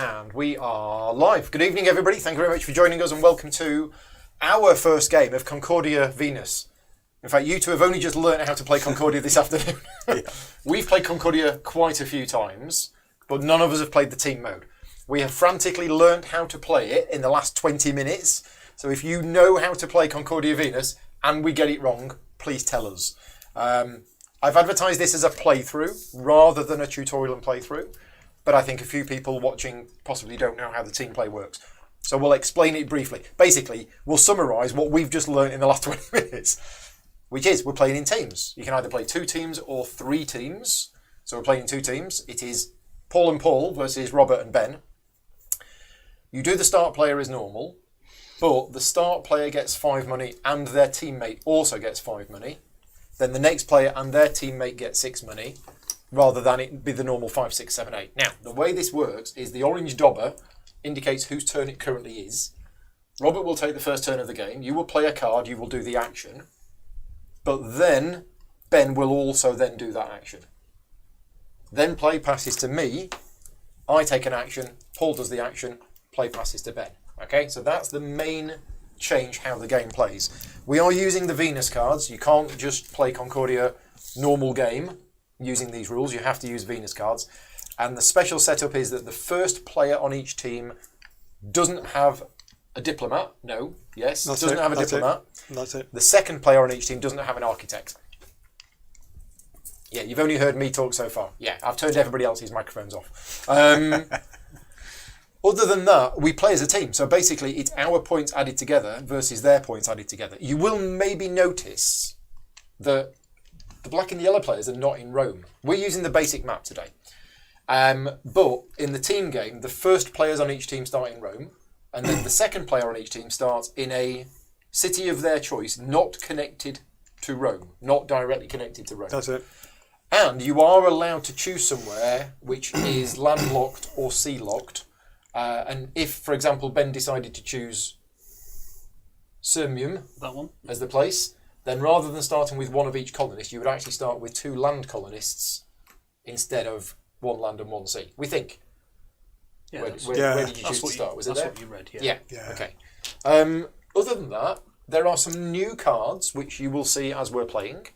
And we are live. Good evening, everybody. Thank you very much for joining us and welcome to our first game of Concordia Venus. In fact, you two have only just learned how to play Concordia this afternoon. We've played Concordia quite a few times, but none of us have played the team mode. We have frantically learned how to play it in the last 20 minutes. So if you know how to play Concordia Venus and we get it wrong, please tell us. I've advertised this as a playthrough rather than a tutorial and playthrough. But I think a few people watching possibly don't know how the team play works. So we'll explain it briefly. Basically, we'll summarise what we've just learned in the last 20 minutes, which is we're playing in teams. You can either play 2 teams or 3 teams. So we're playing in 2 teams. It is Paul and Paul versus Robert and Ben. You do the start player as normal, but the start player gets 5 money and their teammate also gets 5 money. Then the next player and their teammate get 6 money. Rather than it be the normal 5, 6, 7, 8. Now, the way this works is the orange dauber indicates whose turn it currently is. Robert will take the first turn of the game. You will play a card. You will do the action. But then Ben will also then do that action. Then play passes to me. I take an action. Paul does the action. Play passes to Ben. Okay, so that's the main change how the game plays. We are using the Venus cards. You can't just play Concordia normal game using these rules. You have to use Venus cards. And the special setup is that the first player on each team doesn't have a diplomat. No, yes, doesn't have a diplomat. That's it. The second player on each team doesn't have an architect. Yeah, you've only heard me talk so far. Yeah, I've turned everybody else's microphones off. Other than that, we play as a team. So basically, it's our points added together versus their points added together. You will maybe notice that the black and yellow players are not in Rome. We're using the basic map today. But in the team game, the first players on each team start in Rome, and then the second player on each team starts in a city of their choice, not connected to Rome, not directly connected to Rome. That's it. And you are allowed to choose somewhere which is landlocked or sea-locked. And if, for example, Ben decided to choose Sirmium, that one, as the place, then rather than starting with one of each colonist, you would actually start with 2 land colonists instead of 1 land and 1 sea. We think. Yeah, Where did you choose to start? Was it there? That's what you read, yeah. Yeah. Okay. Other than that, there are some new cards which you will see as we're playing.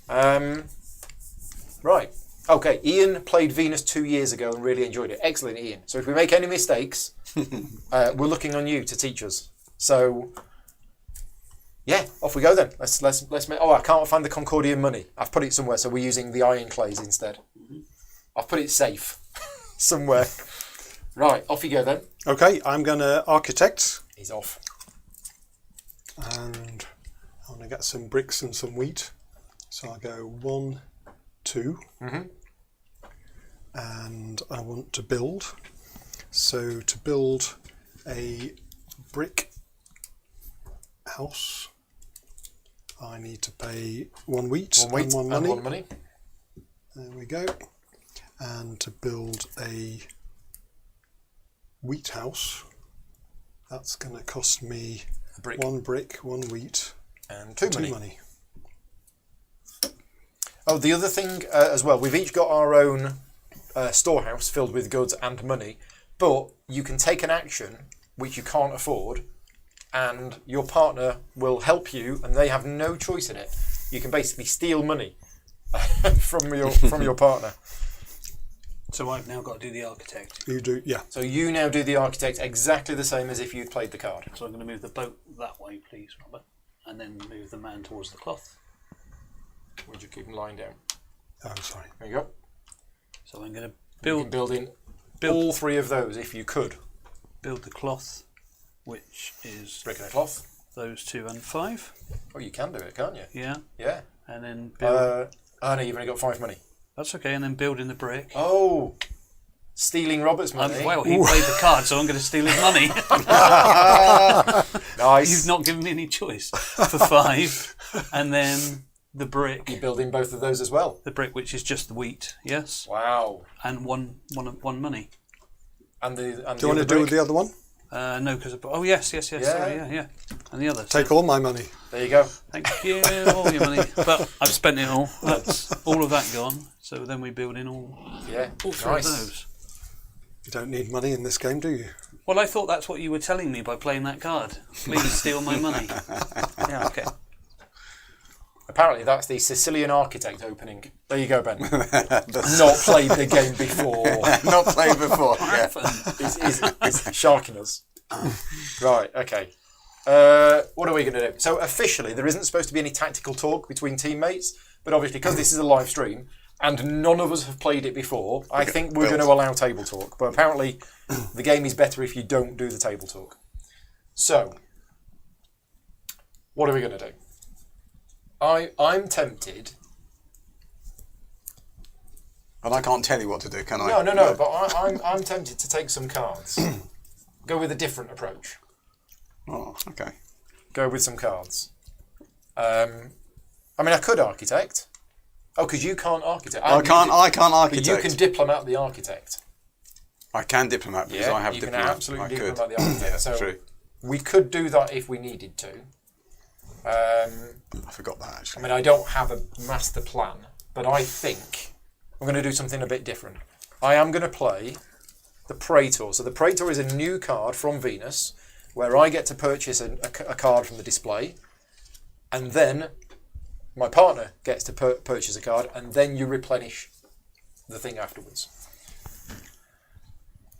Right. Okay, Ian played Venus 2 years ago and really enjoyed it. Excellent, Ian. So if we make any mistakes, we're looking on you to teach us. So, yeah, off we go then. Let's make. Oh, I can't find the Concordia money. I've put it somewhere, so we're using the iron clays instead. I've put it safe somewhere. Right, off you go then. Okay, I'm going to architect. He's off. And I want to get some bricks and some wheat. So I'll go 1, 2. And I want to build. So to build a brick house, I need to pay 1 wheat, and 1 money. And 1 money. There we go. And to build a wheat house, that's going to cost me 1 brick, 1 wheat, and 2 money. money. Oh, the other thing as well, we've each got our own storehouse filled with goods and money, but you can take an action which you can't afford, and your partner will help you, and they have no choice in it. You can basically steal money from your partner. So I've now got to do the architect. You do, yeah. So you now do the architect exactly the same as if you'd played the card. So I'm going to move the boat that way, please, Robert, and then move the man towards the cloth. Would you keep them lying down? Oh, sorry. There you go. So I'm going to You can build all 3 of those if you could. Build the cloth, which is Brick and a cloth. those 2 and 5. Oh, you can do it, can't you? Yeah. Yeah. And then build. No, you've only got 5 money. That's okay. And then building the brick. Oh, stealing Robert's money. Well, he played the card, so I'm going to steal his money. Nice. You've not given me any choice for 5, and then the brick. You're building both of those as well. The brick, which is just the wheat, yes. Wow. And one money. And do you want to do with the other one? No, because yes. Yeah. Sorry, yeah. And the other. Take all my money. There you go. Thank you, all your money. But I've spent it all. That's all of that gone. So then we build in all 3 of those. You don't need money in this game, do you? Well, I thought that's what you were telling me by playing that card. Please steal my money. Yeah, okay. Apparently, that's the Sicilian Architect opening. There you go, Ben. Not played the game before. Not played before. Yeah. Is sharking us. Right, okay. What are we going to do? So, officially, there isn't supposed to be any tactical talk between teammates, but obviously, because this is a live stream, and none of us have played it before, I think we're going to allow table talk. But apparently, the game is better if you don't do the table talk. So, what are we going to do? I'm tempted. And I can't tell you what to do, can I? No. But I'm tempted to take some cards. Go with a different approach. Oh, okay. Go with some cards. I mean, I could architect. Oh, because you can't architect. I can't architect. But you can diplomat the architect. I can diplomat because I have you diplomat. can absolutely I diplomat could. the architect. Yeah, so true. we could do that if we needed to. I forgot that I actually. mean, I don't have a master plan, but I think I'm going to do something a bit different. I am going to play the Praetor. So the Praetor is a new card from Venus, where I get to purchase a card from the display, and then my partner gets to purchase a card, and then you replenish the thing afterwards.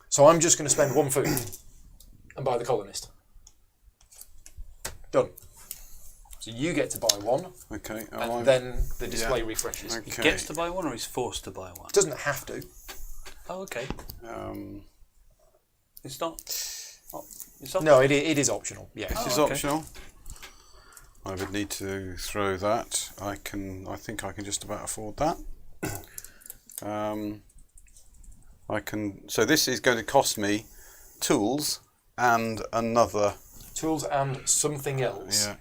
So I'm just going to spend 1 food and buy the colonist. Done. So you get to buy 1, Okay. and then the display refreshes. Okay. He gets to buy one or he's forced to buy one? Doesn't have to. Oh, okay. It's not... Oh, it's not... No, it is optional. Yes. This is okay. optional. I would need to throw that. I think I can just about afford that. I can. So this is going to cost me tools and another. Tools and something else. Yeah.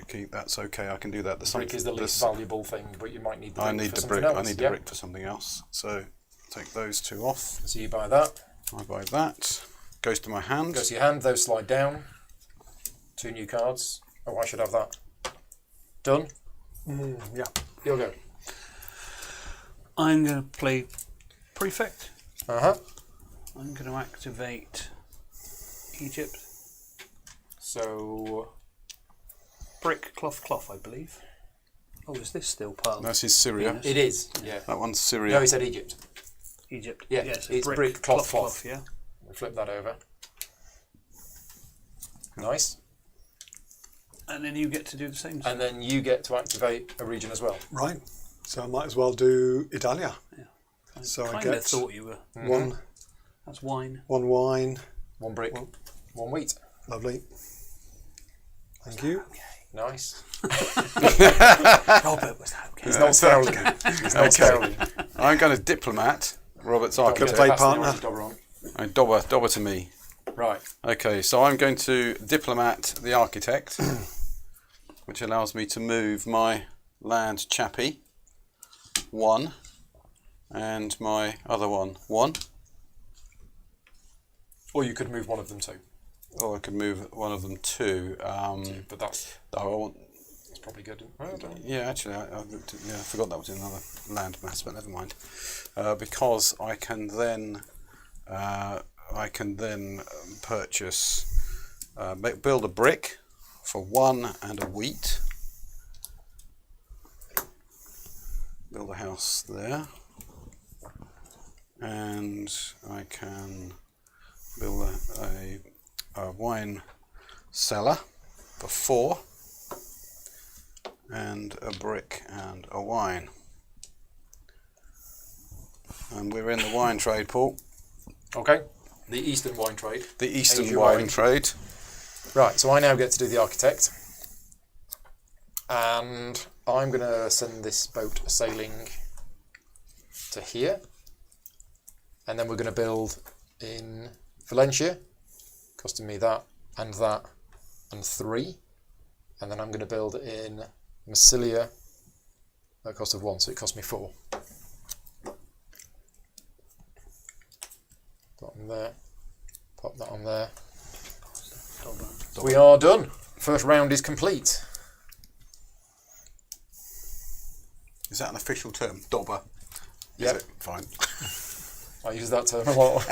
Okay, that's okay. I can do that. The Brick is the least valuable thing, but you might need the brick I need for the something brick. else. I need the brick for something else. So take those 2 off. So you buy that. I buy that. Goes to my hand. Goes to your hand. Those slide down. 2 new cards. Oh, I should have that. Done. Yeah. You'll go. I'm going to play Prefect. Uh-huh. I'm going to activate Egypt. So... Brick, cloth, I believe. Oh, is this still part of This is Syria. Venus? It is, yeah. That one's Syria. No, he said Egypt. Egypt? Yeah, Yes, it's brick, cloth. yeah. We'll flip that over. Nice. And then you get to do the same. And then you get to activate a region as well. Right. So I might as well do Italia. Yeah. So I kind of get thought you were. one That's wine. wine. 1 brick, 1 wheat. Lovely. Thank you. Nice. Robert, was that okay? He's not scowling. He's not scowling. I'm going to diplomat Robert's architect. play, Pass the partner. orange dobber on. And Dobber to me. Right. Okay, so I'm going to diplomat the architect, which allows me to move my land Chappie 1 and my other one 1. Or you could move one of them too. Or I could move one of them 2. But that's probably good. Yeah, actually, I forgot that was another land mass, but never mind. Because I can then purchase, build a brick for 1 and a wheat. Build a house there, and I can build a wine cellar for 4. And a brick and a wine. And we're in the wine trade, Paul. Okay. The Eastern wine trade. The Eastern Asia wine wine. trade. Right, so I now get to do the architect. And I'm going to send this boat sailing to here. And then we're going to build in Valencia, costing me that and 3. And then I'm going to build in Massilia at a cost of 1, so it cost me 4. Put on there. Pop that on there. We are done. First round is complete. Is that an official term? Dobber? Yep. Is it? Fine. I use that term a lot.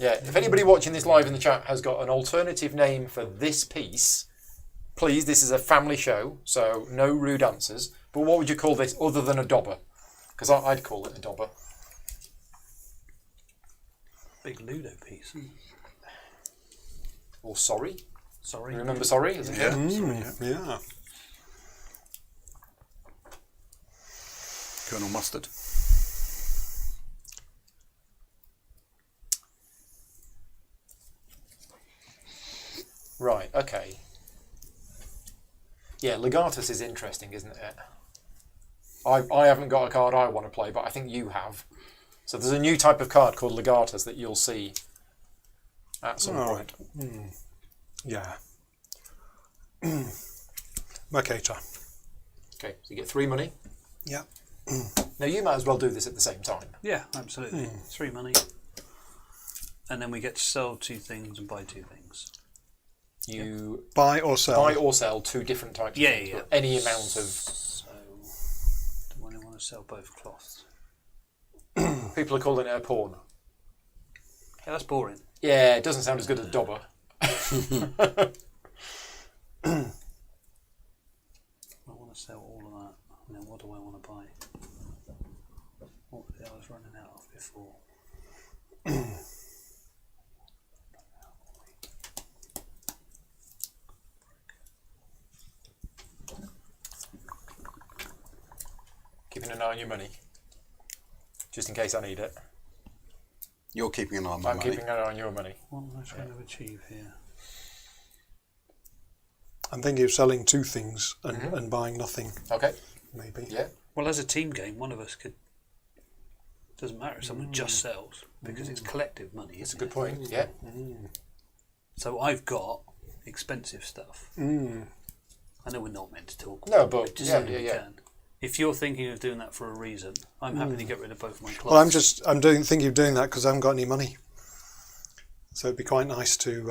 Yeah, if anybody watching this live in the chat has got an alternative name for this piece, please, this is a family show, so no rude answers. But what would you call this other than a dobber? Because I'd call it a dobber. Big Ludo piece. Or sorry. Sorry. You remember sorry as a kid? Yeah. Colonel Mustard. Right, okay. Yeah, Legatus is interesting, isn't it? I haven't got a card I want to play, but I think you have. So there's a new type of card called Legatus that you'll see at some point. Yeah. Mercator. Okay, so you get 3 money. Yeah. Now you might as well do this at the same time. Yeah, absolutely. 3 money. And then we get to sell 2 things and buy 2 things. You Buy or sell. buy or sell 2 different types of things, but any amount of... So, do I want to sell both cloths? People are calling it a pawn. Yeah, that's boring. Yeah, it doesn't sound as good as dobber. I want to sell all of that. And then what do I want to buy? What was it I was running out of before? Keeping an eye on your money. Just in case I need it. You're keeping an eye on my I'm money. keeping an eye on your money. What am I trying to achieve here? I'm thinking of selling 2 things and buying nothing, Okay, maybe. yeah. Well, as a team game, one of us could... Doesn't matter if someone just sells, because it's collective money. That's a Isn't good it? point, yeah. So I've got expensive stuff. I know we're not meant to talk. No, but just yeah, so we yeah. can. If you're thinking of doing that for a reason, I'm happy to get rid of both my clothes. Well, I'm thinking of doing that because I haven't got any money. So it'd be quite nice to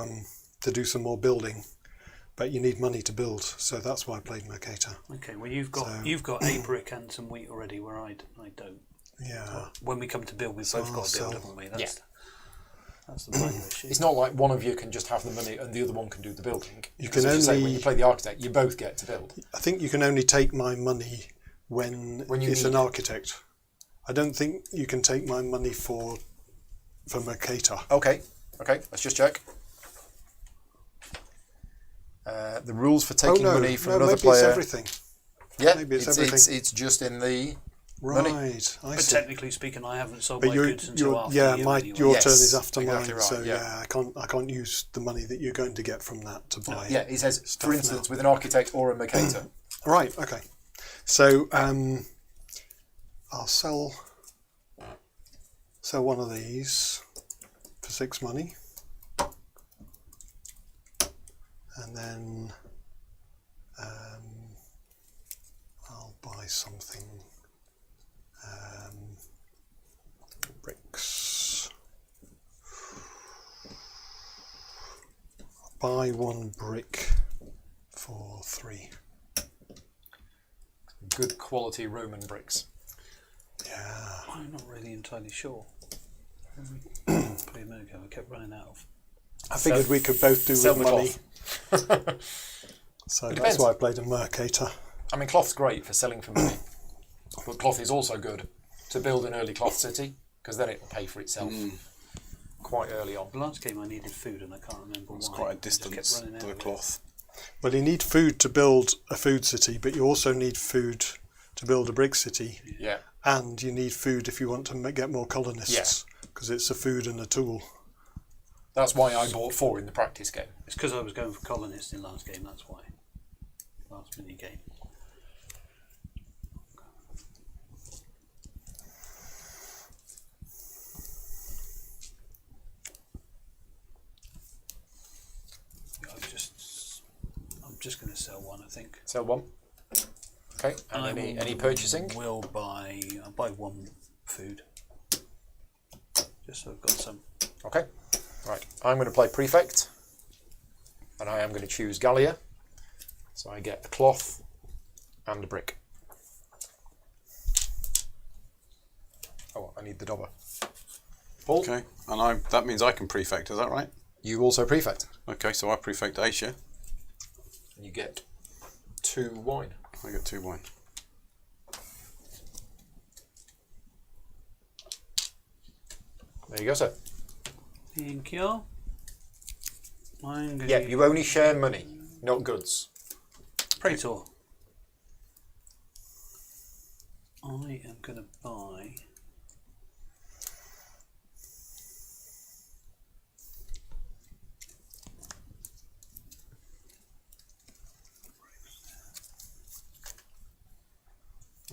do some more building, but you need money to build, so that's why I played Mercator. Okay, well you've got a brick and some wheat already, where I don't. Yeah. When we come to build, we've So both got to build, I'll haven't we? Yeah. That's the minor issue. It's not like one of you can just have the money and the other one can do the building. You Because can as you say, when only- you play the architect, you both get to build. I think you can only take my money when you it's need an it. architect. I don't think you can take my money for Mercator. Okay, let's just check. The rules for taking money from another maybe player. it's everything. Yeah, maybe it's everything. it's just in the Right, money. I But see. technically speaking, I haven't sold But my goods until after yeah, you my anyway. your Yes, turn is after exactly mine, right, so yeah. I can't use the money that you're going to get from that to buy. Yeah, it says, stuff for now. instance, with an architect or a mercator. Right, okay. So I'll sell one of these for 6 money, and then I'll buy something. Bricks. I'll buy 1 brick for 3. Good quality Roman bricks. Yeah. I'm not really entirely sure. Probably a minute ago, I kept running out of. I figured we could both do Sell with the money. cloth. So It that's depends. why I played a Mercator. I mean, cloth's great for selling for money, but cloth is also good to build an early cloth city, because then it'll pay for itself quite early on. The last game I needed food and I can't remember It's why. quite I a just kept distance running out to the of it. cloth. Well, you need food to build a food city, but you also need food to build a brick city, Yeah. and you need food if you want to get more colonists, because it's a food and a tool. That's why I bought 4 in the practice game. It's because I was going for colonists in last game, that's why. Last mini game. Yeah, I'm just going to sell 1, I think. Sell 1. Okay. And any purchasing? I'll buy 1 food. Just so I've got some. Okay. Right. I'm going to play Prefect, and I am going to choose Gallia. So I get a cloth and a brick. Oh, I need the dobber. Paul, Okay, and that means I can prefect, is that right? you also prefect. Okay, so I prefect Asia. And you get 2 wine. I get 2 wine. There you go, sir. Thank you. I'm going Yeah, you only share money, not goods. Praetor. I am going to buy.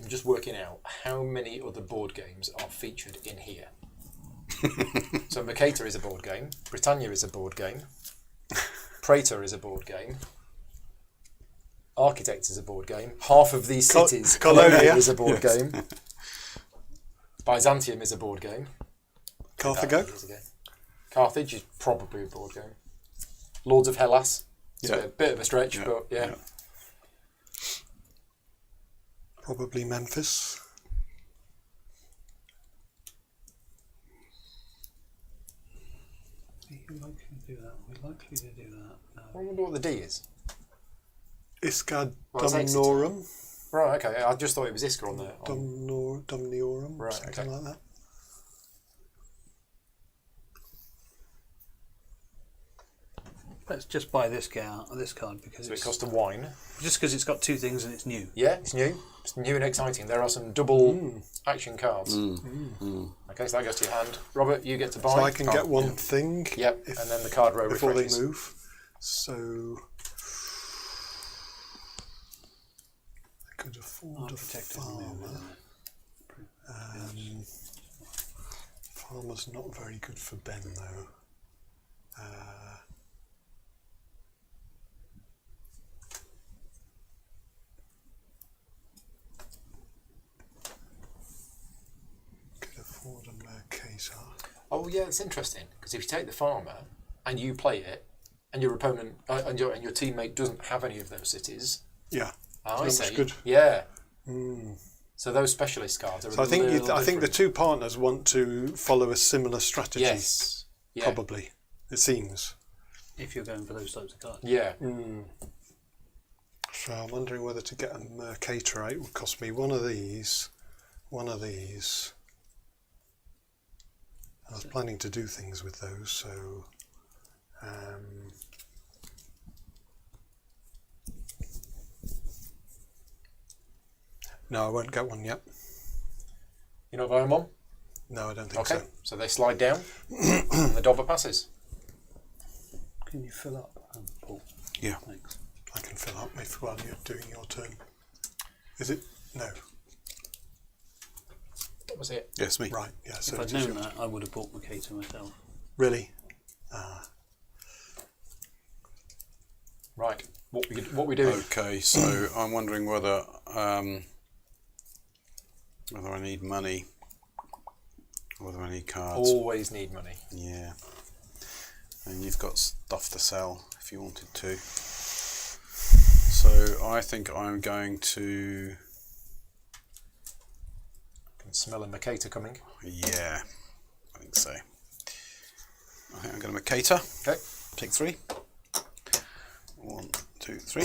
I'm just working out how many other board games are featured in here. So Mercator is a board game, Britannia is a board game, Praetor is a board game, Architect is a board game, half of these cities, Colonia is a board game, Byzantium is a board game, Carthago? Is a game. Carthage is probably a board game, Lords of Hellas, it's a bit of a stretch, but yeah. Probably Memphis. We're likely to do that. We're likely to do that. I wonder what the D is. Isca Well, it's Exeter. Domnorum. Right, okay, I just thought it was Isker on there. Domniorum, Right, something okay. like that. Let's just buy this card because So it it's costs a wine. just because it's got 2 things and it's new. Yeah, it's new. It's new and exciting. There are some double action cards. Okay, so that goes to your hand. Robert, you get to buy. So I can get one thing. Yep, and then the card row before refreshes. they move. So I could afford a Architect doesn't move, farmer. isn't it? Farmer's not very good for Ben though. Could afford a Mercator. Oh yeah, it's interesting because if you take the farmer and you play it, and your opponent and your teammate doesn't have any of those cities, Yeah. I Not see. much good. Yeah. So those specialist cards are. So a I think little I think the different. 2 partners want to follow a similar strategy. Yes. Yeah. Probably. It seems. If you're going for those types of cards. Yeah. So I'm wondering whether to get a Mercator out would cost me one of these. I was planning to do things with those, so no, I won't get one yet. You're not buying one? No, I don't think Okay. so. So they slide down, and the dobber passes. Can you fill up, Paul? Yeah. Thanks. I can fill up if while you're doing your turn. Is it? No. That was it. Yes, me. Right. Yeah. So If I'd it is known yours. that, I would have bought Mercator myself. Really? Right. What we doing? Okay, so I'm wondering whether I need money, or whether I need cards. Always need money. Yeah. And you've got stuff to sell if you wanted to. So I think I'm going to. I can smell a Mercator coming. Yeah, I think so. I think I'm going to Mercator. Okay. Take 3. 1, 2, 3.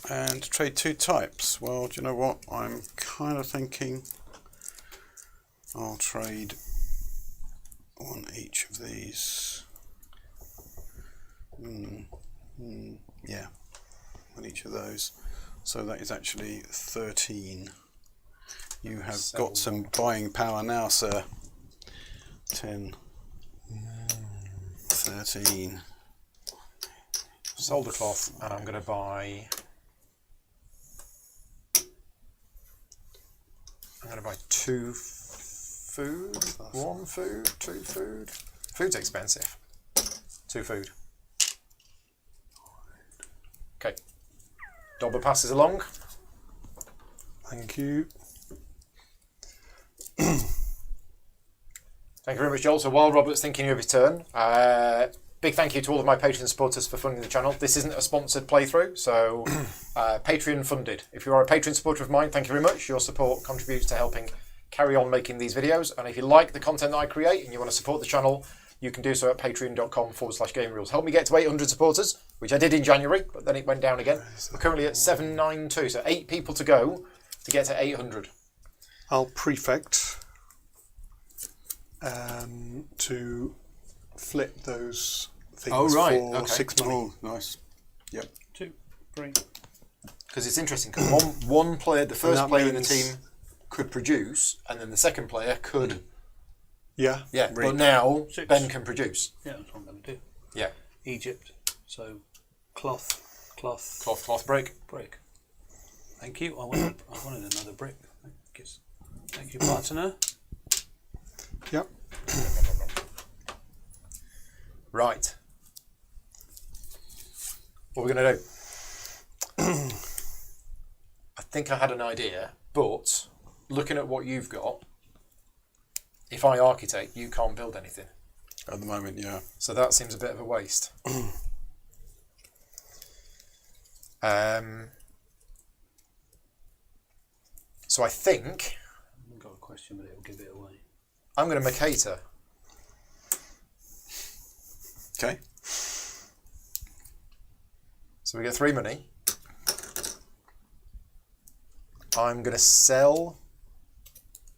And trade 2 types. Well, do you know what? I'm kind of thinking I'll trade 1 each of these. Yeah, 1 each of those. So that is actually 13. You have got some buying power now, sir. 10, 13. Sold the cloth, and I'm going to buy. I'm going to buy 2 food, 1 food, 2 food. Food's expensive. 2 food. Okay. Dobber passes along. Thank you. Thank you very much, Joel. So while Robert's thinking of his turn, big thank you to all of my Patreon supporters for funding the channel. This isn't a sponsored playthrough, so Patreon funded. If you are a Patreon supporter of mine, thank you very much. Your support contributes to helping carry on making these videos. And if you like the content that I create and you want to support the channel, you can do so at patreon.com/gamerules. Help me get to 800 supporters, which I did in January, but then it went down again. We're currently at 792, so 8 people to go to get to 800. I'll prefect to flip those things for 6 money. Oh, nice. Yep. 2, 3. Because it's interesting, because one player, the first that player in the means- team could produce, and then the second player could... Yeah. Yeah, but now 6. Ben can produce. Yeah, that's what I'm going to do. Yeah. Egypt. So, cloth, Cloth, break. break. Thank you. I wanted another brick. Thank you, partner. Yep. Right. What are we going to do? I think I had an idea, but looking at what you've got, if I architect, you can't build anything. At the moment, yeah. So that seems a bit of a waste. So I think I've got a question, but it'll give it away. I'm going to Mercator. Okay. So we get 3 money. I'm going to sell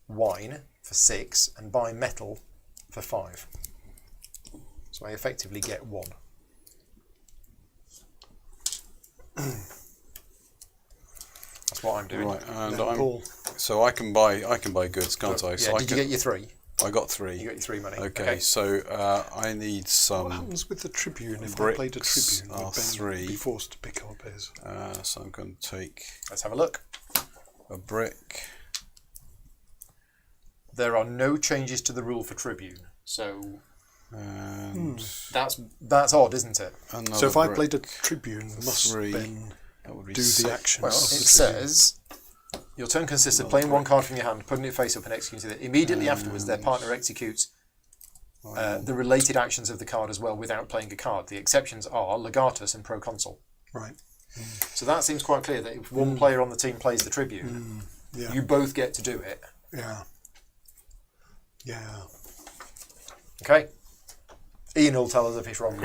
wine for 6 and buy metal for 5. So I effectively get 1. That's what I'm doing. Right, and Then Paul. so I can buy goods, can't I? Yeah, So did you get your 3? I got 3. You got your 3 money. Okay, so I need What some. happens with the Tribune if I bricks played a Tribune? are Would Ben 3. be forced to pick up his? So I'm going to take Let's have a look. a brick. There are no changes to the rule for Tribune. So And that's odd, isn't it? another So if I brick. played a Tribune, must 3. Ben That would be do the 6. actions? Well, it of the Tribune? says your turn consists of playing 1 card from your hand, putting it face up and executing it. Immediately afterwards, their partner executes the related actions of the card as well without playing a card. The exceptions are Legatus and Proconsul. Right. So that seems quite clear that if one player on the team plays the Tribune, Yeah. you both get to do it. Yeah. Yeah. Okay? Ian will tell us if he's wrong.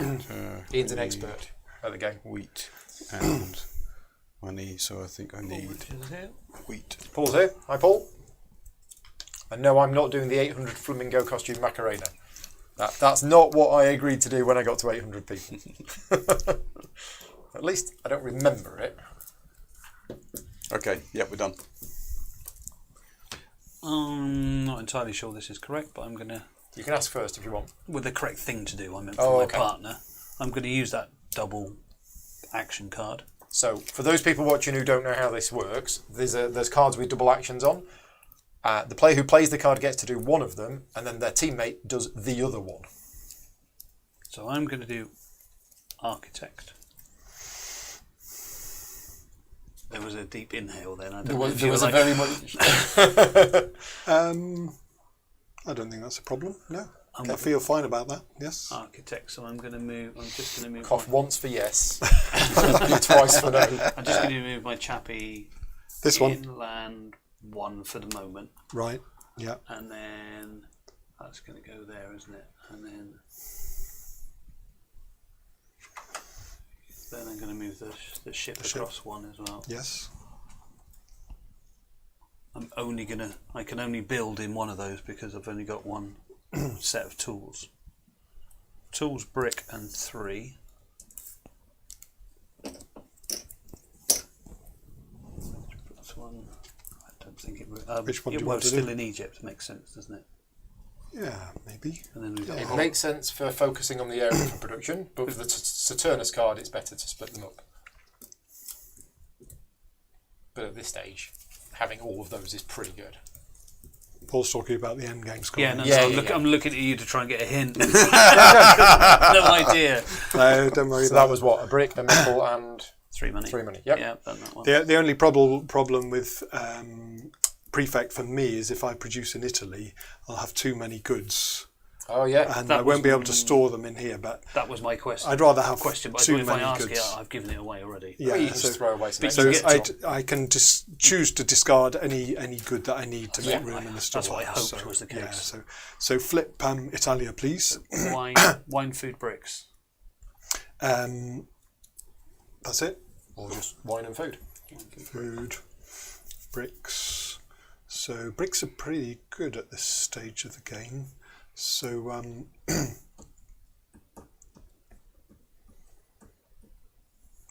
Ian's an need expert at the game. Wheat and money, so I think I need wheat. Paul's here. Hi, Paul. And no, I'm not doing the 800 flamingo costume Macarena. That's not what I agreed to do when I got to 800 people. At least I don't remember it. Okay, yep, we're done. I'm not entirely sure this is correct, but I'm going to, You can ask first if you want. with the correct thing to do, I meant for Oh, my okay. partner, I'm going to use that double action card. So, for those people watching who don't know how this works, there's cards with double actions on. The player who plays the card gets to do one of them, and then their teammate does the other one. So I'm going to do Architect. There was a deep inhale then. I don't know if There you was were a like- very much. I don't think that's a problem. No. Okay. I feel fine about that. Yes. Architect. So I'm going to move. I'm just going to move. Cough once for yes, twice for no. I'm just going to move my chappy This one. inland 1 for the moment, Right. Yeah. and then that's going to go there, isn't it? And then I'm going to move the ship across 1 as well. Yes. I can only build in one of those because I've only got 1 set of tools. Tools, brick, and 3. That's 1. I don't think it. Which one do you well, want it's to still do? in Egypt. Makes sense, doesn't it? Yeah. Maybe. And then we've got It makes sense for focusing on the area for production, but for the Saturnus card, it's better to split them up. But at this stage, having all of those is pretty good. Paul's talking about the end game score. Yeah, no, Yeah, no, yeah, yeah. I'm looking at you to try and get a hint. No idea. No, don't worry So about that was what, a brick, a metal, and 3 money. 3 money. Yep. Yeah, done that one. The only problem with prefect for me is if I produce in Italy, I'll have too many goods Oh yeah. and That I won't be was- able to store them in here. But That was my question. I'd rather have Question, but too if I many ask goods. it, I've given it away already. Yeah, You just throw away some but so you extra. get I can choose to discard any good that I need to make Yeah, room in the store. that's what I hoped was the Yeah, case. so flip Italia, please. Wine, food, bricks. That's it. Or just wine and food. Food, bricks. So bricks are pretty good at this stage of the game. So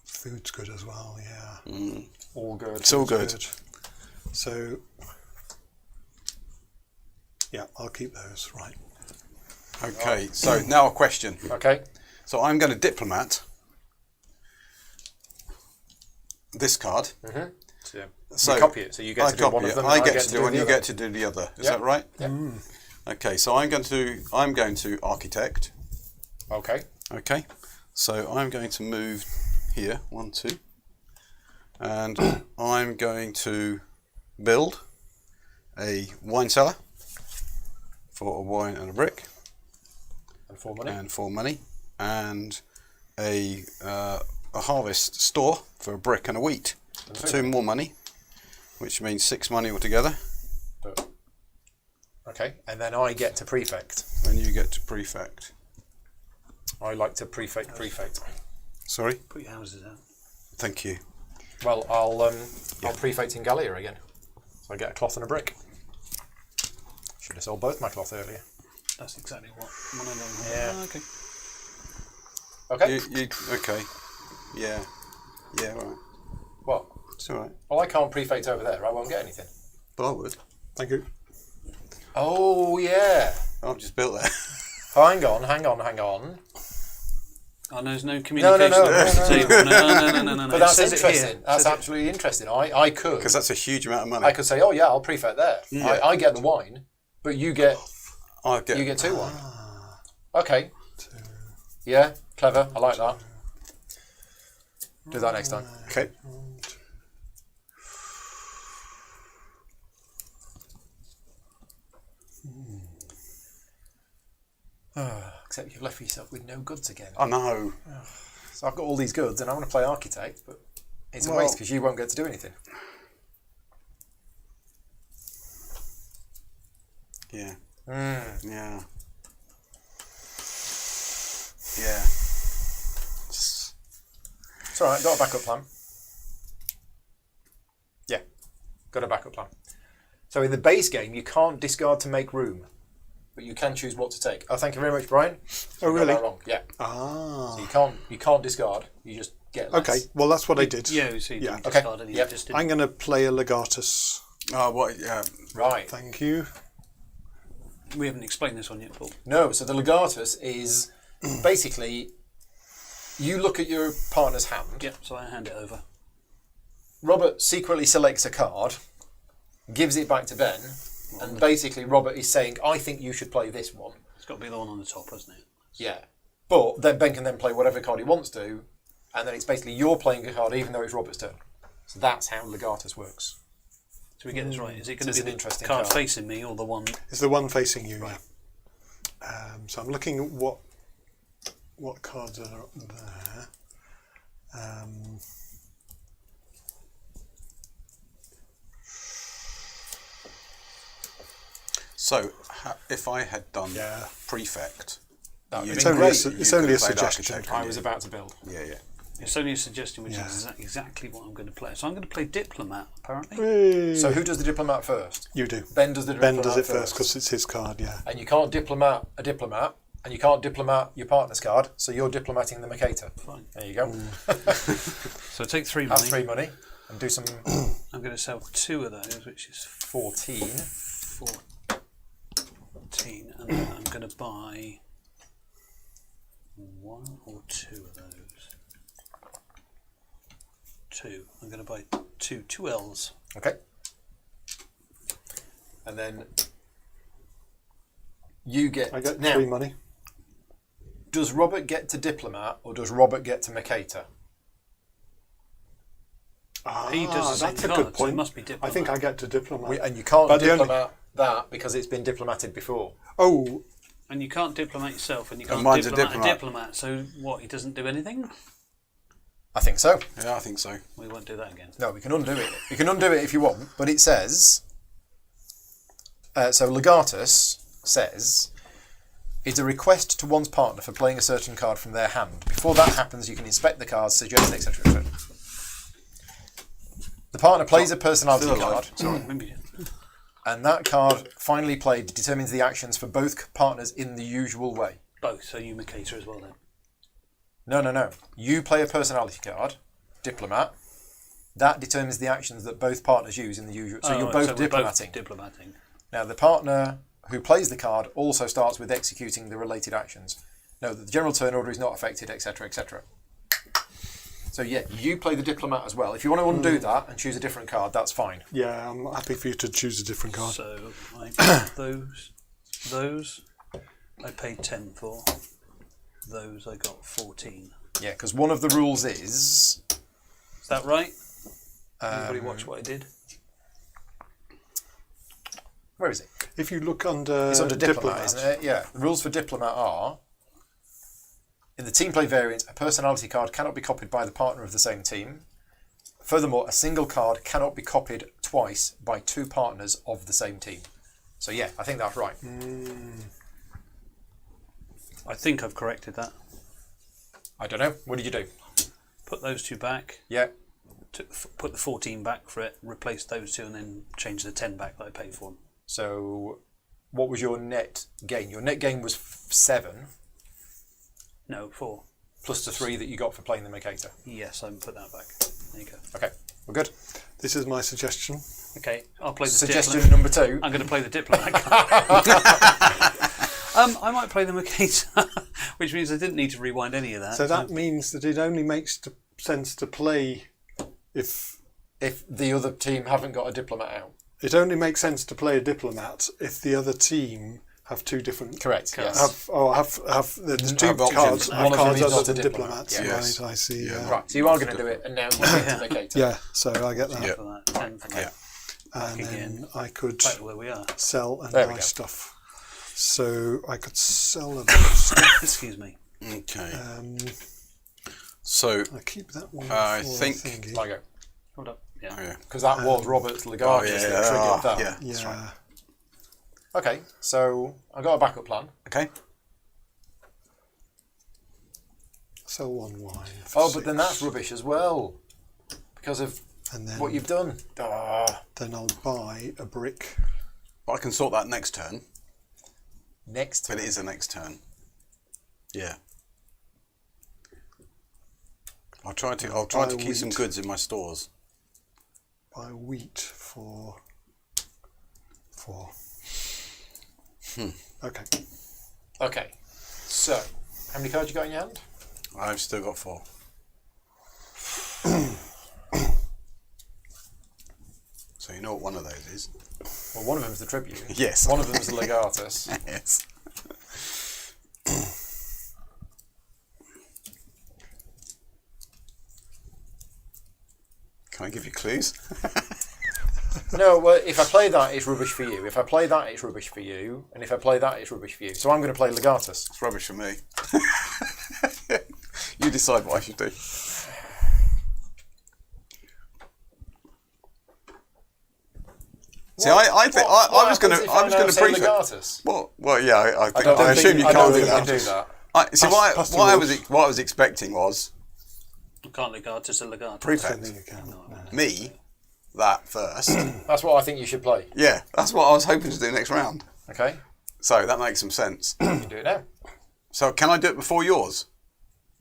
food's good as well. Yeah, All good. It's all good. So yeah, I'll keep those. Right. Okay, so now a question. Okay. So I'm going to diplomat this card. So, So you copy it. So you get I to do copy one of it. them. I and get to do one. the You other. get to do the other. Is Yeah. that right? Yeah. Okay. So I'm going to architect. Okay. Okay. So I'm going to move here. 1, 2. And I'm going to build a wine cellar for a wine and a brick And 4 money. and 4 money, and a harvest store for a brick and a wheat for 2 more money, which means 6 money altogether. But, okay. And then I get to prefect. And you get to prefect. I like to prefect. Sorry. Put your houses out. Thank you. Well, I'll prefect in Gallia again. So I get a cloth and a brick. Should have sold both my cloth earlier. That's exactly what one of them. Yeah. Oh, okay. Okay. Okay. Yeah. Yeah. Right. What? It's all right. Well, I can't prefect over there. I won't get anything. But I would. Thank you. Oh yeah. I've just built there. Hang on. Oh, there's no No, communication no, across no, the table. No. But It that's says it here. interesting. That's Says it- absolutely interesting. I could. Because that's a huge amount of money. I could say, oh yeah, I'll prefect there. Yeah. I get the wine, but you get I get. you get 2 wine. Okay. Yeah, clever. I like that. Do that next time. Okay. Except you've left yourself with no goods again. I know. So I've got all these goods, and I want to play architect, but it's a Well- waste because you won't get to do anything. Yeah. Mm. Yeah. Yeah. Just, It's all right. Got a backup plan. Yeah, got a backup plan. So in the base game, you can't discard to make room, but you can choose what to take. Oh, thank you very much, Brian. Oh, You got really? that wrong. Yeah. Ah. So you can't discard. You just get less. Okay. Well, that's what I did. Yeah, so you Yeah. didn't Okay. discard any, Yep. you just didn't. I'm going to play a Legatus. oh, what? Yeah. Right. Thank you. We haven't explained this one yet, Paul. No. So the legatus is basically you look at your partner's hand. Yep, so I hand it over. Robert secretly selects a card, gives it back to Ben, and basically Robert is saying, "I think you should play this one." It's got to be the one on the top, hasn't it? Yeah. But then Ben can then play whatever card he wants to, and then it's basically you're playing a card even though it's Robert's turn. So that's how Legatus works. So we get this right. Is it going This to is be an the interesting card card. facing me or the one? It's the one facing you. Right. So I'm looking at what cards are up there. So, if I had done Yeah. prefect, That would you- have It's been only a, great. su- you it's could only a have played suggestion. architect. I was about to build. yeah. It's only a suggestion, which Yeah. is exactly what I'm going to play. So I'm going to play Diplomat, apparently. Hey. So who does the diplomat first? You do. Ben does the Ben diplomat does it first because it's his card. Yeah. And you can't diplomat a diplomat, and you can't diplomat your partner's card, so you're diplomating the Mercator. Fine. There you go. So take 3 Have money. 3 money, and do some I'm going to sell 2 of those, which is 14. 14, and then I'm going to buy 1 or 2 of those. 2. I'm going to buy two L's. Okay. And then you get... I get now, 3 money. does Robert get to diplomat, or does Robert get to Mercator? He does the same that's a card, good so it point. must be diplomat. I think I get to diplomat. And you can't But the only- diplomat that because it's been diplomated before. Oh, And you can't diplomat yourself, and you can't mine's a diplomat diplomat. a diplomat. So what? He doesn't do anything. I think so. Yeah, I think so. We won't do that again. No, we can undo it. You can undo it if you want, but it says... so Legatus says... It's a request to one's partner for playing a certain card from their hand. Before that happens, you can inspect the cards, suggest, etc. etc. The partner plays a personality Still alive. card, Sorry, maybe. and that card finally played determines the actions for both partners in the usual way. Both. So you Mercator as well then. No. You play a personality card, diplomat. That determines the actions that both partners use in the usual. So you're both diplomating. Diplomating. Now, the partner who plays the card also starts with executing the related actions. Note that the general turn order is not affected, etc., etc. So yeah, you play the diplomat as well. If you want to undo that and choose a different card, that's fine. Yeah, I'm happy for you to choose a different card. So I got those I paid 10 for. Those I got 14. Yeah, because one of the rules is... Is that right? Anybody watch what I did? Where is it? If you look under, It's under diplomat, isn't it? Yeah. The rules for diplomat are... In the team play variant, a personality card cannot be copied by the partner of the same team. Furthermore, a single card cannot be copied twice by two partners of the same team. So yeah, I think that's right. I think I've corrected that. I don't know. What did you do? Put those two back. Yeah. Put the 14 back for it. Replace those two, and then change the 10 back that I paid for them. So what was your net gain? Your net gain was 7, No, 4. plus the 3 that you got for playing the Mercator. Yes, I can put that back. There you go. Okay, we're good. This is my suggestion. Okay, I'll play the Suggestion diplomat. number 2. I'm going to play the diplomat. I might play the Mercator, which means I didn't need to rewind any of that. So that means that it only makes sense to play if the other team haven't got a diplomat out. it only makes sense to play a diplomat if the other team have two different. Correct. Yes. Have the two Have options. cards. One of them cards is other not a than diplomat. diplomats. Yeah. Yes. Right, I see. Yeah. Right. So you are going to do it, and now you get the Mercator. Yeah, so I get that. Yeah. For that, 10 for that. Yeah. And again. then I could Back to where we are. sell and There we buy go. stuff. So I could sell a bit of stuff. Excuse me. Okay. Um, So, I keep that one. I for think- thingy. I go. Hold up. Yeah. oh yeah. Because that was Robert's Legatus that triggered that. Yeah. Yeah. That's right. Okay, so I got a backup plan. Okay. Sell one wine. For Oh, but then that's rubbish as well. Because of and then what you've done. Ah, then I'll buy a brick. But I can sort that next turn. next. But it is the next turn. Yeah. I'll try to keep some wheat. goods in my stores. Buy wheat for. Okay. Okay, so how many cards you got in your hand? I've still got 4. So you know what one of those is? Well, one of them's the Tribune. Yes. One of them's the Legatus. Yes. Can I give you clues? No, well, if I play that, it's rubbish for you. If I play that, it's rubbish for you. And if I play that, it's rubbish for you. So I'm going to play Legatus. It's rubbish for me. You decide what I should do. See, I was going to prefect. Legatus? Well, yeah, I think don't I assume think- you I can't don't do think you that. can do that. See, Pass the what I was expecting was You can't Legatus a Legatus. I prefect think you can. No. me that first. That's what I think you should play. Yeah, that's what I was hoping to do next round. Okay, So that makes some sense. you can do it now. So can I do it before yours?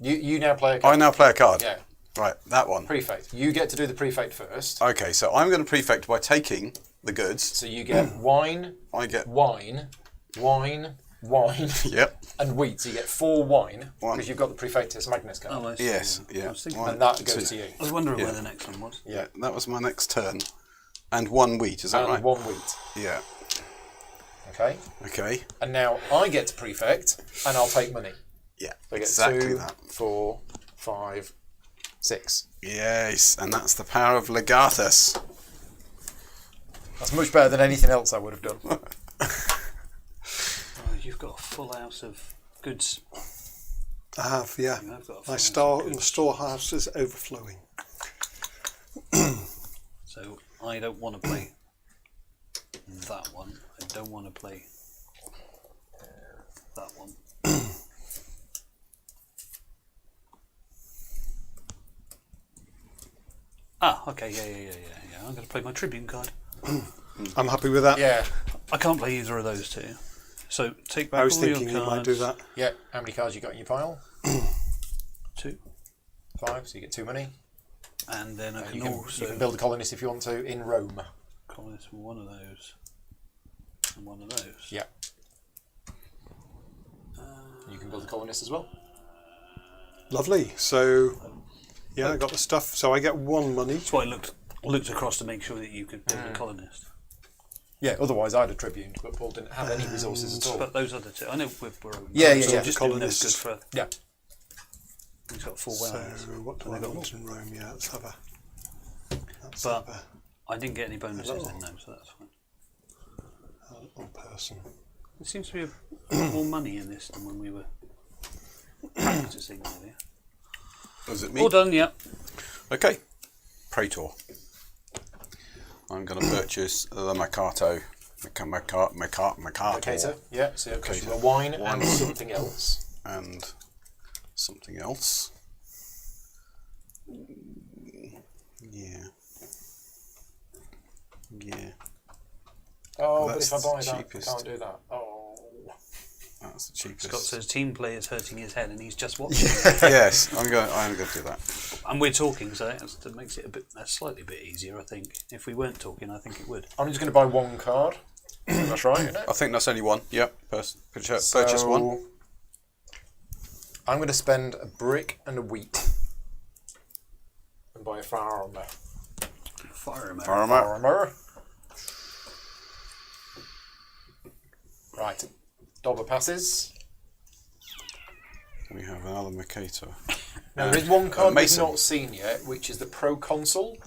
You now play a I card. now play a card. Yeah, Right, that one. prefect. You get to do the prefect first. Okay, so I'm going to prefect by taking the goods. So you get wine, I get wine, yep. and wheat. So you get 4 wine One. because you've got the Prefectus Magnus card. Oh, I see. Yes, I yeah. was thinking One, and that goes two. to you. I was wondering Yeah. where the next one was. Yeah, that was my next turn. And 1 wheat, is that And right? 1 wheat. Yeah. Okay. Okay. And now I get to prefect, and I'll take money. Yeah. So I get Exactly 2, that. 4, 5, 6. Yes, and that's the power of Legatus. That's much better than anything else I would have done. Oh, you've got a full house of goods. I have, yeah. You have got a full My house of goods. storehouse is overflowing. So I don't want to play that one. I don't want to play that one. Okay, yeah. I'm going to play my Tribune card. I'm happy with that. Yeah. I can't play either of those two. So take back I was all your thinking cards. you might do that. Yeah. How many cards you got in your pile? 2. 5. So you get 2 money. And then I And can you also can build a colonist if you want to in Rome. colonist with one of those and one of those. Yeah. You can build a colonist as well. Lovely. So, yeah, I got the stuff. So I get 1 money. That's why I looked across to make sure that you could build a colonist. Yeah. Otherwise, I'd have tribuned, but Paul didn't have any resources at all. But those other two, I know we're Yeah. just didn't know colonists. good for. Yeah. He's got 4 So wells. what do And I they got want in Rome? Yeah, let's have a... Let's But have I didn't get any bonuses Hello. in them, so that's fine. a little person. There seems to be a lot more money in this than when we were practicing earlier. Was it me? All done, yeah. Okay. Praetor. I'm going to purchase the Mercato. Mercato. Mercator. Yeah. So it costs you a wine and something else. And something else. Yeah. Yeah. Oh, That's but if I buy the that, cheapest. I can't do that. Oh. That's the cheapest. Scott says team players hurting his head and he's just watching. Yes, I'm going to do that. And we're talking, so that makes it a slightly bit easier, I think. If we weren't talking, I think it would. I'm just going to buy 1 card. That's right, isn't it? I think that's only one. Yep. Purchase So, one. I'm going to spend a brick and a wheat and buy a farmer. Farmer. Right. Dobber passes. We have another Mercator. Now, there is one card we've Mason. not seen yet, which is the Proconsul.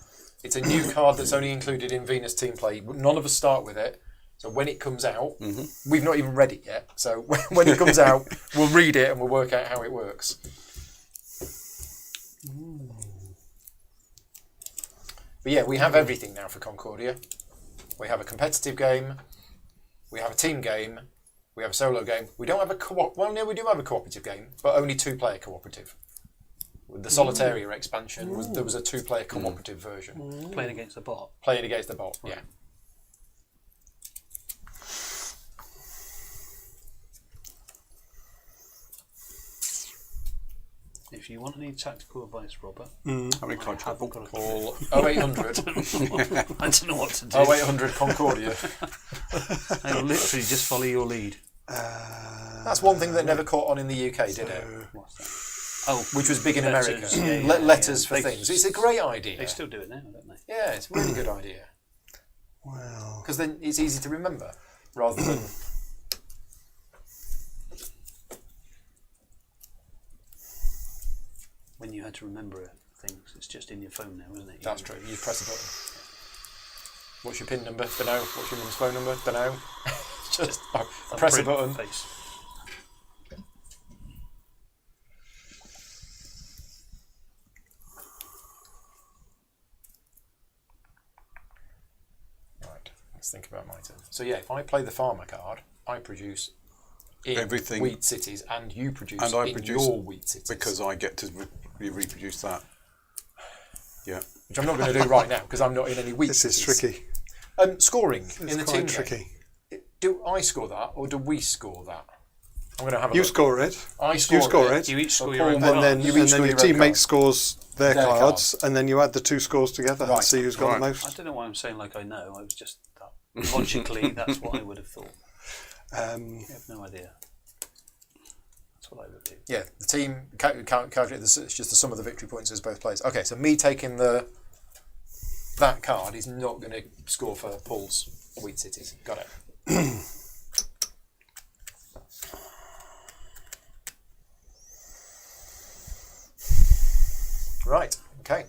It's a new card that's only included in Venus Team Play. None of us start with it. So when it comes out, we've not even read it yet. So when it comes out, we'll read it and we'll work out how it works. But yeah, we have everything now for Concordia. We have a competitive game. We have a team game. We have a solo game. We don't have a co-op. Well, no, we do have a cooperative game, but only 2-player cooperative. With the Solitaria expansion, there was a 2-player cooperative version. Playing against the bot. Playing against the bot, yeah. If you want any tactical advice, Robert, How many cards you got? Call 0800. I don't know what to do. 0800 Concordia. I'll literally just follow your lead. That's one thing that never caught on in the UK, did it? What's that? Oh, Which was big in letters, America. yeah, Letters for They- things. It's a great idea. They still do it now, don't they? Yeah, it's a really good idea. Well, Because then it's easy to remember, rather than... When you had to remember things, it's just in your phone now, isn't it? That's true. You press a button. What's your PIN number? Don't know. What's your mum's phone number? Don't know. Just press a button. Face. Right. Let's think about my turn. So yeah, if I play the farmer card, I produce in Everything. wheat cities, and you produce And I in produce your wheat cities. Because I get to reproduce that. Yeah. Which I'm not going to do right now because I'm not in any wheat this is cities. tricky. Scoring It's in the quite team tricky. game. Do I score that or do we score that? I'm going to have a You look. score it. I score You score it. it. You each score Paul your own and And card. then, You and each then score your your own teammate card. scores their Their cards, and then you add the 2 scores together Right. and see who's got Right. the I most. don't know why I'm saying like I know. I was just logically that's what I would have thought. I have no idea. That's what I would do. Yeah, the team calculate it's just the sum of the victory points as both players. Okay, so me taking that card is not going to score for Paul's wheat cities. Got it. Right. Okay.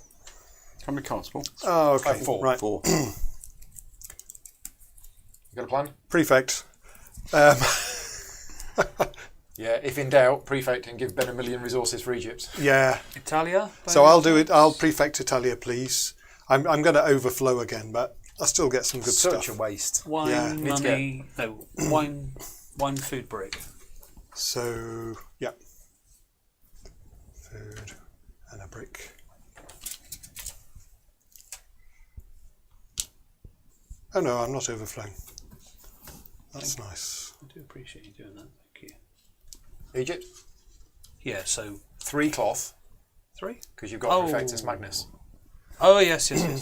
How many cards, Paul? Oh, okay. 4. Right. 4. You got a plan? Prefect. Yeah, if in doubt, prefect and give Ben a million resources for Egypt. Yeah. Italia? So I'll do it. I'll prefect Italia, please. I'm going to overflow again, but I'll still get some good Such stuff. a waste. Wine, Yeah. Need to money. No, wine, food, brick. So, yeah. Food and a brick. Oh no, I'm not overflowing. That's nice. I do appreciate you doing that. Thank you. Egypt, Yeah, so 3 cloth, 3? because you've got Prefectus Magnus. Oh, yes. Yeah.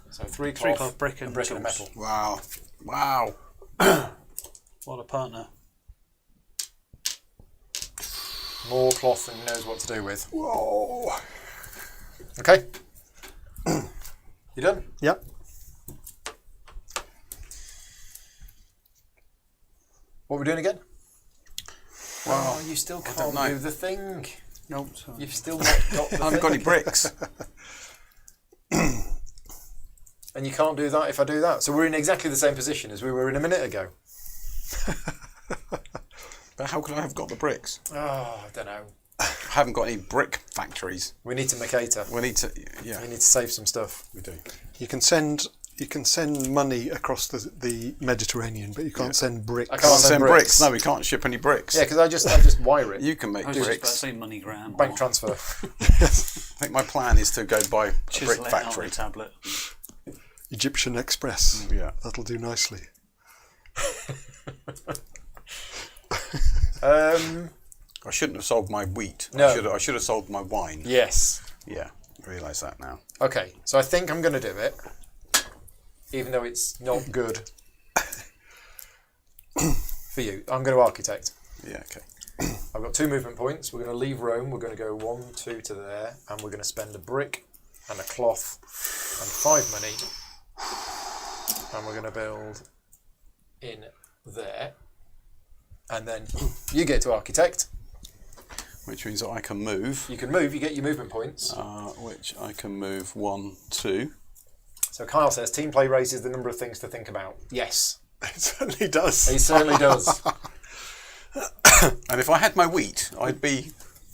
So 3 cloth, 3 cloth, brick and a tools. metal. Wow. Wow. What a partner. More cloth than he knows what to do with. Whoa. Okay. You done? Yep. What are we doing again? Wow. Oh, you still don't can't know. do the thing. No, sorry. You've still not got the I haven't got any bricks. And you can't do that if I do that. So we're in exactly the same position as we were in a minute ago. But how could I have got the bricks? Oh, I don't know. I haven't got any brick factories. We need to Mercator. We need to, yeah, We need to save some stuff. we do. You can send money across the Mediterranean, but you can't send bricks. I Can't Can't send send bricks. bricks. No, we can't ship any bricks. Yeah, because I just wire it. You can make I was just about to bricks. say MoneyGram. Bank transfer. I think my plan is to go buy a Chisel brick it out on factory. a tablet. Egyptian Express. Yeah. That'll do nicely. I shouldn't have sold my wheat. No. I should have sold my wine. Yes. Yeah, I realise that now. Okay, so I think I'm going to do it, even though it's not good for you. I'm going to architect. Yeah, okay. I've got 2 movement points. We're going to leave Rome. We're going to go 1, 2 to there, and we're going to spend a brick and a cloth and 5 money, and we're going to build in there, and then you get to architect. Which means that I can move. You can move. You get your movement points. Which I can move 1, 2. So Kyle says team play raises the number of things to think about. Yes, It certainly does. he certainly does. And if I had my wheat, I'd be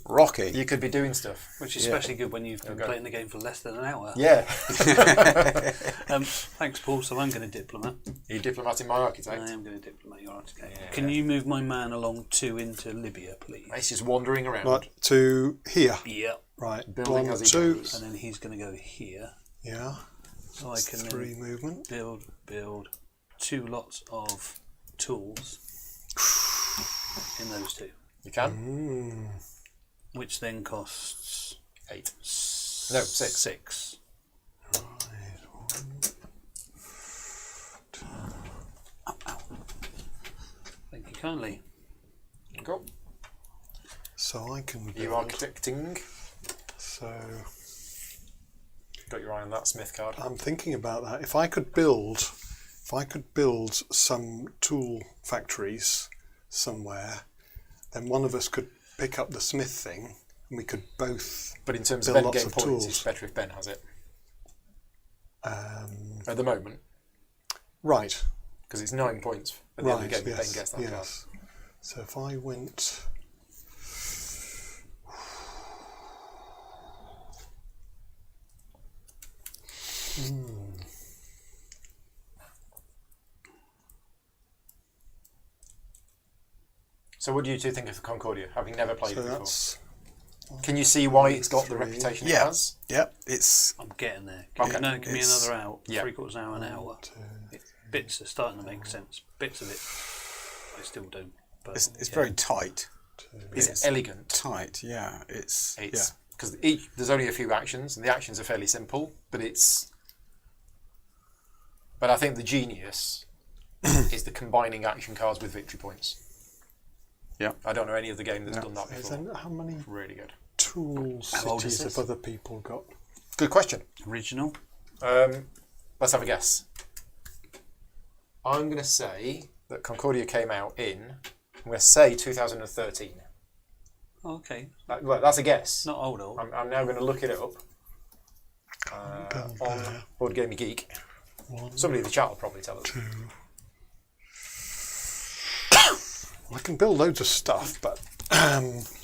rocky. You could be doing stuff. Which is especially good when you've been playing the game for less than an hour. Yeah. Thanks, Paul. So I'm going to diplomat. You diplomating my architect. I am going to diplomat your architect. Can you move my man along 2 into Libya, please? He's just wandering around. Right, to here. Yeah. Right. Building 1, as he 2. goes. And then he's going to go here. Yeah. So I can 3 then movement. build 2 lots of tools in those 2. You can. Which then costs 8. No, 6. 6. Thank you kindly. Cool. So I can You build. architecting. So Got your eye on that Smith card. I'm thinking about that. If I could build some tool factories somewhere, then one of us could pick up the Smith thing, and we could both. But in terms of build end lots game of points, tools. it's better if Ben has it Um, at the moment, right. because it's 9 points at the end of Right. the game. if Yes. Ben gets that card. Yes. So if I went. So what do you two think of Concordia, having never played So it before? that's. Can you see why it's got the 3. reputation it Yeah. has? Yep, it's I'm getting there. Okay. No, give me It's- another hour. Yeah. 3/4 hour, an hour. 2. Bits are starting to make sense. Bits of it, I still don't. But it's yeah. very tight. It's elegant. Tight, yeah. It's It's because there's only a few actions, and the actions are fairly simple. But I think the genius is the combining action cards with victory points. Yeah. I don't know any other game that's done that Is before. there, how many Really good. tool How old is cities this? have other people got? Good question. Original. Let's have a guess. I'm going to say that Concordia came out in, I'm going to say 2013. Oh, okay. Well, that's a guess. Not old. I'm now going to look it up Build on there. Board Gamey Geek. 1, Somebody in the chat will probably tell us. 2. I can build loads of stuff, but it's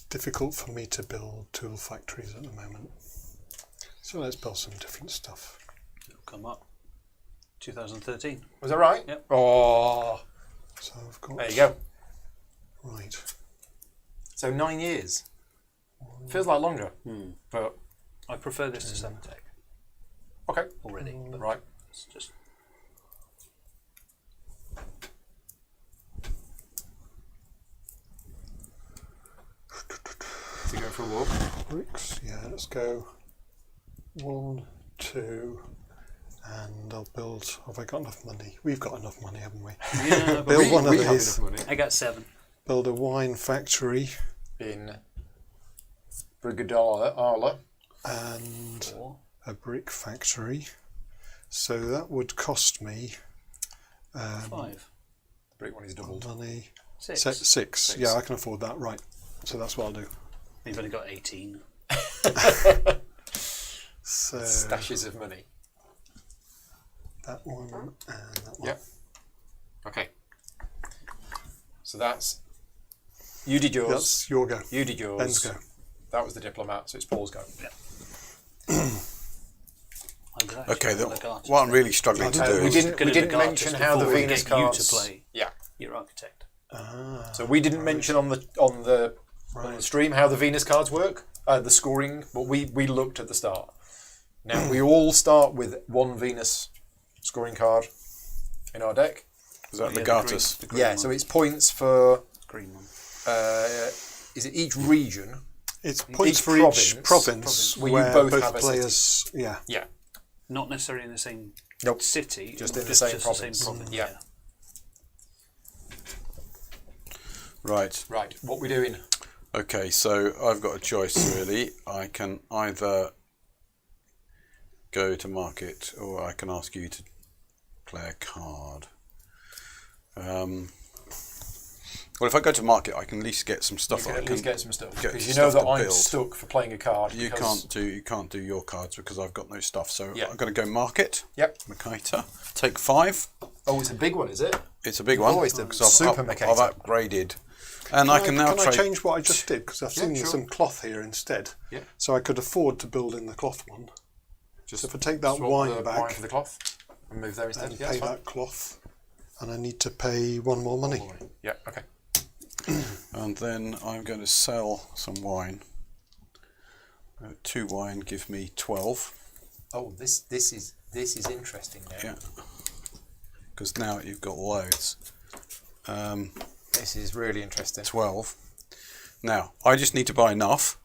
difficult for me to build tool factories at the moment. So let's build some different stuff. It'll come up. 2013. Was that right? Yep. Oh, So I've got... there you go. Right. So 9 years. Feels like longer, but I prefer this to Samatech okay. already. But Right. it's just So you're going for a walk. Bricks, yeah, let's go 1, 2, and I'll build. Have I got enough money? We've got enough money, haven't we? yeah. But Build one of we have these. enough money. I got 7. Build a wine factory In Brigadala. and 4. a brick factory. So that would cost me 5. The brick one is doubled. money. 6. Six. Yeah, I can afford that. Right. So that's what I'll do. You've only got 18. So Stashes of money. that one and that one. Yep. Okay. So that's... You did yours. That's your go. You did yours. Ben's go. That was the diplomat, so it's Paul's go. I would actually Okay, look artist. what I'm really struggling to do We is... didn't Gonna look mention artist how the before we Venus get you cards... to play. Yeah. Your architect. So we didn't mention on the stream how the Venus cards work, the scoring, but we looked at the start. Now we all start with 1 Venus scoring card in our deck. Is that Yeah, Legatus? the green Yeah, one. so it's points for Green one. is it each region? It's points Each for each province where you where both both have a players. Yeah. Yeah. Not necessarily in the same Nope. city. Just in the same just province. The same province. Yeah. Right. Right. What we doing? Okay, so I've got a choice really. I can either go to market or I can ask you to play a card. Well, if I go to market, I can at least get some stuff. You can at least get some stuff get because you know stuff that to I'm build. stuck for playing a card. You because- can't do your cards because I've got no stuff. So Yeah. I'm going to go market. Yep. Makita. Take 5. Oh, it's a big one, is it? It's a big one. always done 'cause super I've Makita. upgraded, and I can now Can I trade. change what I just did? Because I've seen sure. some cloth here instead. Yeah. So I could afford to build in the cloth one. Just So if I take that swap wine the back wine for the cloth and move there instead. and Yeah, pay that's fine. that cloth, and I need to pay 1 more money. Yeah. Okay. And then I'm going to sell some wine. 2 wine give me 12. Oh, this is interesting now. Yeah. Because now you've got loads. This is really interesting. 12. Now I just need to buy enough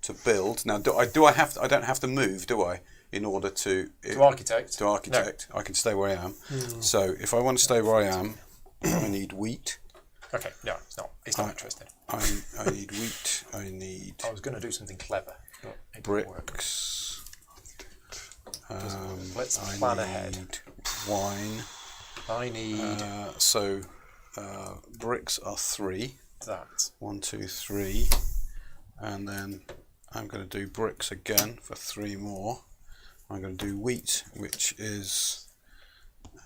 to build. Now do I have to, I don't have to move, do I? In order to architect? To architect, I can stay where I am. So if I want to stay where I am, I need wheat. Okay. No, it's not. It's not interesting. I need wheat. I need I was going to do something clever, but it didn't work. bricks. Let's I plan need ahead. wine. I need Bricks are 3. that. 1, 2, 3, and then I'm going to do bricks again for 3 more. I'm going to do wheat, which is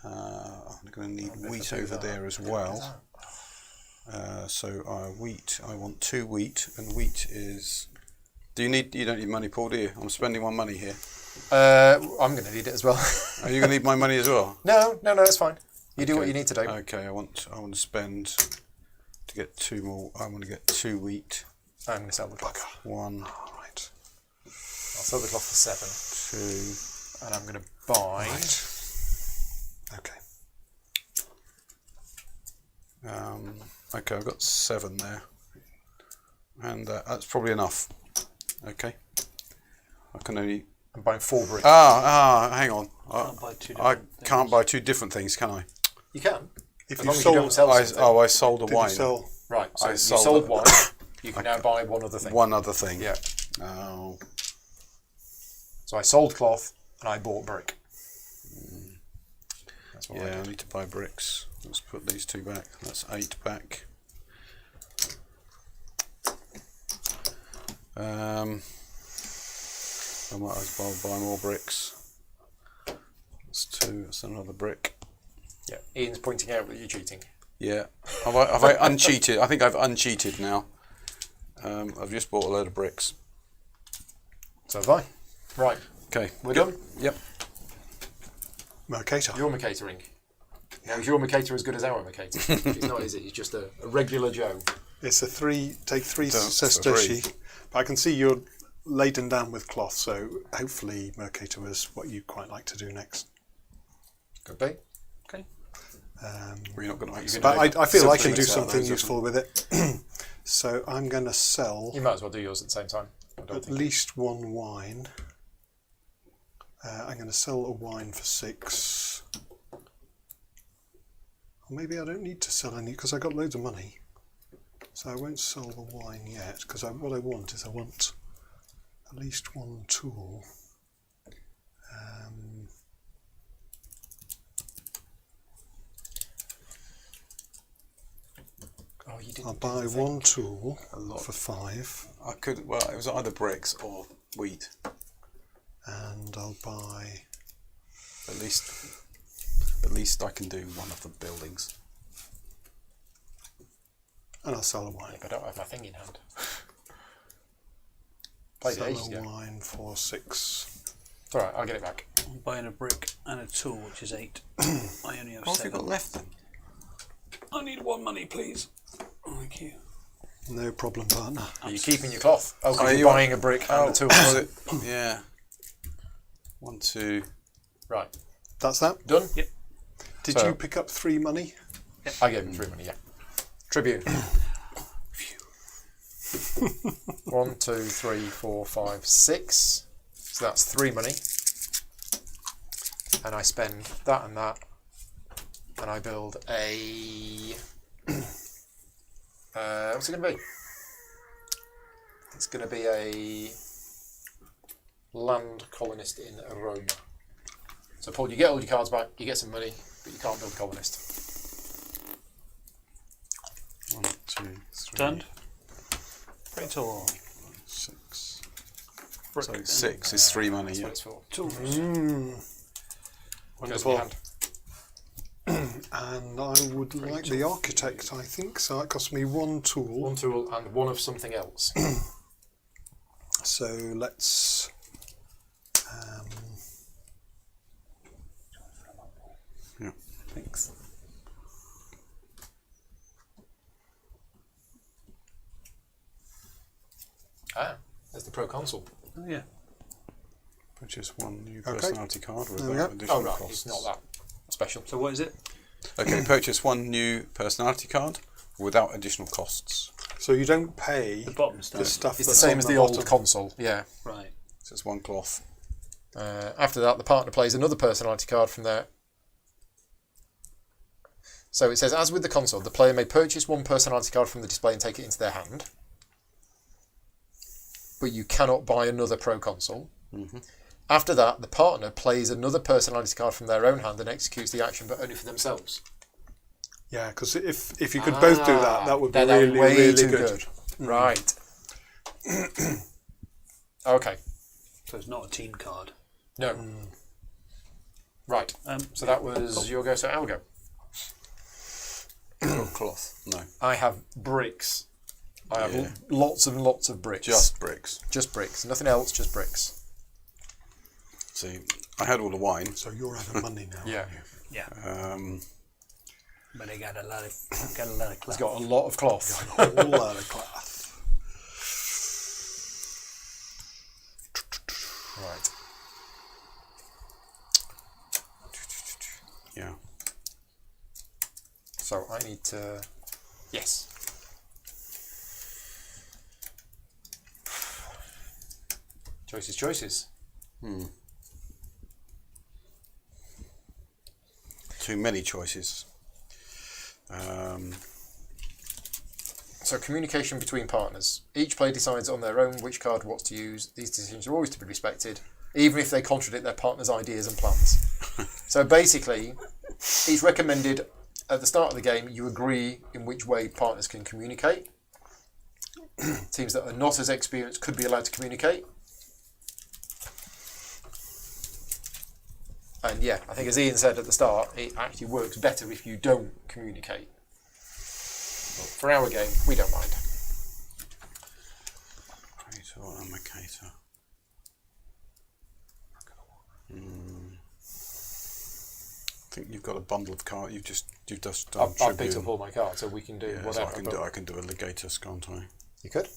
I'm going to need wheat over there as well. So wheat, I want 2 wheat, and wheat is. You don't need money, Paul, do you? I'm spending 1 money here. I'm going to need it as well. Are you going to need my money as well? No, it's fine. You do what you need to do. Okay, I want to spend to get 2 more. I want to get 2 wheat. I'm going to sell the cloth. 1, Right. I'll sell the cloth for 7, 2. and I'm going to buy. Okay. Okay, I've got 7 there, and that's probably enough. Okay, I can only. I'm buying 4 bricks. Hang on. Can't buy 2 I different can't things. buy 2 different things, can I? You can. If As you long as you don't sold, sell something. I sold a did you wine. sell? Right, so I you sold sold it. one. You can now buy one other thing. One other thing. Yeah. Oh, So I sold cloth and I bought brick. That's what I yeah. I did. need to buy bricks. Let's put these 2 back. That's 8 back. I might as well buy more bricks. That's 2. That's another brick. Yeah. Ian's pointing out that you're cheating. Yeah. Have I uncheated? I think I've uncheated now. I've just bought a load of bricks. So have I. Right. Okay. We're done? Yep. Mercator. You're Mercatoring. Now, is your Mercator as good as our Mercator? He's not, is it? He's just a regular Joe. It's a 3, take 3 So, sesterci. 3. But I can see you're laden down with cloth, so hopefully Mercator is what you quite like to do next. Could be. Okay. We're not going to. But I feel I can do mix out something those, useful with it. So I'm going to sell You might as well do yours at the same time. I don't at think. least 1 wine. I'm going to sell a wine for 6. Or maybe I don't need to sell any because I got loads of money. So I won't sell the wine yet because what I want is I want at least 1 tool. Oh, you didn't I'll do buy the thing. 1 tool lot. for 5, I could. Well, it was either bricks or wheat. and I'll buy. At least I can do one of the buildings. And I'll sell a wine. Yeah, but I don't have my thing in hand. Played it Sell ages a ago. wine for 6. It's alright, I'll get it back. I'm buying a brick and a tool, which is 8. I only have What have you 7. got left then? I need 1 money, please. Thank you. No problem, partner. Are you keeping your cloth? Oh, 'cause Are you're you- buying a brick and a tool. Was it? Yeah. 1, 2. Right. That's that. Done? Yep. Did So- you pick up 3 money? I gave him 3 money, yeah. Tribune. 1, 2, 3, 4, 5, 6. So that's 3 money. And I spend that and that. And I build a... what's it going to be? It's going to be a land colonist in Roma. So Paul, you get all your cards back, you get some money, but you can't build a colonist. 1, 2, 3. Done. Brick tool. 6. Brick So and 6 is 3 money. That's Yeah. what it's for. tools. Goes in Wonderful. your hand. And I would like the architect, I think. So that costs me 1 tool. 1 tool and 1 of something else. So let's. Yeah. Thanks. There's the proconsul. Oh, yeah. Purchase 1 new Okay. personality card There we without go. additional Oh right, costs. it's not that special. So what is it? Okay, purchase 1 new personality card without additional costs. So you don't pay The bottom the stuff. stuff. It's the that's same on as the old bottom. console, yeah. Right. So it's 1 cloth. After that, the partner plays another personality card from there. So it says, as with the console, the player may purchase 1 personality card from the display and take it into their hand. But you cannot buy another proconsul. Mm-hmm. After that, the partner plays another personality card from their own hand and executes the action, but only for themselves. Yeah, because if you could both do that, that would be That'd really, way really too good. Right. Okay. So it's not a team card. No. Right. So that was your go, so our go. Got cloth? No. I have bricks. I have Yeah. lots and lots of bricks. Just bricks. Just bricks. Nothing else, just bricks. See, I had all the wine. So you're out of money now. Yeah. aren't you? Yeah. But I got a lot of cloth. He's got a lot of cloth. A whole lot of cloth. Right. Yeah. So I need to... Yes. Choices. Too many choices. So communication between partners. Each player decides on their own which card what's to use. These decisions are always to be respected, even if they contradict their partner's ideas and plans. So basically, it's recommended at the start of the game you agree in which way partners can communicate. Teams that are not as experienced could be allowed to communicate. And yeah, I think as Ian said at the start, it actually works better if you don't communicate. But for our game, we don't mind. Praetor and Mercator. I think you've got a bundle of cards. You've just done I've picked up all my cards, so we can do yeah, whatever. so I can do a Legatus, can't I? You could.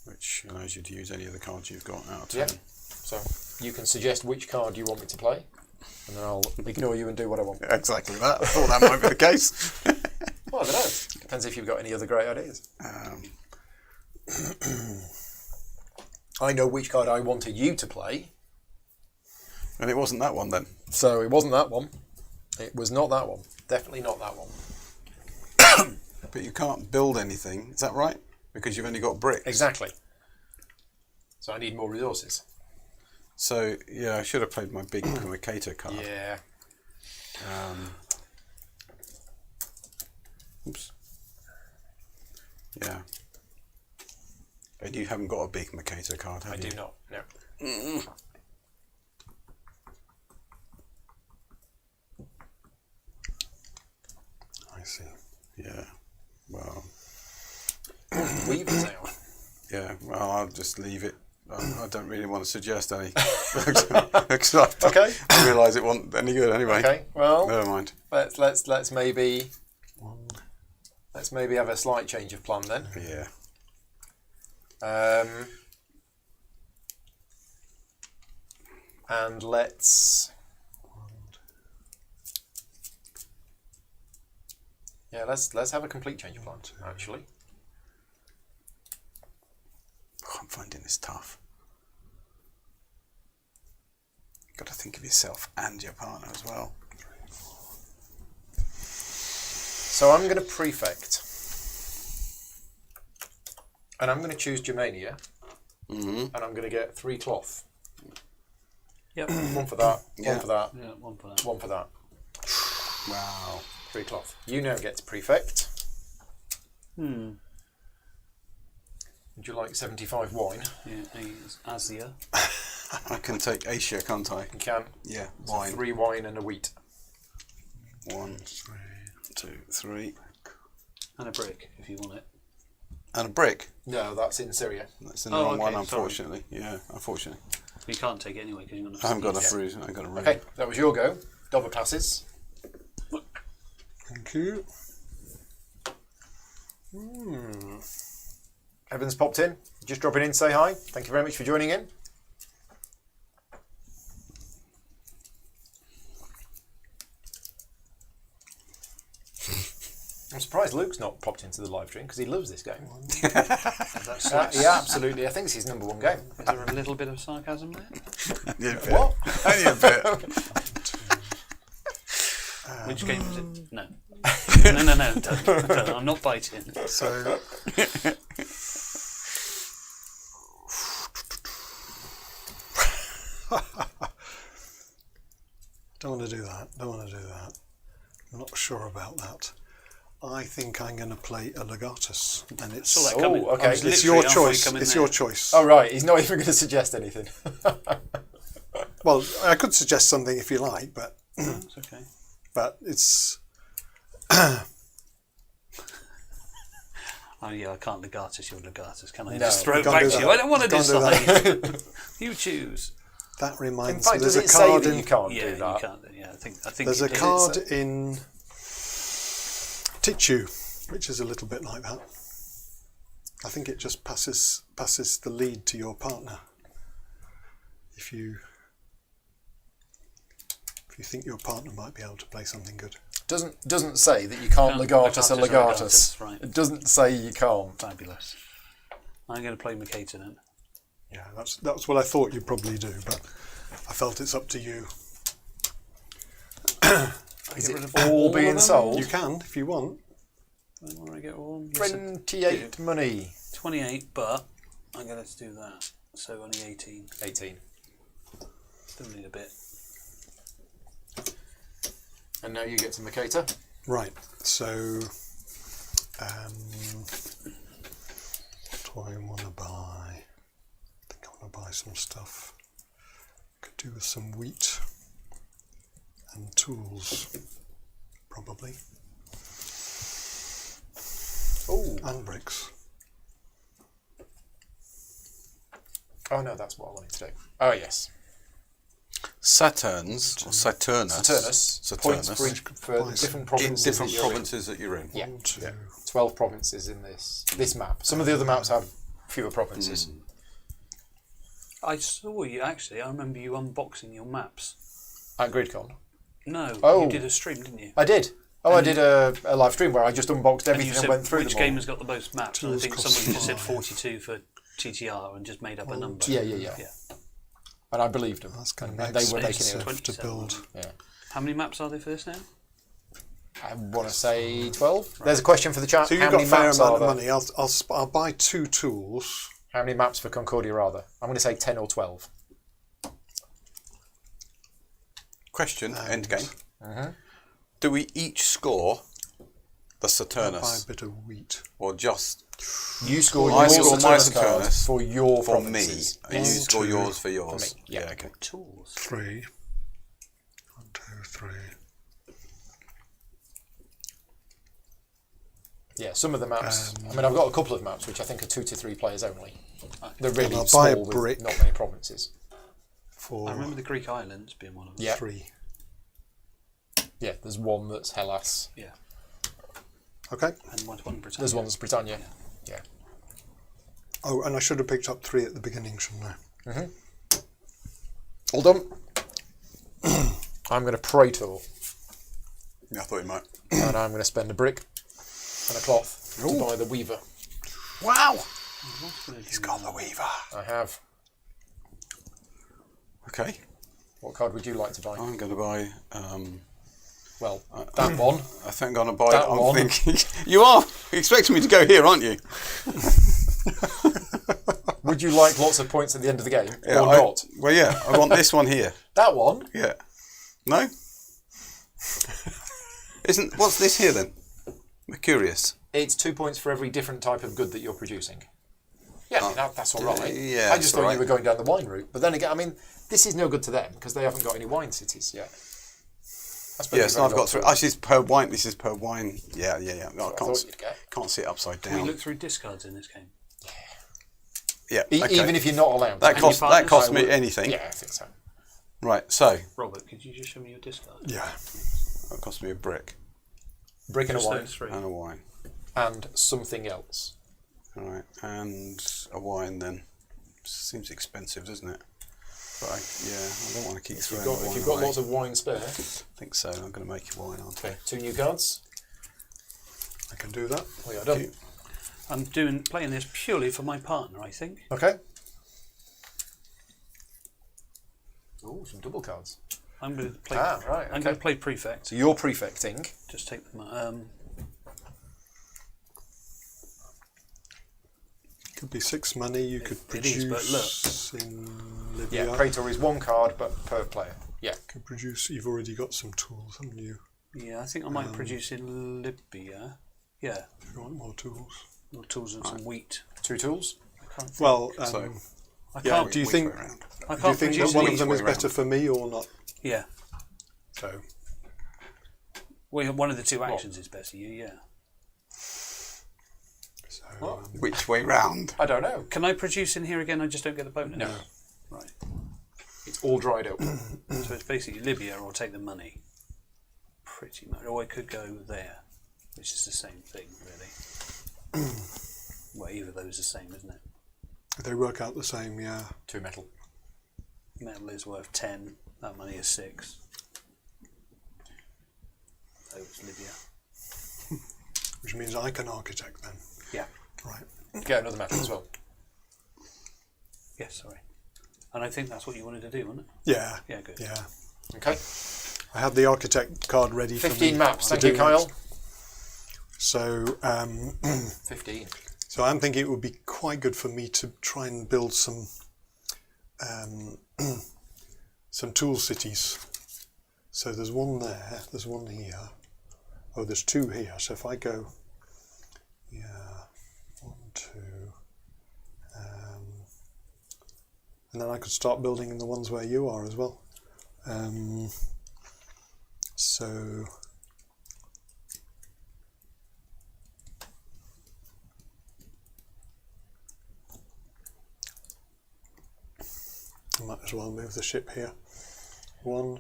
Which allows you to use any of the cards you've got out of Yeah. turn. So you can suggest which card you want me to play, and then I'll ignore you and do what I want. Exactly that. I thought that might be the case. Well, I don't know. Depends if you've got any other great ideas. I know which card I wanted you to play. And it wasn't that one then. So it wasn't that one. It was not that one. Definitely not that one. But you can't build anything, is that right? Because you've only got bricks. Exactly. So I need more resources. So, yeah, I should have played my big Mercator card. Yeah. Oops. Yeah. And you haven't got a big Mercator card, have I you? do not. No. I see. Yeah. Well, Weaver's out. yeah. Well, I'll just leave it. I don't really want to suggest any. Because Okay. I realise it wasn't any good anyway. Okay. Well, Never mind. let's maybe have a slight change of plan then. Yeah. And let's have a complete change of plan actually. Oh, I'm finding this tough. Got to think of yourself and your partner as well. So I'm going to prefect, and I'm going to choose Germania, and I'm going to get 3 cloth. Yep. One for that. Yeah. One for that. Yeah, one for that. One for that. Wow. 3 cloth. You now get to prefect. Would you like 75 wine? Yeah, Asia. I can take Asia, can't I? You can. Yeah. So Wine. 3 wine and a wheat. 1, 2, 3. And a brick, if you want it. And a brick. No, that's in Syria. That's in the Oh, wrong okay, one, sorry. unfortunately. Yeah, unfortunately. You can't take it anyway because you're going to. I haven't got a fruit. I haven't got a room. Okay, that was your go. Double classes. Thank you. Evan's popped in. Just dropping in to say hi. Thank you very much for joining in. I'm surprised Luke's not popped into the live stream because he loves this game. He absolutely, I think it's his #1 game. Is there a little bit of sarcasm there? Only a bit. What? Only a bit. Which game was it? No. No, don't. I'm not biting. So, don't want to do that. I'm not sure about that. I think I'm going to play a Legatus, and it's Saw that coming. Oh, okay. I was it's literally your halfway choice. coming It's there. your choice. Oh, right. He's not even going to suggest anything. Well, I could suggest something if you like, but It's okay. it's Oh yeah, I can't legatus your legatus, can I? No, Just throw you it can't back do to you. that. I don't want to You can't do decide. You choose. that In reminds fact, me. does There's it a say card that in. you can't Yeah, do you that? can't. Yeah, I think. There's a it is. card in Tichu, which is a little bit like that. I think it just passes the lead to your partner. If you think your partner might be able to play something good. Doesn't say that you can't legatus a legatus. Right. It doesn't say you can't. Fabulous. I'm going to play Mercator then. Yeah, that's what I thought you'd probably do, but I felt it's up to you. Is get it rid of all all of being them? sold? You can if you want. I want to get all. 28 money. 28, but I'm going to do that. So only 18. 18. Still need a bit. And now you get to Mercator. Right. So, what do I want to buy? I think I want to buy some stuff. Could do with some wheat. And tools, probably. Oh. And bricks. Oh no, that's what I wanted to do. Oh yes. Saturnus. Saturnus. Points for, for different In provinces. different that you're in. provinces that you're in. Yeah. 1, 2. Yeah. 12 provinces in this map. Some of the other maps have fewer provinces. I saw you actually. I remember you unboxing your maps. At GridCon. No, Oh. you did a stream, didn't you? I did. Oh, I did a live stream where I just unboxed And everything you and said went through which them all. game has got the most maps. And I Tools think cost someone just said 5. 42 for TTR and just made up a number. Yeah. And I believed them. That's going And to be they were making expensive it. to 27. build. Yeah. How many maps are there for this now? I want to say 12. There's a question for the chat. So you've How got many a fair maps amount are of there? money. I'll buy 2 tools. How many maps for Concordia are there? I'm going to say 10 or 12. Question, endgame. Uh-huh. Do we each score the Buy Saturnus? a bit of wheat. Or just You score I your score my Saturnus card Saturnus for your for me? provinces. And you One, score 2. yours for yours? For me, yeah. Okay. Tools. 3. 1, 2, 3. Yeah, some of the maps. I mean, I've got a couple of maps which I think are 2 to 3 players only. They're really I'll buy a small brick. with not many provinces. For I remember the Greek islands being one of them. Yeah. 3. Yeah, there's one that's Hellas. Yeah. Okay. And one Britannia. There's one that's Britannia. Yeah. Oh, and I should have picked up 3 at the beginning, shouldn't I? All done. I'm going to Pro Tour Yeah, I thought you might. and I'm going to spend a brick and a cloth to buy the Weaver. Wow! He's got the Weaver. I have. Okay. What card would you like to buy? I'm going to buy. Well, that one. I think I'm going to buy. That I'm one. thinking. You are expecting me to go here, aren't you? Would you like lots of points at the end of the game Yeah, or not? Well, yeah. I want this one here. That one? Yeah. No. Isn't what's this here then? I'm curious. It's 2 points for every different type of good that you're producing. Yeah, I mean, that's all right. yeah, I just it's thought all you right. were going down the wine route. But then again, I mean, this is no good to them because they haven't got any wine cities yet. I suppose Yes, you've only I've got 3. two. This is per wine. This is per wine. Yeah. No, I I can't. thought you'd get. Can't see it upside Can we down. look through discards in this game? Yeah. Okay. Even if you're not allowed that to. cost partners? that cost I me would- anything. Yeah, I think so. Right. So Robert, could you just show me your discard? Yeah. that cost me a brick Brick and a Just wine those 3. and a wine. and something else. All right, and a wine then. Seems expensive, doesn't it? But I don't want to keep If throwing you've got, the if wine you've got away. lots of wine spare, I think so. I'm going to make you wine, aren't I? okay, 2 new cards. I can do that. We are done. I'm playing this purely for my partner, I think. Okay. Oh, some double cards. I'm going to play. Right. I'm going to play prefect. So you're prefecting. Just take them. Could be 6 money. You could It is, produce but in Yeah, Libya. Praetor is 1 card, but per player. Yeah. Could produce. You've already got some tools, haven't you? Yeah, I think I might produce in Libya. Yeah, If you want more tools. more tools and some wheat. 2 tools. I can't. Think, Well, So- I yeah. can't. Do you Which think? way round? I Do you can't think produce that one wheat. of them is way better for me or not? Yeah. So Well, one of the 2 actions is better. Yeah. Which way round? I don't know. Can I produce in here again? I just don't get the bonus. No. Right. It's all dried up. So it's basically Libya or take the money. Pretty much. Or I could go there, which is the same thing, really. Well, either of those are the same, isn't it? they work out the same. Yeah. 2 metal. Metal is worth 10. That money is 6. So it's Libya. Which means I can architect then. Yeah. Right. Get another metal as well. Yes, sorry. And I think that's what you wanted to do, wasn't it? Yeah. Yeah, good. Yeah. Okay. I had the architect card ready for me. 15 maps. to Thank you, do Kyle. it. So 15. So I'm thinking it would be quite good for me to try and build some some tool cities. So there's one there, there's one here. Oh, there's 2 here. So if I go, 1, 2, and then I could start building in the ones where you are as well. So I might as well move the ship here. 1,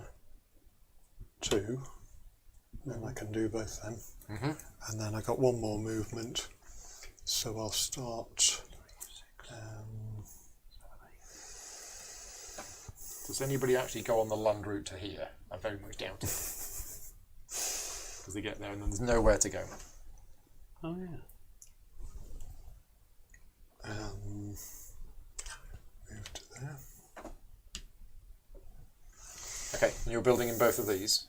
2, then I can do both then. And then I got one more movement, so I'll start. Does anybody actually go on the land route to here? I very much doubt it. Because they get there and then there's nowhere to go. Oh yeah. Move to there. Okay, and you're building in both of these.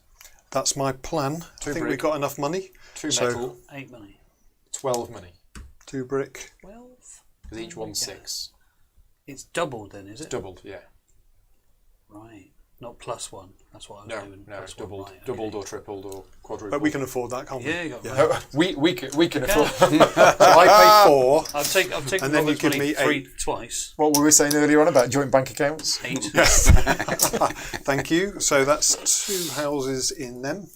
That's my plan. I think we've got enough money. 2 So- metal, 8 money. 12 money. 2 brick. 12. Because each one's 6. It's doubled then, is it? Doubled, yeah. Right. Not +1. That's what I was No, doing. no, it's +1, doubled. right, Doubled okay. or tripled or quadrupled. But we can afford that, can't we? Yeah, you got No, we can afford. So I pay 4. I've taken And then you Robert's give money me 8. twice. What we were saying earlier on about joint bank accounts. 8. Thank you. So that's 2 houses in them.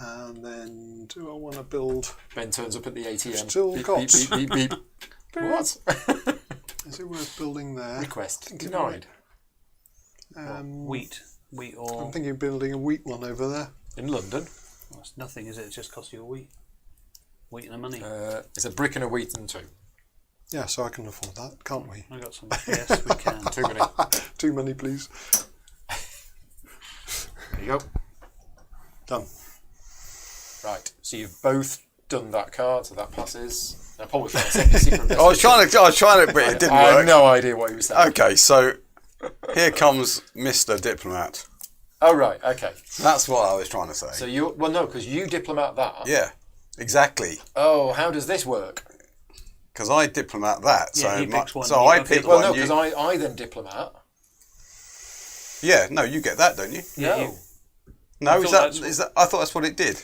And then do I want to build... Ben turns up at the ATM. Still beep, got. beep, beep, beep, beep. What? Is it worth building there? Request denied. Wheat or... I'm thinking of building a wheat one over there. In London, Well, it's nothing, is it? It just costs you a wheat. Wheat and the money. it's a brick and a wheat and 2. Yeah, so I can afford that, can't we? I got some. Yes, we can. 2 money. Too many, please. There you go. Done. Right, so you've both done that card, so that passes. Now, Paul was trying to send you secret I was trying to, but it didn't I work. have no idea what he was saying. Okay, so here comes Mr. Diplomat. Oh, right, okay. That's what I was trying to say. So you, well, no, because you diplomat that. Yeah, exactly. Oh, how does this work? Because I diplomat that. Yeah, so he picks one, so you I go pick for Well, one. no, you- because I then diplomat. Yeah, no, you get that, don't you? Yeah, No. you- No, I is thought that, that's- is that? I thought that's what it did.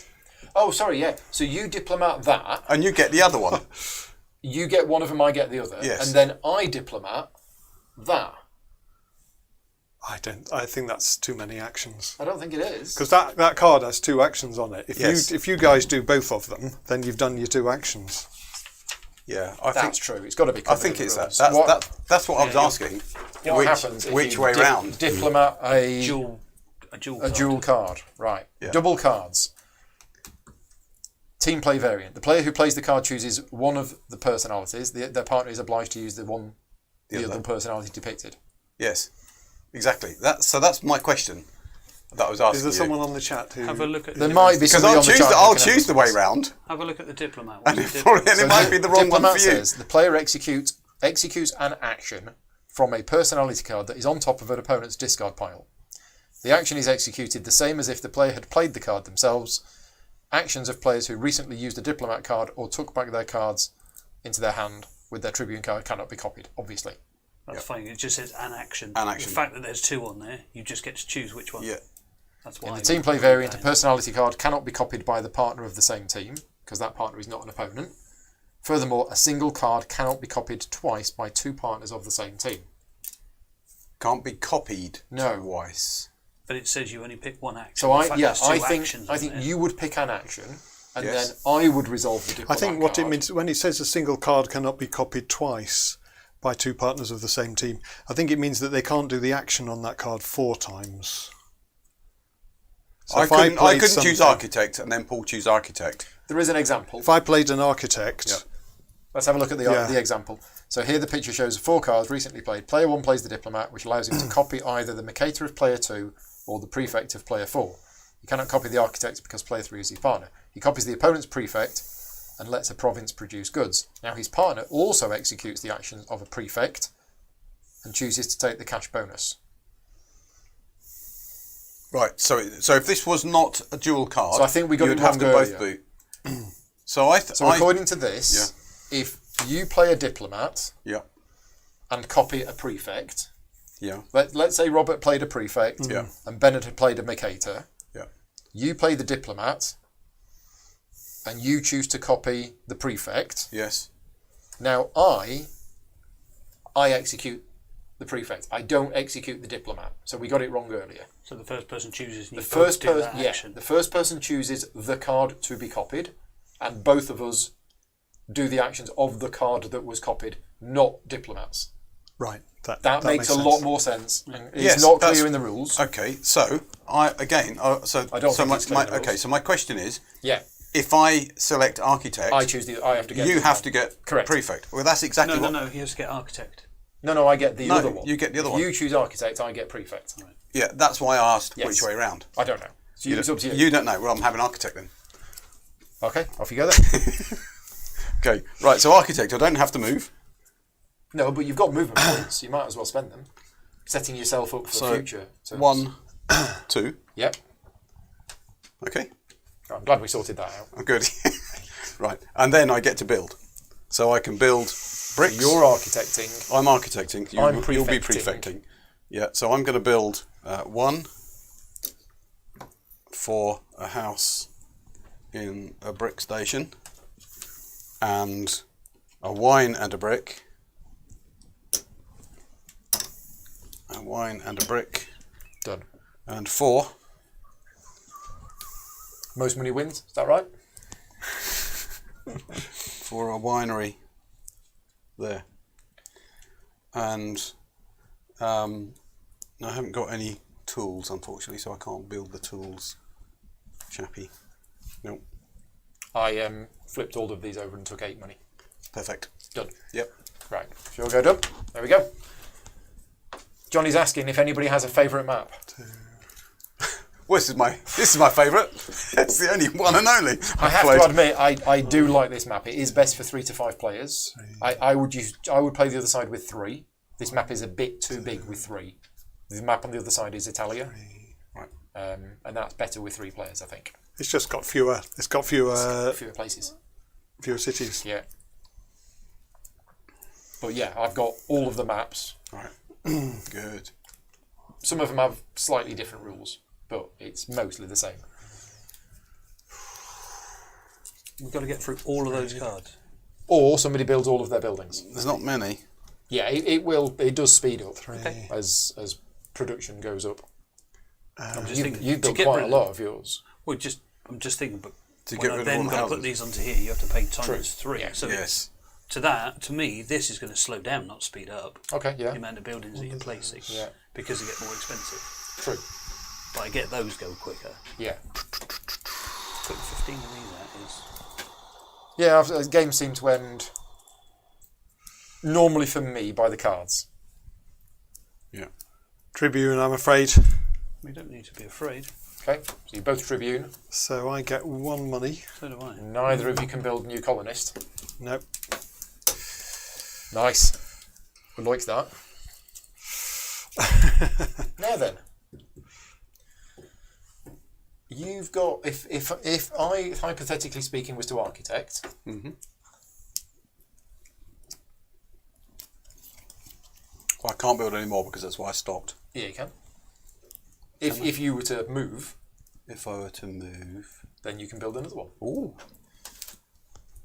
Oh, sorry, yeah. So you diplomat that, And you get the other one. you get one of them, I get the other. Yes. And then I diplomat that. I think that's too many actions. I don't think it is. Because that card has 2 actions on it. Yes. If you guys do both of them, then you've done your 2 actions. Yeah, I That's think. true. It's got to be. I covered think in it's the that. rules. That's what I was asking. What happens if which you way round? Diplomat a dual a dual card, right? Yeah. Double cards. Team play variant. The player who plays the card chooses one of the personalities. Their partner is obliged to use the other personality depicted. Yes, exactly. So that's my question that I was asking Is there you. someone on the chat who... Have a look at. There might be Because somebody I'll on the choose chat the, who I'll can choose the answer way this. round, Have a look at the diplomat. and What's the it, probably, diplomat? and it might be the wrong one Diplomat for you. says the player executes an action from a personality card that is on top of an opponent's discard pile. The action is executed the same as if the player had played the card themselves. Actions of players who recently used a diplomat card or took back their cards into their hand with their tribune card cannot be copied, obviously. That's fine. It just says an action. An action. The fact that there's 2 on there, you just get to choose which one. Yeah. That's why. In the team play variant, a personality card cannot be copied by the partner of the same team, because that partner is not an opponent. Furthermore, a single card cannot be copied twice by 2 partners of the same team. Can't be copied No. twice. But it says you only pick one action. So The I fact there's two actions I on think there. you would pick an action, and Yes. then I would resolve the diplomat I think what card. it means, when it says a single card cannot be copied twice by 2 partners of the same team, I think it means that they can't do the action on that card 4 times. So I if couldn't played choose something- architect and then Paul choose architect. There is an example. If I played an architect, Yeah. Let's have a look at Yeah. the example. So here the picture shows 4 cards recently played. Player 1 plays the diplomat, which allows him to copy either the Mercator of player 2 or the prefect of player 4. He cannot copy the architect because player 3 is his partner. He copies the opponent's prefect and lets a province produce goods. Now his partner also executes the actions of a prefect and chooses to take the cash bonus. Right. So if this was not a dual card, So I think we got you'd it have to wrong both earlier. do. So So according to this, if you play a diplomat yeah, and copy a prefect, yeah, let's say Robert played a prefect Yeah. and Bennett had played a Mercator. yeah. You play the diplomat and you choose to copy the prefect. Yes. Now I execute the prefect. I don't execute the diplomat. So we got it wrong earlier. So the first person chooses. And The you first both do person, that action. the first person chooses the card to be copied, and both of us do the actions of the card that was copied, not diplomats. Right. That makes a sense. lot more sense. And it's Yes, not that's- clear in the rules. Okay, so I again. So I don't so think it's clear in the okay. rules. So my question is, Yeah, if I select architect, I have to get. you the have one. to get Correct. prefect. Well, that's exactly No, what. he has to get architect. No, I get the No, other one. you get the other If one. you choose architect, I get prefect. Yeah, that's why I asked Yes. which way round. I don't know. So it's up to you. You don't know. Well, I'm having architect then. Okay, off you go then. Okay, right. So architect, I don't have to move. No, but you've got movement points. You might as well spend them, setting yourself up for So, the future. So 1, 2. Yep. Okay, I'm glad we sorted that out. I'm good. Right, and then I get to build. So I can build bricks. You're architecting. I'm architecting. You'll be prefecting. prefecting. Yeah. So I'm going to build 1 for a house in a brick station, and a wine and a brick. A wine and a brick, Done. and 4. Most money wins. Is that right? For a winery there. And I haven't got any tools, unfortunately, so I can't build the tools. Chappy. Nope. I flipped all of these over and took 8 money. Perfect. Done. Yep. Right. Shall we go done? There we go. Johnny's asking if anybody has a favourite map. Well, this is my favourite. It's the only one and only. I have to admit, I do like this map. It is best for 3 to 5 players. I would play the other side with 3. This map is a bit too big with 3. The map on the other side is Italia, Right. and that's better with 3 players, I think. It's just got fewer. It's got fewer Fewer places. cities. Yeah. But yeah, I've got all of the maps. Right. Good. Some of them have slightly different rules, but it's mostly the same. We've got to get through all of those cards. Or somebody builds all of their buildings. There's not many. Yeah, it does speed up Okay. as production goes up. I'm just You've, thinking you've to built get quite rid a of lot of yours. Well, I'm just thinking, but To when get I've rid of all then the got to put houses. these onto here, you have to pay times True. 3. Yeah. So Yes. to me, this is going to slow down, not speed up. Okay, The yeah. amount of buildings that you're placing, Yeah. because they get more expensive. True. But I get those go quicker. Yeah. Put 15 of these out is. Yeah, games seem to end normally for me by the cards. Yeah. Tribune, I'm afraid. We don't need to be afraid. Okay, so you're both Tribune. So I get 1 money. So do I. Neither of you can build new colonist. Nope. Nice. We like that. Now then, you've got if I hypothetically speaking was to architect, Well, I can't build any more because that's why I stopped. yeah, you can. If you were to move, If I were to move. then you can build another one. Ooh.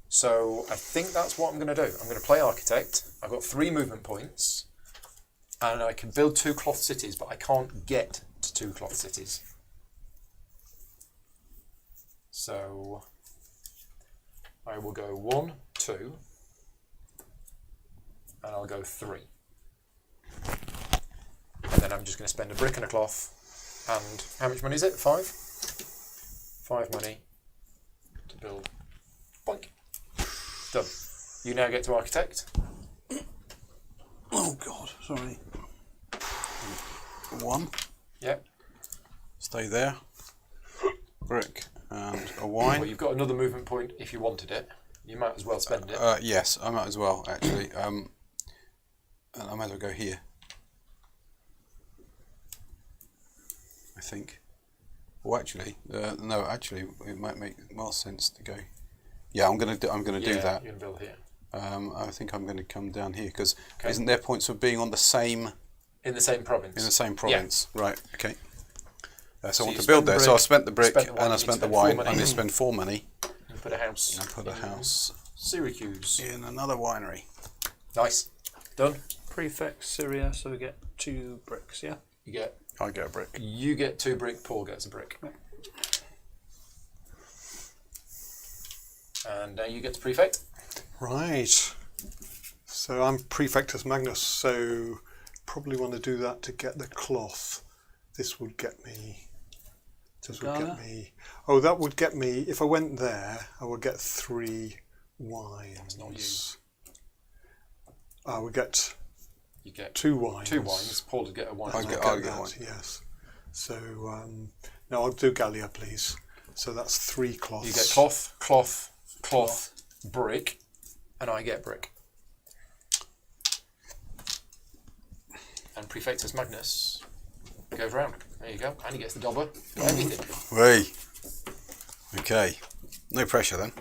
So I think that's what I'm going to do. I'm going to play architect. I've got 3 movement points, and I can build 2 cloth cities, but I can't get to 2 cloth cities. So I will go 1, 2, and I'll go 3. And then I'm just going to spend a brick and a cloth. And how much money is it? 5? 5 money to build. Boink. Done. You now get to architect. Oh God, sorry. 1. Yep. Stay there. Brick and a Well, wine. you've got another movement point if you wanted it. You might as well spend it. Yes, I might as well actually. And I might as well go here. I think. Well, actually, no. Actually, it might make more sense to go. Yeah, I'm gonna do that. You're going to build here. I think I'm going to come down here because Okay. isn't there points for being on the same In the same province. province? Right. Okay. So I want you to build spent the there. So I brick, spent the brick spent the wine, and I you spent the spent 4 wine. money. I need to spend 4 money You put a house. and put a in house Syracuse. in another winery. Nice. Done. prefect Syria, so we get 2 bricks, yeah? I get a brick. You get 2 brick, Paul gets a brick. And now you get to prefect. Right. So I'm Prefectus Magnus, so probably want to do that to get the cloth. This would get me... Oh, that would get me... If I went there, I would get 3 wines. Not you. I would get... You get 2 wines. 2 wines. Paul would get a wine. I'll get one. Yes. So, no, I'll do Gallia, please. So that's 3 cloths. You get cloth, cloth, cloth, brick, and I get brick. And Prefectus Magnus goes round. There you go. And he gets the dobber. Got everything. Hey. Okay. No pressure then.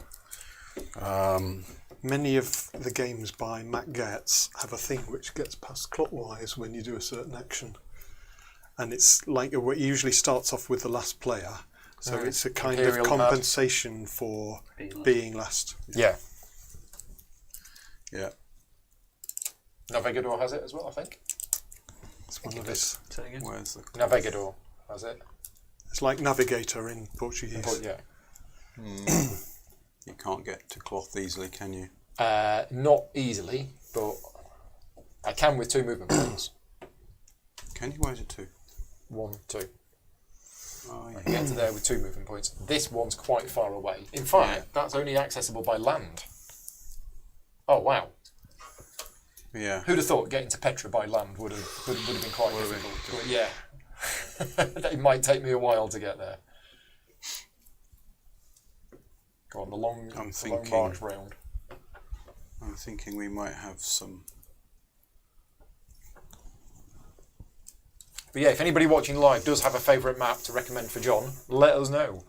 Many of the games by Matt Getz have a thing which gets passed clockwise when you do a certain action. And it's like it usually starts off with the last player. So it's a kind Imperial of compensation for being last. Yeah. Yeah. Navegador has it as well, I think. It's one of his. Say again? Where's the... Navegador has it. It's like navigator in Portuguese. But yeah. You can't get to cloth easily, can you? Not easily, but I can with 2 movement points. Can you? Why is it 2? 1, 2. Oh, I yeah. can get to there with 2 movement points. This one's quite far away. In fact, that's only accessible by land. Oh wow! Yeah. Who'd have thought getting to Petra by land would have been quite difficult? But yeah, it might take me a while to get there. Go on, the long march round. I'm thinking we might have some... But yeah, if anybody watching live does have a favourite map to recommend for John, let us know.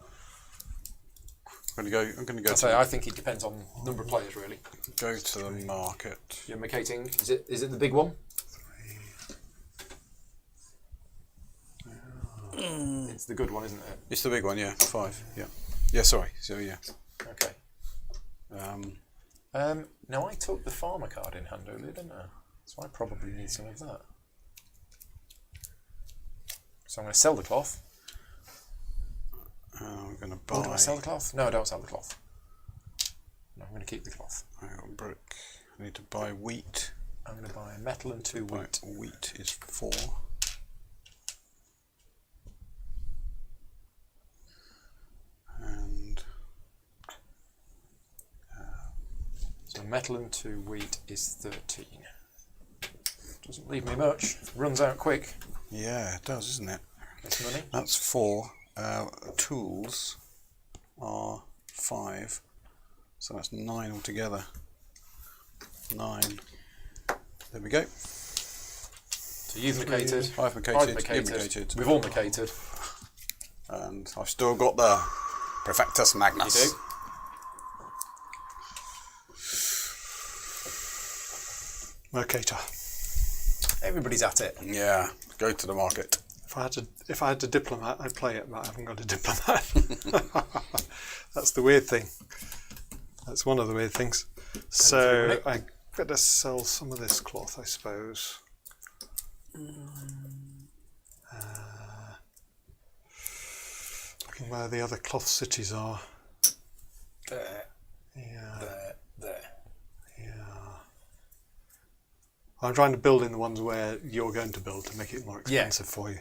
I'm going to go. I think it depends on number of players, really. Go to the market. You're macating. Is it the big one? 3. It's the good one, isn't it? It's the big one, yeah. 5. Yeah. Yeah. Sorry. So yeah. Okay. Now I took the farmer card in hand earlier, didn't I? So I probably need some of that. So I'm going to sell the cloth. I'm going to Oh, do I buy... sell the cloth? No, I don't sell the cloth. No, I'm going to keep the cloth. I got brick. I need to buy wheat. I'm going to buy metal and 2 wheat. Wheat is 4. And... So metal and 2 wheat is 13. Doesn't leave me much. Runs out quick. yeah, it does, isn't it? Gets money. That's 4. Tools are 5. So that's 9 altogether. 9. There we go. So you've macated. I've macated. You've macated. We've all macated. And I've still got the Prefectus Magnus. You do. Mercator. Everybody's at it. Yeah, go to the market. If I had a diplomat, I'd play it, but I haven't got a diplomat. That's the weird thing. That's one of the weird things. So I better sell some of this cloth, I suppose. Looking where the other cloth cities are. There, Yeah, there. yeah. I'm trying to build in the ones where you're going to build to make it more expensive for you.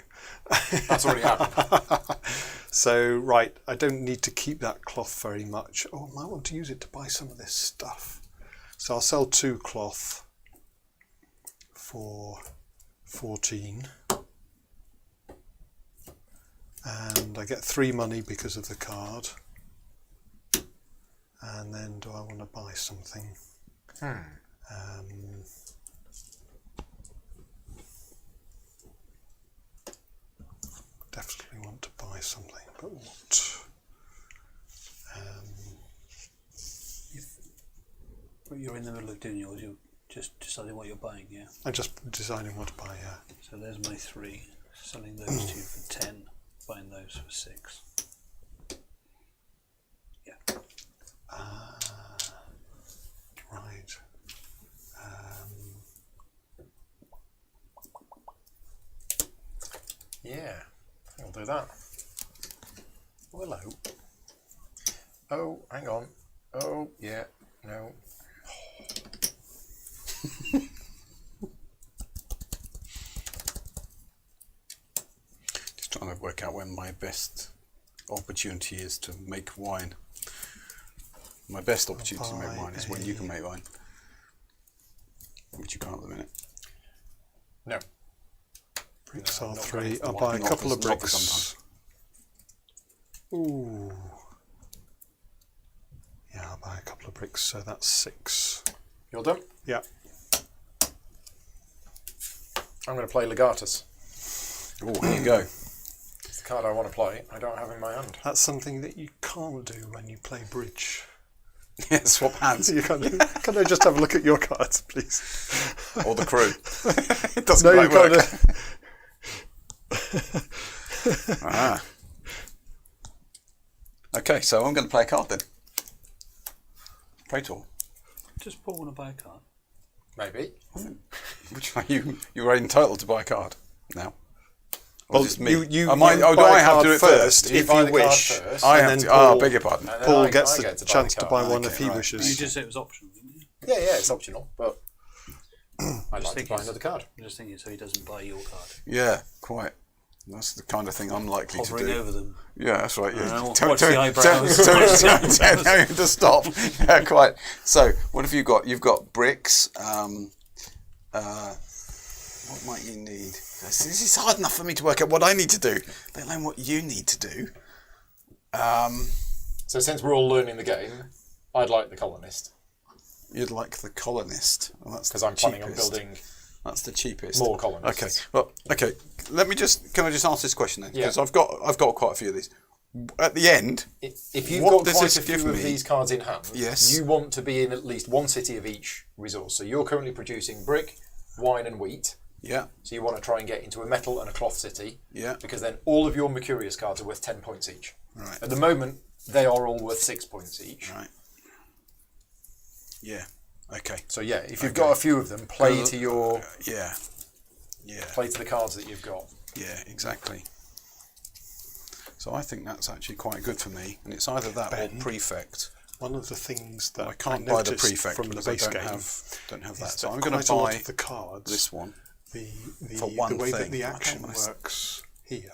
That's already happened. So, right, I don't need to keep that cloth very much. Oh, I might want to use it to buy some of this stuff. So I'll sell 2 cloth for 14. And I get 3 money because of the card. And then do I want to buy something? Definitely want to buy something, but what? But you're in the middle of doing yours, you're just deciding what you're buying, yeah? I'm just deciding what to buy, yeah. So there's my 3. Selling those 2 for 10, buying those for 6. Yeah. Right. Yeah, I think I'll do that. Oh, hello. Oh, hang on. Oh, yeah, no. Just trying to work out when my best opportunity is to make wine. My best opportunity to make wine is when you can make wine. Which you can't at the minute. No. Bricks No, are not 3. ready for I'll the buy a wine. couple of Not for bricks. sometimes. Ooh. Yeah, I'll buy a couple of bricks, so that's 6. You're done? Yeah. I'm going to play Legatus. Oh, here you go. It's the card I want to play. I don't have in my hand. That's something that you can't do when you play bridge. Yeah, swap hands. You can I just have a look at your cards, please? Or the crew. It doesn't No, you quite work. can't. Ah. Okay, so I'm going to play a card then. Play tool. Just Paul want to buy a card. Maybe. Which are you are entitled to buy a card now. Or Well, just me? you do I have to do it first? if buy you the card wish. first, I and have then to. Oh, Paul- beg your pardon. and then Paul I gets get the to buy chance the to buy card. one if he right. You wishes. just said it was optional, didn't you? Yeah, it's optional, but I'd like to think buy it's- another card. I'm just thinking so he doesn't buy your card. Yeah, quite. That's the kind of thing I'm likely to Hovering do. over them. Yeah, that's right. Yeah. Watch the eyebrows. Tell him to stop. Yeah, quite. So, what have you got? You've got bricks. What might you need? This is hard enough for me to work out what I need to do, let alone what you need to do. So since we're all learning the game, I'd like the colonist You'd like the colonist. Well, that's because the I'm planning on cheapest. building That's the cheapest. more colonists. Okay. Well, okay. Can I just ask this question then? Yeah. Because I've got quite a few of these. At the end, If you've What got does quite this a few give of me? these cards in hand, Yes. you want to be in at least one city of each resource. So you're currently producing brick, wine, and wheat. yeah, So you want to try and get into a metal and a cloth city. yeah, Because then all of your Mercurius cards are worth 10 points each. right, At the moment, they are all worth 6 points each. right, yeah, okay, So yeah, if you've Okay. got a few of them, play to your yeah, yeah, play to the cards that you've got. yeah, exactly. So I think that's actually quite good for me, and it's either that Ben, or prefect. One of the things that I can't buy the noticed prefect from the because I base game don't have is that. So that I'm going quite to a lot buy of the cards. this one. The for one way thing. that the I don't action wanna works here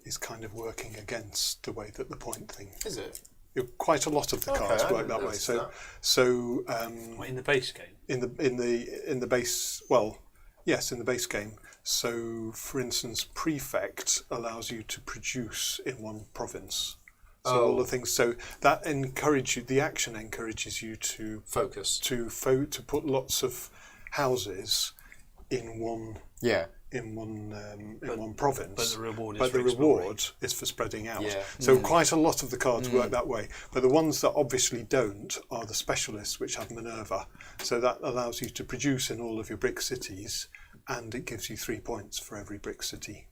is kind of working against the way that the point thing. Is it? Quite a lot of the Okay, cards I work didn't that way. notice So that. so What, in the base game? in the base in the base game. So for instance, prefect allows you to produce in one province. So all the things. So that the action encourages you to Focus. to put lots of houses in one Yeah. one province. but the reward is But for the reward is for spreading out. Yeah. So quite a lot of the cards work that way. But the ones that obviously don't are the specialists, which have Minerva. So that allows you to produce in all of your brick cities, and it gives you 3 points for every brick city.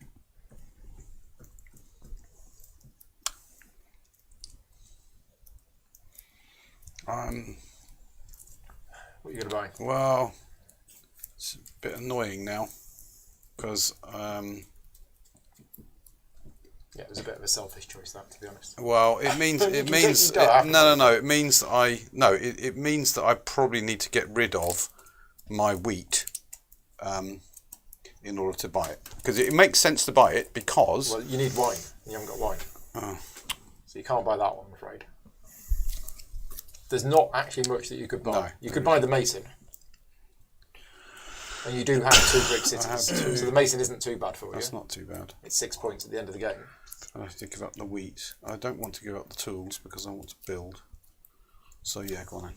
What are you going to buy? Well, it's a bit annoying now because Yeah, it was a bit of a selfish choice, that, to be honest. well, it means You don't have to. no. It means that it means that I probably need to get rid of my wheat in order to buy it because it makes sense to buy it because Well, you need wine. You haven't got wine. Oh. So you can't buy that one, I'm afraid. There's not actually much that you could buy. No. You could buy the Mason. And you do have 2 brick cities. have 2. So the Mason isn't too bad for you. that's not too bad. It's 6 points at the end of the game. I have to give up the wheat. I don't want to give up the tools because I want to build. So yeah, go on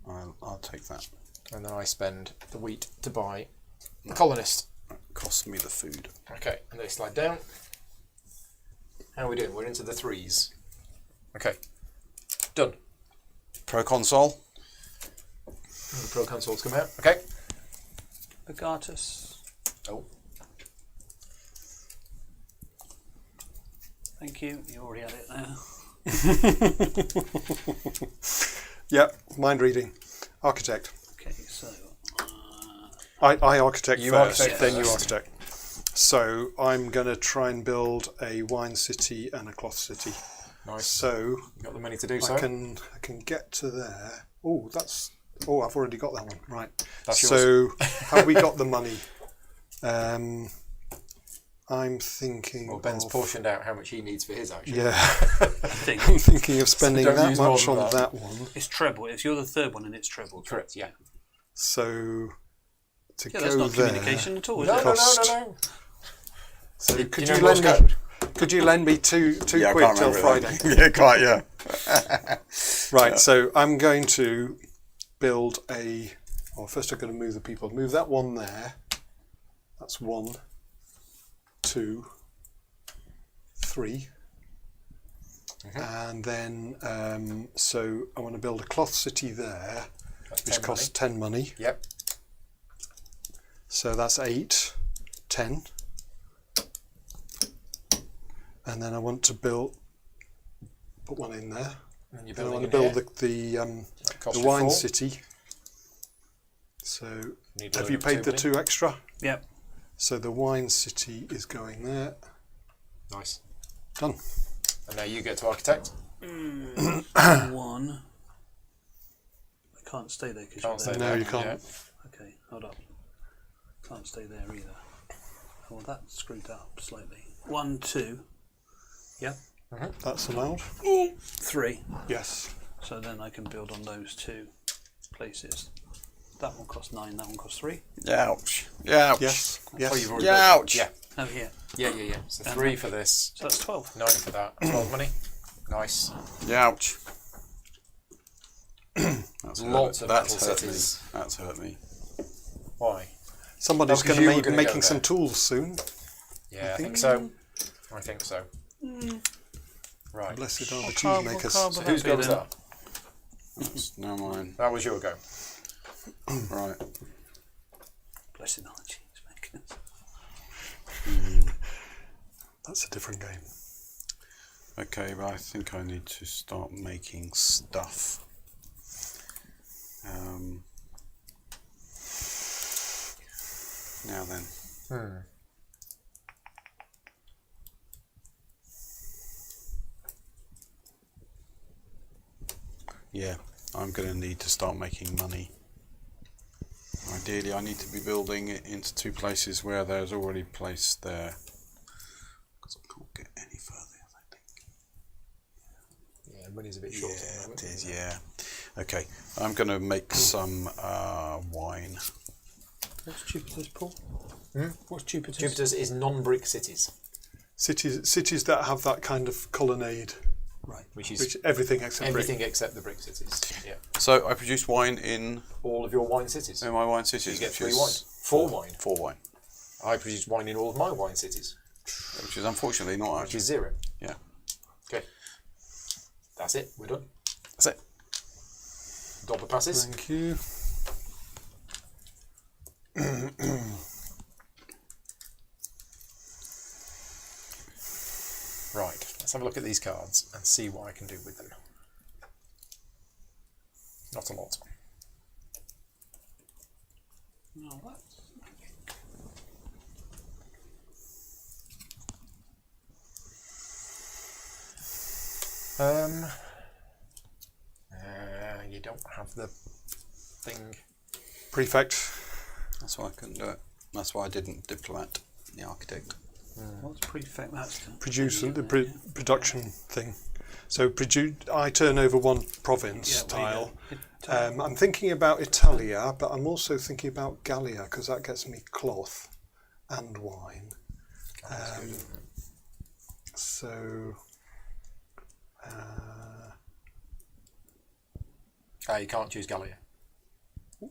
then. I'll take that. And then I spend the wheat to buy the colonist. It costs me the food. Okay, and they slide down. How are we doing? We're into the 3s. Okay. Done. Pro console. And the Pro Consoles come out. Okay. Legatus. Oh. Thank you. You already had it there. Yeah, mind reading, architect. Okay, so I architect You first, architect then you first. architect. So I'm going to try and build a wine city and a cloth city. Nice. So You got the money to do so. I can get to there. Oh, I've already got that one. Right. That's so yours. have we got the money? I'm thinking. Well, Ben's of, portioned out how much he needs for his action. Yeah. I think I'm thinking of spending don't that use more much than on that. that one. it's treble. If you're the third one, and it's treble. Correct. Yeah. So to Yeah, go that's not there. communication at all, is No, it? no, no, Cost. no, no. So Do could you you, know Morse lend code? me? Could you lend me two Yeah, I quid can't till remember Friday? that. Yeah, quite. Yeah. Right. So I'm going to build a. Well, first I'm going to move the people. Move that one there. That's 1, 2, 3. And then, so I want to build a cloth city there, That's which 10 costs 10 money. Yep. So that's 8, 10. And then I want to put one in there. And you're Then I building want in to build here. the That costs the you wine 4. city. So Need a have load you of paid the money. 2 extra? Yep. So the wine city is going there. Nice. Done. And now you get to architect. One. I can't stay there because you're Can't stay there. No, there. you can't. Yeah. Okay, hold up. Can't stay there either. Oh, well, that screwed that up slightly. 1, 2. Yep. That's allowed. 3. Yes. So then I can build on those 2 places. That one costs 9. That one costs 3. Ouch. Ouch. Yes. Yes. Oh, you've already Yeah, built it. ouch. Oh, yeah. Yeah. So 3 for this, So that's 12. 9 for that. 12 money. Nice. Ouch. That's Lots of that's metal hurt cities. me. That's hurt me. Why? Somebody's because going you to were be gonna making go some there. tools soon. Yeah, I think so. I think so. Right. Blessed are the cheese carb- makers. carb- So whose go was then. that? That's now mine. That was your go. Right. Blessed are the cheese makers. That's a different game. Okay, but I think I need to start making stuff. Now then. Yeah, I'm going to need to start making money. Ideally, I need to be building it into 2 places where there's already place there. Because I can't get any further, I think. Yeah, money's a bit short. Yeah, it is, yeah. Okay, I'm going to make some wine. What's Jupiter's, Paul? What's Jupiter's? Jupiter's is non-brick cities, Cities that have that kind of colonnade, Right. which is which everything except everything brick. except the brick cities. Yeah. So I produce wine in All of your wine cities. my wine cities. You get which 3 is wine. 4 wine. 4 wine. I produce wine in all of my wine cities, Which is unfortunately not which actually. is 0. Yeah. Okay. That's it. We're done. That's it. Dobber passes. Thank you. Right. Let's have a look at these cards and see what I can do with them. Not a lot. No, what? You don't have the thing. Prefect. That's why I couldn't do it. That's why I didn't diplomat the architect. What's prefect? That's the Produce the production thing. So I turn over 1 province tile. I'm thinking about Italia, but I'm also thinking about Gallia because that gets me cloth and wine. So You can't choose Gallia.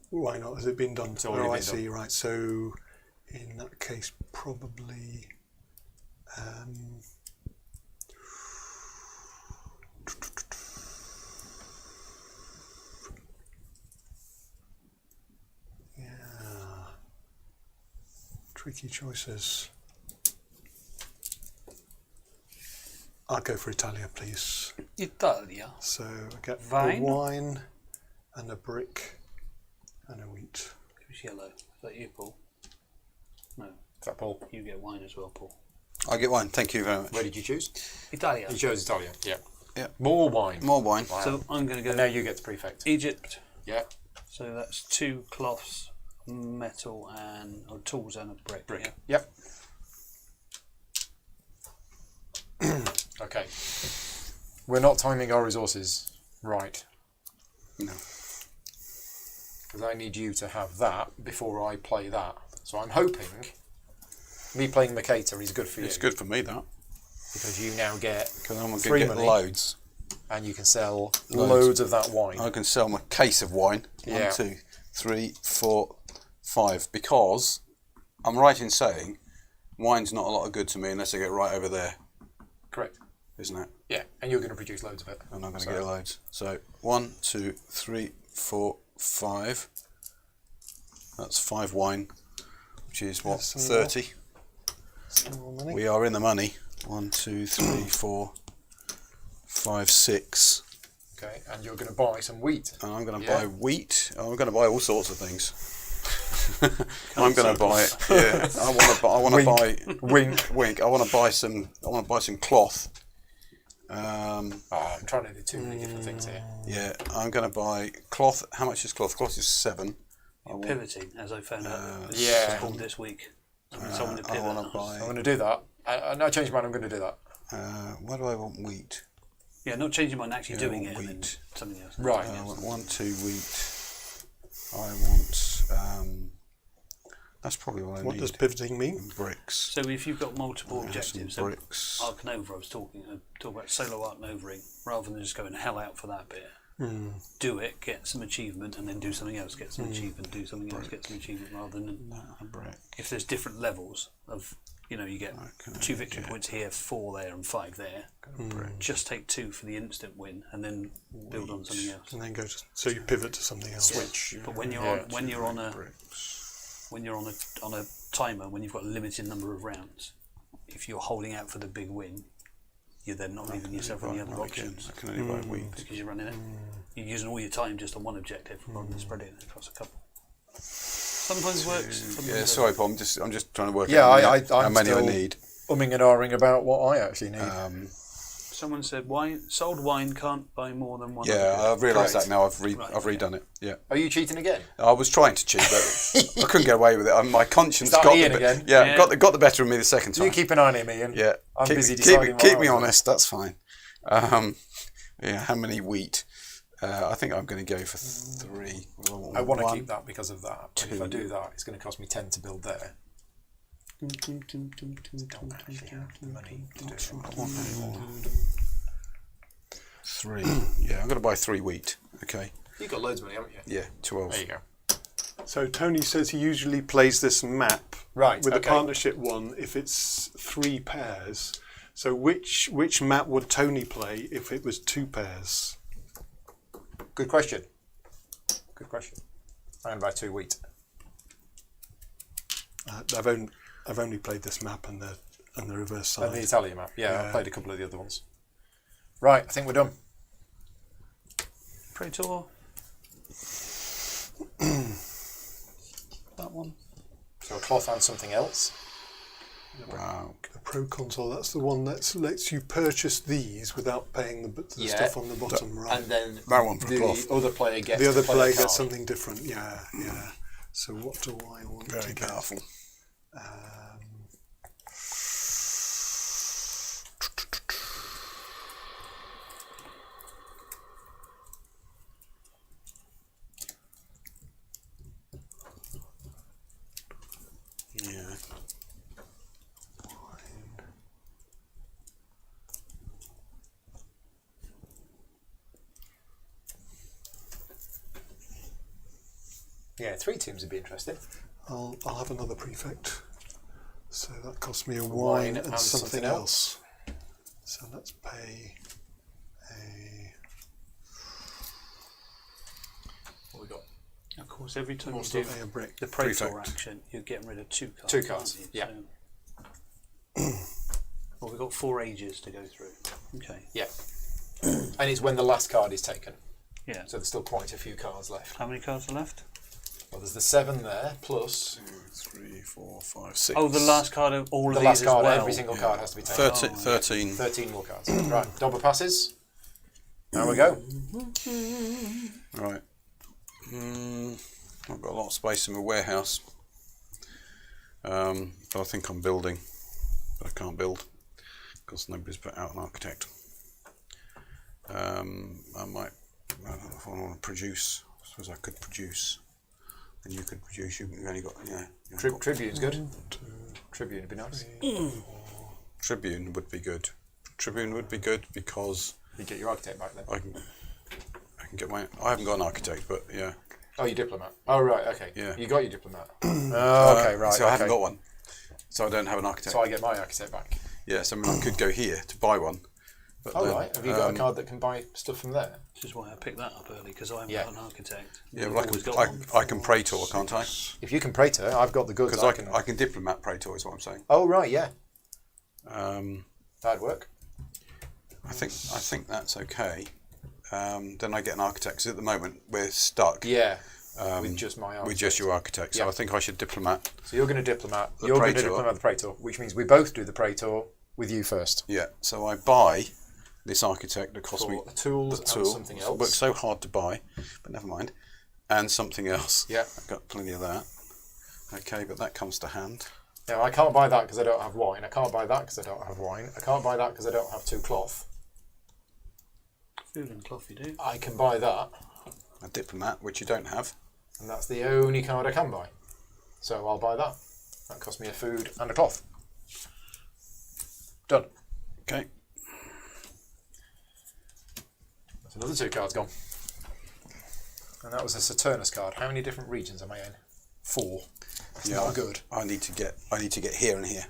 why not? Has it been done? It's already I been see. Right. So in that case, probably. Yeah. Tricky choices. I'll go for Italia, please. Italia. So I get Vine? a wine and a brick and a wheat. Who's yellow? Is that you, Paul? No. that Paul? You get wine as well, Paul. I get wine. Thank you very much. Where did you choose? Italia. You chose Italia. Yeah. Yeah. More wine. More wine. Wow. So I'm going to And go now you get to prefect. Egypt. Yeah. So that's 2 cloths, metal and tools and a brick. Brick. Yeah. Yep. Okay. We're not timing our resources right. No. Because I need you to have that before I play that. So I'm hoping me playing Mercator is good for you. It's good for me, that. Because you now get Because I'm going to 3 get money loads. and you can sell Loads. loads of that wine. I can sell my case of wine. Yeah. 1, 2, 3, 4, 5. Because I'm right in saying wine's not a lot of good to me unless I get right over there, Correct. isn't it? Yeah, and you're going to produce loads of it. And I'm going to So- get loads. So 1, 2, 3, 4, 5. That's 5 wine, which is what, Some more. 30. Some more money. We are in the money. 1, 2, 3, 4, 5, 6. Okay, and you're going to buy some wheat. And I'm going to Yeah. buy wheat. I'm going to buy all sorts of things. I'm going to buy. Yeah, I want to buy. Wink. I want to buy some. I want to buy some cloth. I'm trying to do too many different things here. Yeah, I'm going to buy cloth. How much is cloth? Cloth is 7. You're pivoting, as I found out. yeah. It's called this week. Someone to I pivot. want to I'm buy. going to do that. And I changed mine, I'm going to do that. Where do I want wheat? Yeah, not changing mine, actually Yeah, doing I it want and then wheat. something else. Right. I want 1, 2 wheat. I want. That's probably what I What need. does pivoting mean? Bricks. So if you've got multiple I have some objectives, so bricks. Arc Nova, I was talking about solo Arc Novering, rather than just going hell out for that bit. Do it, get some achievement, and then do something else, get some achievement, do something else, get some achievement, rather than A brick. if there's different levels of, you get 2 victory points here, 4 there, and 5 there. Just take 2 for the instant win, and then build on something else. And then go to, so you pivot to something else. Switch. But when you're Yeah. on a Bricks. when you're on a timer, when you've got a limited number of rounds, if you're holding out for the big win, you're then not leaving yourself on the other options I can only buy wheat. because you're running out. You're using all your time just on one objective rather than spreading it across a couple. Sometimes works. Sometimes Yeah, doesn't. sorry, Paul. I'm just trying to work Yeah, out how I'm many I still need. umming and ahhing about what I actually need. Someone said sold wine can't buy more than one. Yeah, object. I've realised Correct. that now. Right, I've redone it. Yeah, Are you cheating again? I was trying to cheat, but I couldn't get away with it. My conscience Start got Ian the again. yeah, Yeah. got the better of me the second time. You keep an eye on him, Ian. Yeah, I'm keep, busy keep, deciding keep what me I want. honest. That's fine. Yeah, how many wheat? I think I'm going to go for 3. I want to 1, keep that because of that. But if I 2. do that, it's going to cost me 10 to build there. Don't actually have the money to do it. 3. Yeah, I'm going to buy 3 wheat. Okay. You've got loads of money, haven't you? Yeah, 12. There you go. So Tony says he usually plays this map Right, with okay. the partnership one if it's 3 pairs. So which map would Tony play if it was 2 pairs? Good question. Good question. I'm going to buy 2 wheat. I've only played this map and the reverse side. And the Italian map. Yeah, Yeah. I've played a couple of the other ones. Right, I think we're done. Praetor. That one. So a cloth and something else. Wow. The Pro Console, that's the one that lets you purchase these without paying the Yeah. stuff on the bottom right. And then That one for the cloth. other player gets The other to play player a card. gets something different. Yeah. So what do I want to Very get? powerful. Yeah. Yeah, 3 teams would be interesting. I'll have another prefect. So that costs me a Wine wine and and something something else. So let's pay a. What we got? Of course, every time you More do stuff. Pay a brick. the Praetor Prefect. action, you're getting rid of 2 cards. 2 cards, aren't you? yeah. So, well, we've got 4 ages to go through. Okay. Yeah. And it's when the last card is taken. Yeah. So there's still quite a few cards left. How many cards are left? Well, there's the 7 there, plus 3, 4, 5, 6. Oh, the last card of all the of last these card. as well. Every single card has to be taken. 13. 13 more cards. Right, double passes. Now we go. Right. I've got a lot of space in my warehouse. But I think I'm building. But I can't build because nobody's put out an architect. I might. I don't know if I want to produce. I suppose I could produce. And you could produce. You've only got. Yeah. Tribune's good. Tribune would be nice. Tribune would be good. Tribune would be good because You get your architect back then. I can get my. I haven't got an architect, but yeah. Oh, your diplomat. Oh, right, okay. Yeah. You got your diplomat. Oh, okay, right. So I haven't okay. got one. So I don't have an architect. So I get my architect back. Yeah, so I mean, I could go here to buy one. But Oh, then, right. Have you got a card that can buy stuff from there? Which is why I picked that up early, because I haven't Yeah. got an architect. Yeah, You've well, always got one. I can Praetor, can't I? If you can Praetor, I've got the goods. Because I can diplomat Praetor is what I'm saying. Oh, right, yeah. Um, That'd work. I think that's okay. Then I get an architect. 'Cause at the moment we're stuck. Yeah. With just my architect. With just your architect. So Yeah. I think I should diplomat. So you're going to diplomat. The You're going to Praetor. diplomat the Praetor, which means we both do the Praetor with you first. Yeah. So I buy this architect that cost For me the tools the and tool. something It else. works so hard to buy, but never mind. And something else. Yeah. I've got plenty of that. Okay, but that comes to hand. Now, I can't buy that because I don't have wine. I can't buy that because I don't have wine. I can't buy that because I don't have 2 cloth. Food and cloth you do. I can buy that, A diplomat, which you don't have. and that's the only card I can buy. So I'll buy that. That costs me a food and a cloth. Done. Okay. That's another 2 cards gone. And that was a Saturnus card. How many different regions am I in? 4. That's not good. I need to get here and here.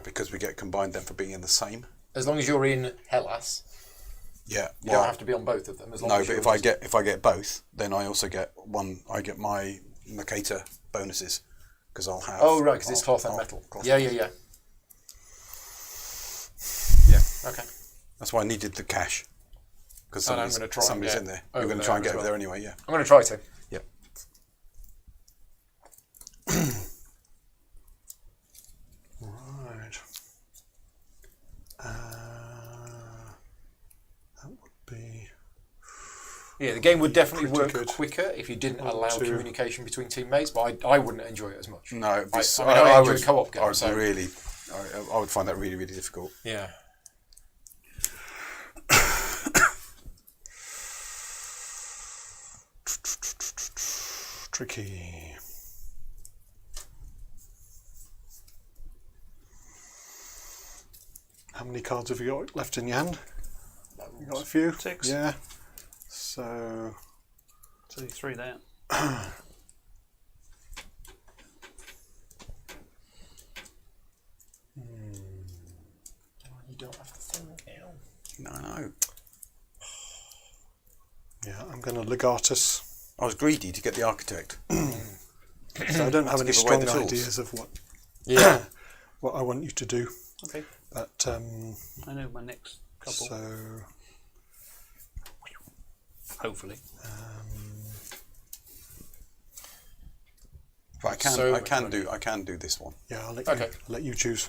Because we get combined then for being in the same. As long as you're in Hellas, Yeah. you don't have to be on both of them. As long No, as but you're if I get both, then I also get one. I get my Mercator bonuses because I'll have. Oh, right, because it's cloth and I'll- metal. cloth. Yeah. Yeah, okay. That's why I needed the cash. Because And I'm gonna try and somebody's get in there. over You're going to there try and as get over well. there anyway, yeah. I'm going to try to. Yep. Right. That would be. Yeah, the game would definitely Pretty work good. quicker if you didn't 1, allow 2. communication between teammates, but I wouldn't enjoy it as much. No, it'd be I so- mean, I enjoy would- co-op I games. would So, really, I would find that really, really difficult. yeah. Tricky. How many cards have you got left in your hand? You got a few? 6. Yeah. So So 3 there. You don't have to think now. No. yeah, I'm going to Legatus. I was greedy to get the architect. So I don't have any give away strong the tools. ideas of what Yeah. what I want you to do. Okay. But I know my next couple. so Hopefully. But So I can much do this one. yeah, I'll Okay. let you choose.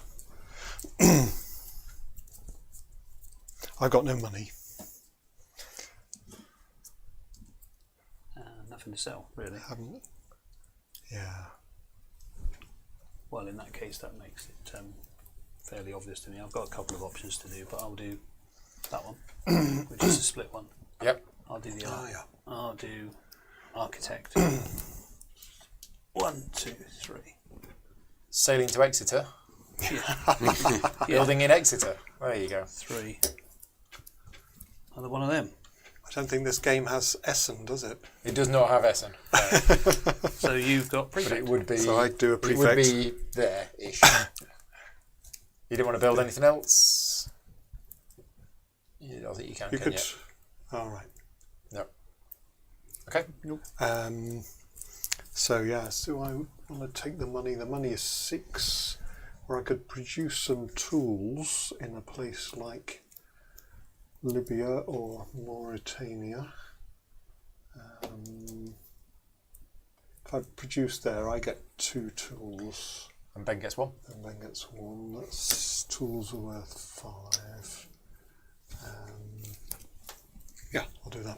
I've got no money. Nothing to sell, really. Haven't. Yeah. Well, in that case, that makes it fairly obvious to me. I've got a couple of options to do, but I'll do that one, which is a split one. Yep. I'll do the yeah. I'll do architect. 1, 2, 3. Sailing to Exeter. Yeah. Building in Exeter. There you go. 3. Another one of them. I don't think this game has Essen, does it? It does not have Essen. So you've got But prefect. it would be. So I do a It would prefect. be there-ish. You didn't want to build anything else? I don't think you can. You Can could. you? All right. No. Okay. So yeah, so I want to take the money. The money is 6, or I could produce some tools in a place like Libya or Mauritania. If I produce there, I get 2 tools. And Ben gets 1. And Ben gets 1. That's tools are worth 5. Yeah, I'll do that.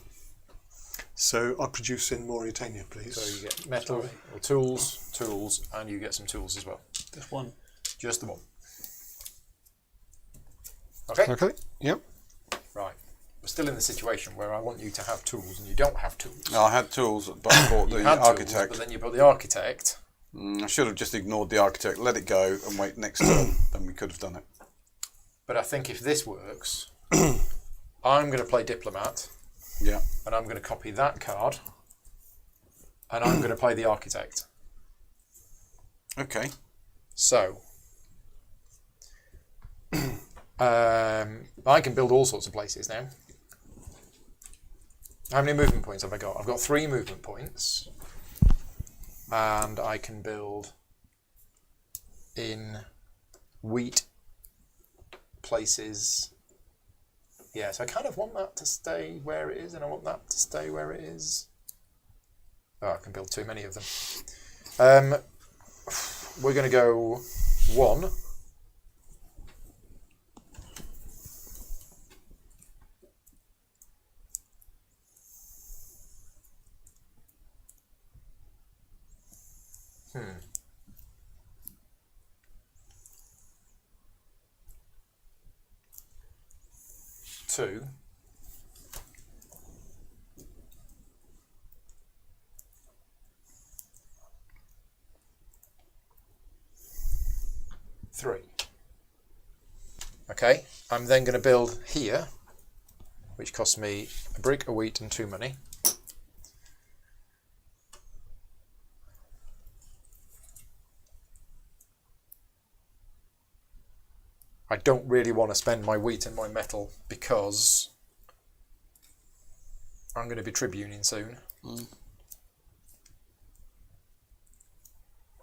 So I'll produce in Mauritania, please. So you get metal, or tools, and you get some tools as well. Just one. Just the one. Okay? Okay, yep. Right. We're still in the situation where I want you to have tools and you don't have tools. No, I had tools, but I bought You the had architect. tools, but then you bought the architect. I should have just ignored the architect, let it go, and wait next turn. Then we could have done it. But I think if this works, I'm going to play Diplomat, Yeah. and I'm going to copy that card, and I'm going to play the architect. Okay. So, I can build all sorts of places now. How many movement points have I got? I've got 3 movement points. And I can build in wheat places. Yeah, so I kind of want that to stay where it is, and I want that to stay where it is. Oh, I can build too many of them. We're going to go 1. Two. Three. Okay, I'm then going to build here, which costs me a brick, a wheat, and 2 money. I don't really want to spend my wheat and my metal because I'm going to be tribuning soon.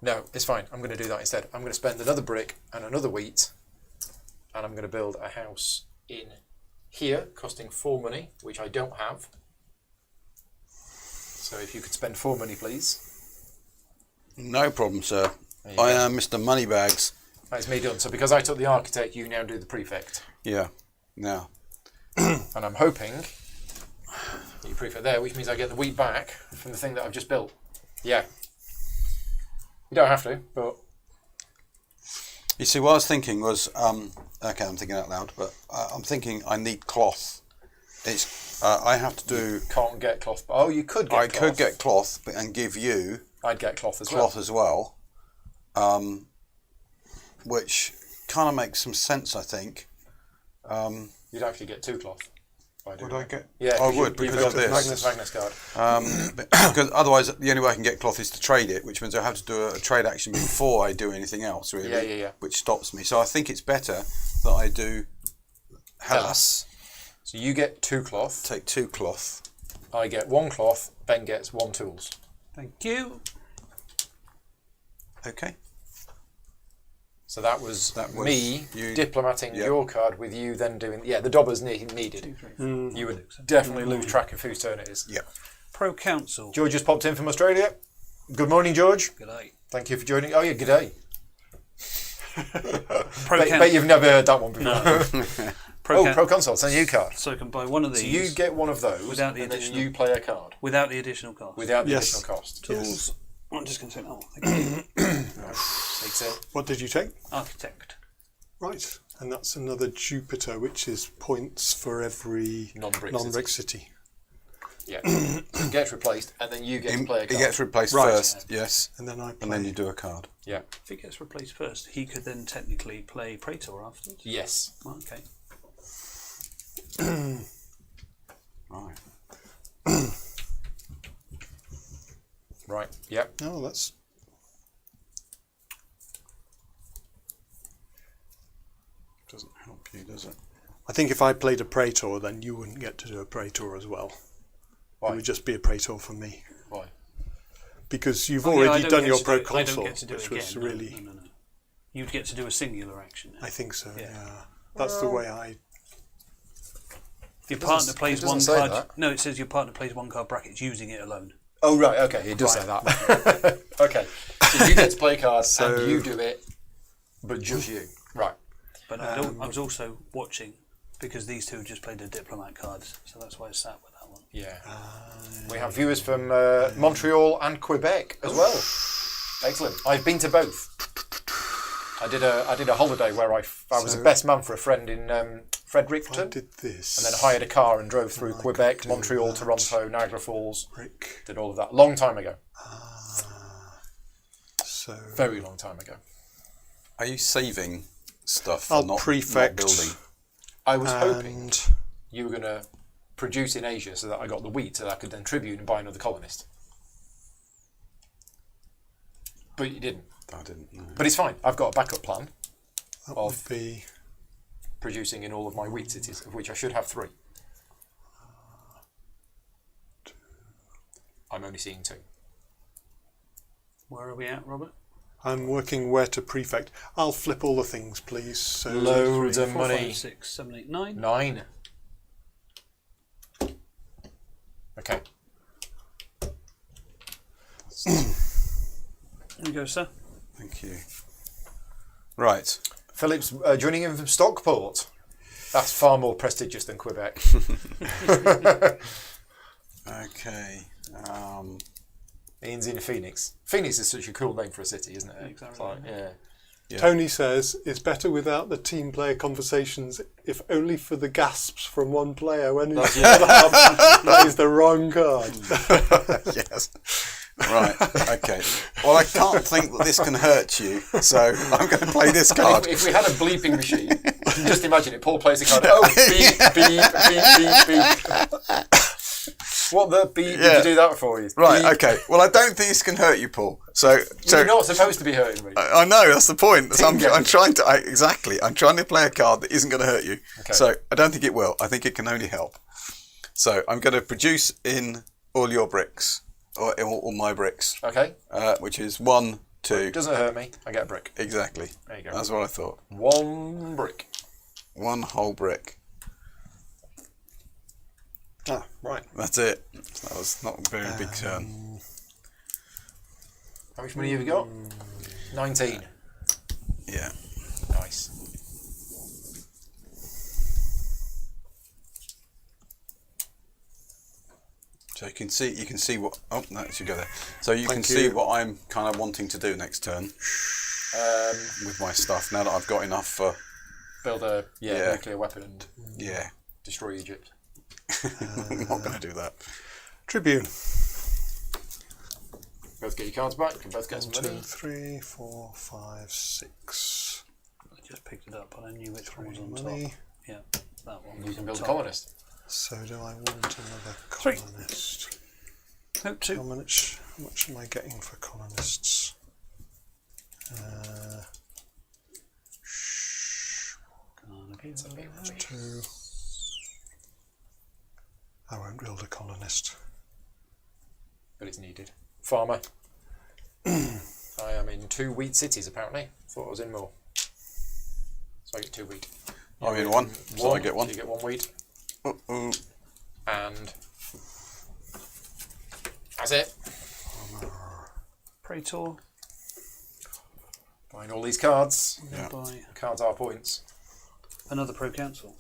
No, it's fine. I'm going to do that instead. I'm going to spend another brick and another wheat, and I'm going to build a house in here, costing 4 money, which I don't have. So if you could spend 4 money, please. No problem, sir. There you I go. am Mr. Moneybags. That's me done. So because I took the architect, you now do the prefect. Yeah. Now. And I'm hoping you prefect there, which means I get the wheat back from the thing that I've just built. Yeah. You don't have to, but... You see, what I was thinking was, okay, I'm thinking out loud, but I'm thinking I need cloth. It's I have to do. Can't get cloth. Oh, you could get I cloth. could get cloth, and give you I'd get cloth as cloth well. as well, which kind of makes some sense, I think. You'd actually get 2 cloth. by doing Would I that. get? Yeah, I you would, because got of this. Magnus card. Because otherwise, the only way I can get cloth is to trade it, which means I have to do a trade action before I do anything else, really. Yeah. Which stops me. So I think it's better that I do Hellas. So you get 2 cloth. Take 2 cloth. I get 1 cloth. Ben gets 1 tools. Thank you. Okay. So that was me you- diplomating yeah. your card with you then doing... Yeah, the dobbers needed. You would definitely lose track of whose turn it is. Yeah. Pro Council. George just popped in from Australia. Good morning, George. Good day. Thank you for joining. Oh, yeah, good day. Pro Bet Council. you've never heard that one before. No. Pro Console, it's a new card. So I can buy one of these So you get one of those, Without the and then additional- you play a card. without the additional cost. Without the Yes. additional cost. Tools. I'm just going to say, oh, thank you. Takes it. What did you take? Architect. Right, and that's another Jupiter, which is points for every Non-brick city. Yeah. It gets replaced, and then you get to play a It card. gets replaced Right. first, yes. And then I play. And then you do a card. Yeah. If it gets replaced first, he could then technically play Praetor afterwards. Yes. Oh, okay. Right. Right. Yep. Oh, that's Doesn't help you, does it? I think if I played a Praetor, then you wouldn't get to do a Praetor as well. Why? It would just be a Praetor for me. Why? Because you've Oh, yeah, I already don't done get your to do it- I don't Proconsul, get to do it which was again. No, really... No. You'd get to do a singular action. I think so, Yeah. yeah. That's the way I... If your doesn't- partner it plays doesn't one say card. that. No, it says your partner plays 1 card brackets using it alone. Oh, right, okay, it does say that. Okay, so you get to play a card and you do it, but just you. Right. But I was also watching because these two just played a diplomat card, so that's why I sat with that one. Yeah. We have viewers from Montreal and Quebec as well. Excellent. I've been to both. I did a holiday where I was a best man for a friend in Fredericton. I did this. And then hired a car and drove through Quebec, Montreal, Toronto, Niagara Falls. Did all of that. Long time ago. So Very long time ago. Are you saving stuff I'll or not, prefect. not building? I was hoping and you were going to produce in Asia so that I got the wheat so that I could then tribute and buy another colonist. But you didn't. I didn't know. But it's fine. I've got a backup plan that of would be producing in all of my wheat cities, of which I should have 3. I'm only seeing 2. Where are we at, Robert? I'm working where to prefect. I'll flip all the things, please. So Loads of 4, money. 5, 6, 7, 8, 9. 9. Okay. There you go, sir. Thank you. Right. Philip's joining in from Stockport. That's far more prestigious than Quebec. Okay. Ian's in Phoenix. Phoenix is such a cool name for a city, isn't it? Exactly. It's like, yeah. Yeah. Tony says it's better without the team player conversations, if only for the gasps from one player when he's that is the wrong card. Yes. Right. Okay. Well, I can't think that this can hurt you, so I'm going to play this card. If we had a bleeping machine, just imagine it. Paul plays the card. Oh, beep, beep, beep, beep, beep. What the beep did you do that for? You? Right. Beep. Okay. Well, I don't think this can hurt you, Paul. So You're not supposed to be hurting me. I know that's the point. So I'm Team trying to exactly. I'm trying to play a card that isn't going to hurt you. Okay. So I don't think it will. I think it can only help. So I'm going to produce in all your bricks or in all my bricks, Okay. which is 1, 2. Doesn't hurt me. I get a brick. Exactly. There you go. That's what I thought. 1 brick. 1 whole brick. Ah, right. That's it. That was not a very big turn. How much money have you got? 19. Yeah. Nice. So you can see what. Oh, no, you go there. So you can Thank see you. what I'm kind of wanting to do next turn with my stuff. Now that I've got enough for. Build a Yeah. nuclear weapon and Yeah. destroy Egypt. I'm not going to do that. Tribune. Both get your cards back. You can both get some 1, money. 2, 3, 4, 5, 6. I just picked it up, but I knew which one was 3 on money. top. Yeah, that one. You was can on build a top. colonist. So do I want another 3. colonist? No, 2. How much am I getting for colonists? Gonna be right. 2. I won't build a colonist. But it's needed. Farmer. I am in 2 wheat cities apparently. Thought I was in more. So I get 2 wheat. I'm in 1, so I get 1. You get 1 wheat. Uh-oh. And that's it. Praetor. Buying all these cards. Yeah. Buy Cards are points. another pro council.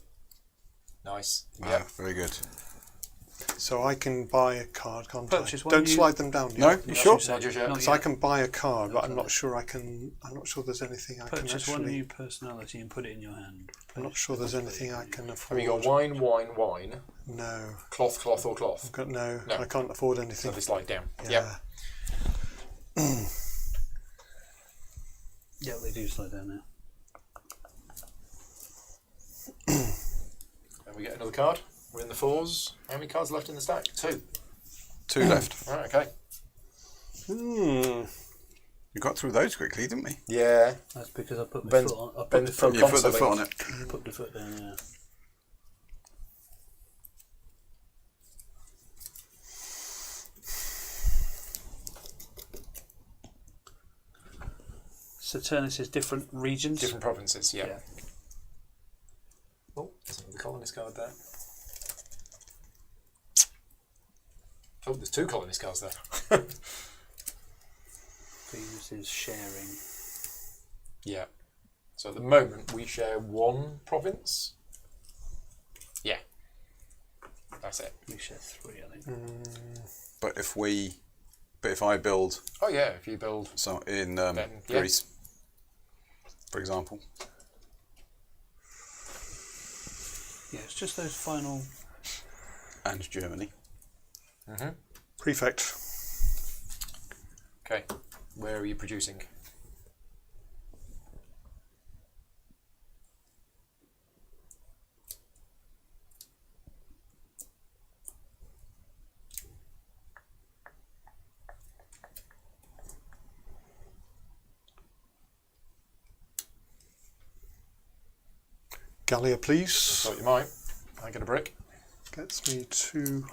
Nice. Yeah. Very good. So I can buy a card, can't Purchase I? one, Don't you- slide them down yet. No, you sure? Not just yet. Not So I yet. can buy a card, but I'm Okay. not sure I can. I'm not sure there's anything I Purchase can one actually. new personality and put it in your hand. I'm not sure there's anything I can Have afford. you got wine, wine, wine, No, cloth, cloth, or cloth? I've got no. No. I can't afford So anything. they slide down. Yeah. Yep. Yeah, they do slow down now. And we get another card. We're in the 4s. How many cards left in the stack? 2. 2 left. Right, okay. We got through those quickly, didn't we? Yeah. That's because I put my Ben's- foot on. I put Ben's the foot, pro- You put the Constantly. foot on it. put the foot down. Yeah. Saturnus is different regions. Different provinces, yeah. Yeah. Oh, there's another colonist card there. Oh, there's 2 colonist cards there. Venus is sharing. Yeah. So at the moment we share one province. Yeah. That's it. We share 3, I think. But if I build Oh yeah, if you build. so in yeah. Greece, for example, Yeah, it's just those final. and Germany, Prefect. Okay. Where are you producing? Gallia, please. Thought you might. I get a brick. Gets me two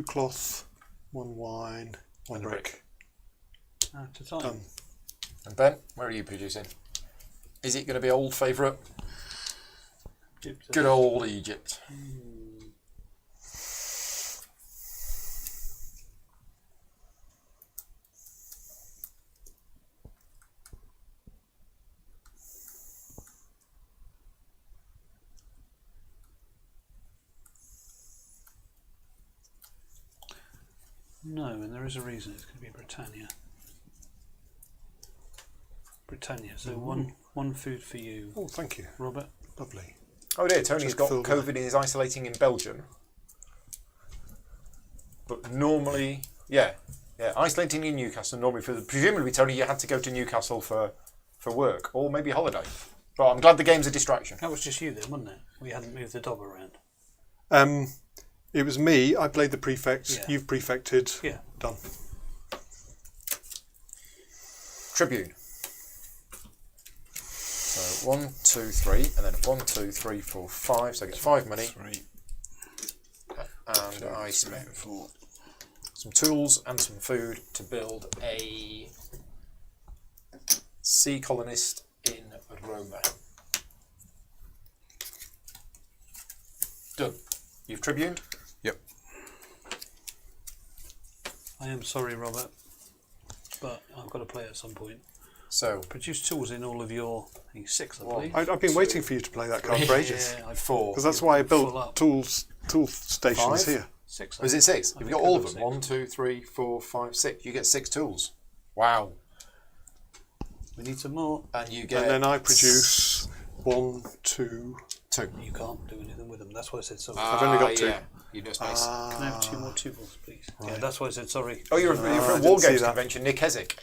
cloth, 1 wine, 1 And a brick. At a time. Done. And Ben, where are you producing? Is it going to be old favourite? Good old Egypt. No, and there is a reason it's going to be Britannia. Britannia. So one food for you, Oh, thank you. Robert. Lovely. Oh dear, Tony's Just got filled COVID and is isolating in Belgium. But normally, yeah, isolating in Newcastle. Normally, presumably, Tony, you had to go to Newcastle for work or maybe holiday. But I'm glad the game's a distraction. That was just you then, wasn't it? We hadn't moved the dog around. It was me. I played the prefect. Yeah. You've prefected. Yeah. Done. Tribune. So 1, 2, 3, and then 1, 2, 3, 4, 5. So I get 5 money, 3, and 2, I 3, spend 4. some tools and some food to build a sea colonist in Roma. Done. You've tribuned? Yep. I am sorry, Robert, but I've got to play at some point. So, Produce tools in all of your 6, I believe. I've been waiting for you to play that card for ages. Yeah, I've 4. Because that's why I Full built up. tool stations 5? here. 6. Was it 6? You've think got I all of got them. 1, 2, 3, 4, 5, 6. You get 6 tools. Wow. We need some more. And you get... And then I produce 1, 2. 2. You can't do anything with them. That's why I said sorry. I've only got 2. Yeah. You know space. Can I have 2 more tools, please? Yeah, that's why I said sorry. Oh, you're I from a didn't War see Games that. convention near Keswick.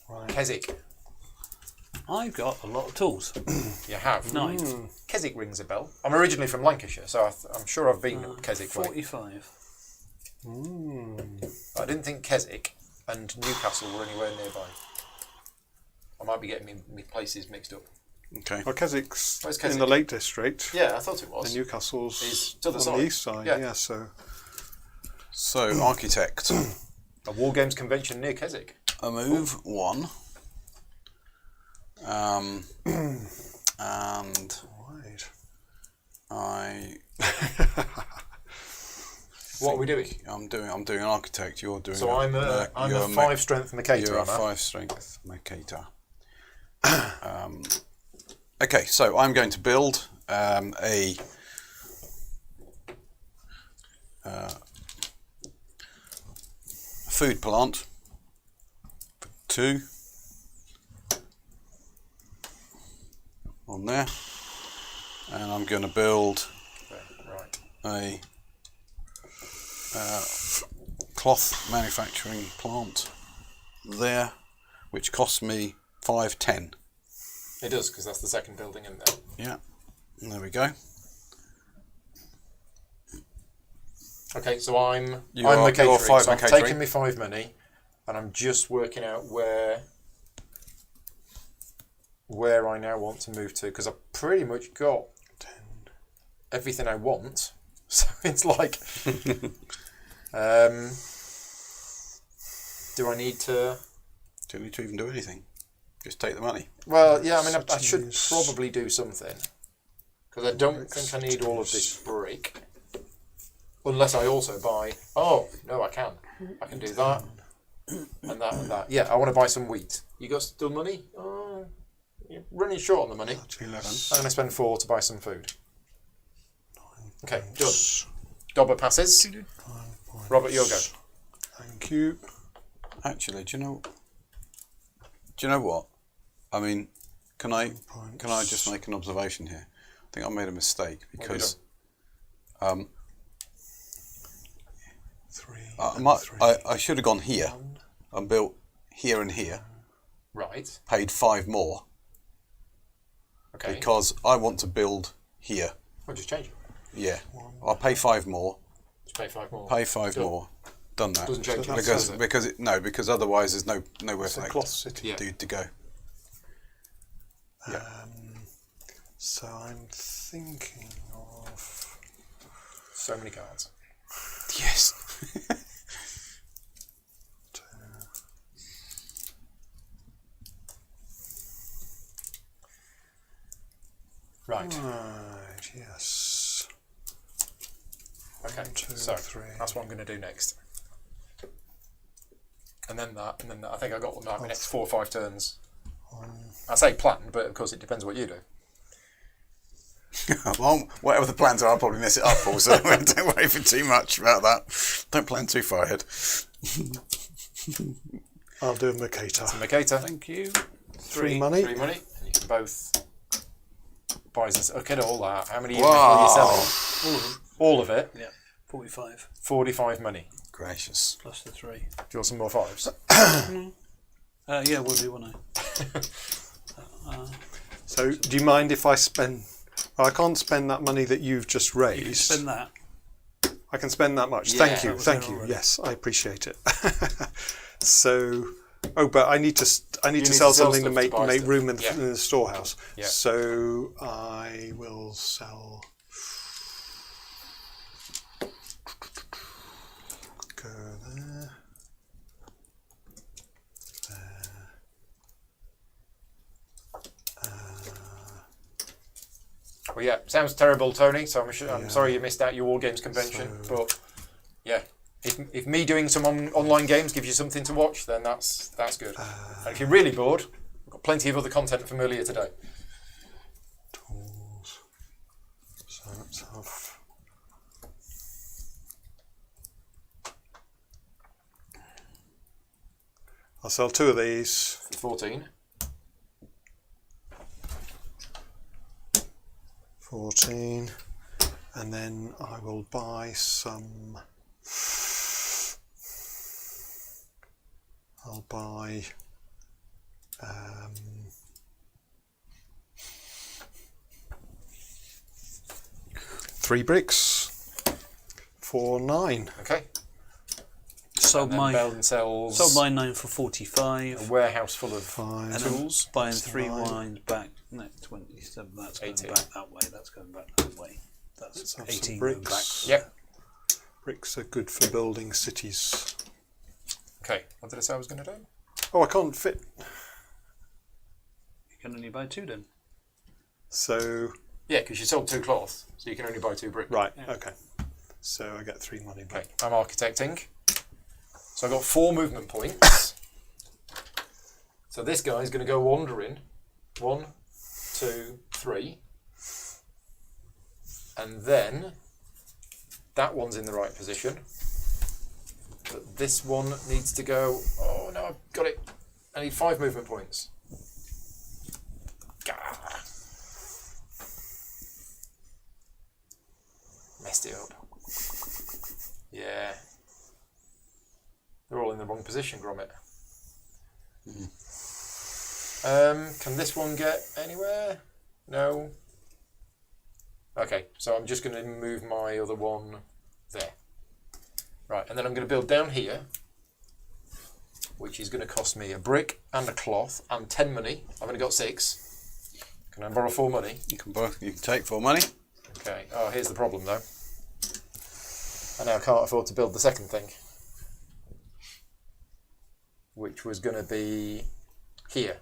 Right. Keswick. I've got a lot of tools. You have. 9. Keswick rings a bell. I'm originally from Lancashire, so I'm sure I've been at Keswick. 45. I didn't think Keswick and Newcastle were anywhere nearby. I might be getting my places mixed up. Okay. Well, Keswick's Where's in Keswick? the Lake District. Yeah, I thought it And was. Newcastle's Is to the on side. the east side. Yeah. Yeah, so So architect, A War Games convention near Keswick. a move 1, and right. I What are we doing? I'm doing an architect. You're doing. So I'm a 5 strength Mercator, You're a am I? 5 strength Mercator. Okay, so I'm going to build a food plant for 2 on there, and I'm going to build Right. a cloth manufacturing plant there, which costs me 510. It does, because that's the second building in there. Yeah, and there we go. Okay, so I'm You're Mercatoring, 5 so I'm Mercatoring. taking my 5 money, and I'm just working out where I now want to move to, because I've pretty much got everything I want. So it's like, do I need to? Don't need to even do anything. Just take the money. Well, yeah, I mean, I should Cities. probably do something, because I don't think I need all of this brick, unless I also buy. Oh no, I can. I can do that. And that and that. Yeah, I want to buy some wheat. You got still money? You're running short on the money. 11. I'm going to spend 4 to buy some food. Okay, done. Dobber passes. Robert, your go. Thank you. Actually, do you know what? I mean, can I just make an observation here? I think I made a mistake because 3. I should have gone here and built here and here. Right. Paid 5 more Okay. because I want to build here. We'll just change it. Yeah, I'll pay 5 more. Just pay 5 more. Pay 5 Done. more. Done that. Doesn't change it. Because otherwise there's nowhere It's for a that cloth city. Yeah. dude to go. So I'm thinking of... So many cards. Yes. Right. Right, yes. Okay. 1, 2, So 3. that's what I'm going to do next. And then that, and then that. I think I got my next 4 or 5 turns. I say planned, but of course it depends what you do. Well, whatever the plans are, I'll probably mess it up, Paul, so don't worry for too much about that. Don't plan too far ahead. I'll do a Mercator. Mercator. Thank you. 3 money. 3 money. And you can both buy this. Look at all that. How many Wow. units were you selling? All of it. Yeah, 45 45 money. Gracious. plus the 3. Do you want some more 5s? Yeah, will do, won't I? So do you mind if I spend... I can't spend that money that you've just You can raised. spend that. I can spend that much. Yeah, Thank you, that was thank there you. already. Yes, I appreciate it. So, but I need to need to sell sell something to stuff to buy make stuff. room in Yeah. the storehouse. Yeah. So I will sell. Go there. Well, yeah, sounds terrible, Tony. So I'm sorry you missed out your War Games convention. But yeah, if me doing some online games gives you something to watch, then that's good. And if you're really bored, I've got plenty of other content from earlier today. Tools. So let's have. I'll sell 2 of these. 14. 14, and then I will buy some. I'll buy 3 bricks for 9. Okay. Sold And then my Belden sells sold my 9 for a 45. warehouse full of 5. And tools. then buying That's 3 nine. wine back. No, 27. That's going 18. back that way. That's going back that way. That's Let's have some 18 going back. bricks. Yep. Bricks are good for building cities. Okay. What did I say I was going to do? Oh, I can't fit. You can only buy 2 then. So, Yeah, because you sold 2 cloth, so you can only buy 2 bricks. right, okay. So I get 3 money back. Okay, I'm architecting. So I've got 4 movement points. So this guy's going to go wandering. 1, 2, 3. And then that one's in the right position. But this one needs to go. Oh no, I've got it. I need 5 movement points. Gah. Messed it up. Yeah. They're all in the wrong position, Gromit. Can this one get anywhere? No. Okay, so I'm just going to move my other one there. Right, and then I'm going to build down here, which is going to cost me a brick and a cloth and 10 money. I've only got 6. Can I borrow 4 money? You can take 4 money. Okay. Oh, here's the problem though. I now can't afford to build the second thing, which was going to be here,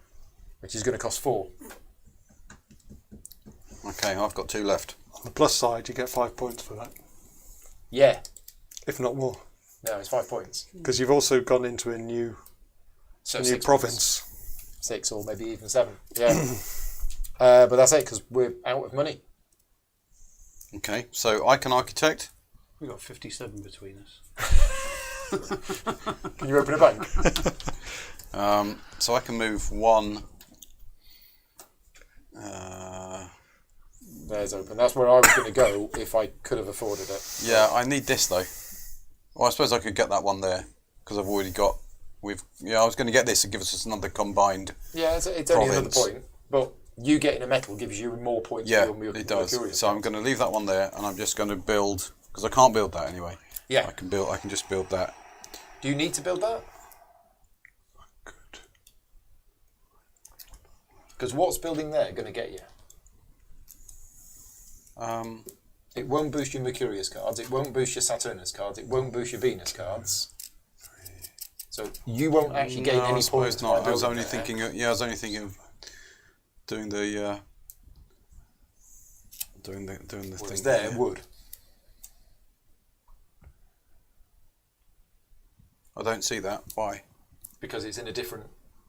which is going to cost 4. Okay, I've got 2 left. On the plus side, you get 5 points for that, Yeah. if not more. No, it's 5 points. Because you've also gone into a new So new 6 province. points. 6 or maybe even 7. Yeah. But that's it, because we're out of money. Okay, so I can architect. We've got 57 between us. Can you open a bank? So I can move 1. There's open. That's where I was going to go if I could have afforded it. Yeah, I need this though. Well, I suppose I could get that one there because I've already got. I was going to get this and give us another combined. Yeah, it's only another province. point. But you getting a metal gives you more points. Yeah, for your it does. Mercurial. So I'm going to leave that one there, and I'm just going to build because I can't build that anyway. Yeah. I can just build that. Do you need to build that? Good. Because what's building there going to get you? It won't boost your Mercurius cards. It won't boost your Saturnus cards. It won't boost your Venus cards. So you won't actually gain No, any I suppose points. not. by I was building only there. thinking. I was only thinking of doing the doing the Whereas thing. there would. I don't see that. Why? Because it's in a different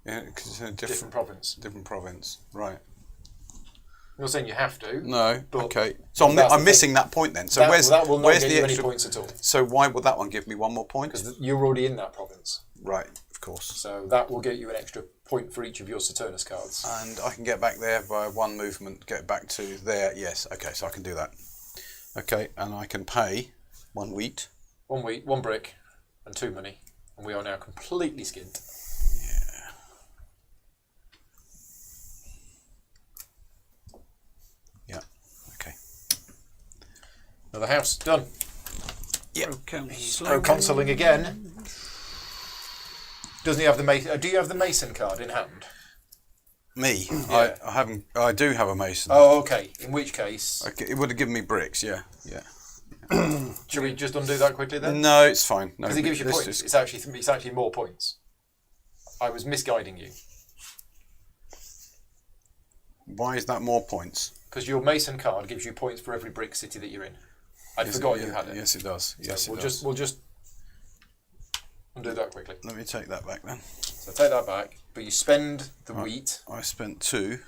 Yeah, because it's in a different province. different province. Right. I'm not saying you have to. No. But Okay. So that's I'm the missing thing. that point then. So that, where's that will not where's get the you extra? any points at all. So why would that one give me 1 more point? Because you're already in that province. Right. Of course. So that will get you an extra point for each of your Saturnus cards. And I can get back there by 1 movement. Get back to there. Yes. Okay. So I can do that. Okay. And I can pay 1 wheat. 1 wheat, 1 brick, and 2 money. And we are now completely skint. Yeah. Okay. Another house, done. Yeah. Proconsuling again. Doesn't he have the Mason? Do you have the Mason card in hand? Me. Yeah. I haven't. I do have a mason. Oh, okay. In which case, Okay, it would have given me bricks. Yeah. Yeah. should we just undo that quickly then? No, it's fine. No, Because it gives you let's points. just- It's actually more points. I was misguiding you Why is that more points? because your Mason card gives you points for every brick city that you're in. I Yes, forgot yeah, you had it. Yes, it does. Yes, So it does. we'll just undo that quickly. Let me take that back then. So take that back, but you spend the wheat. I spent 2.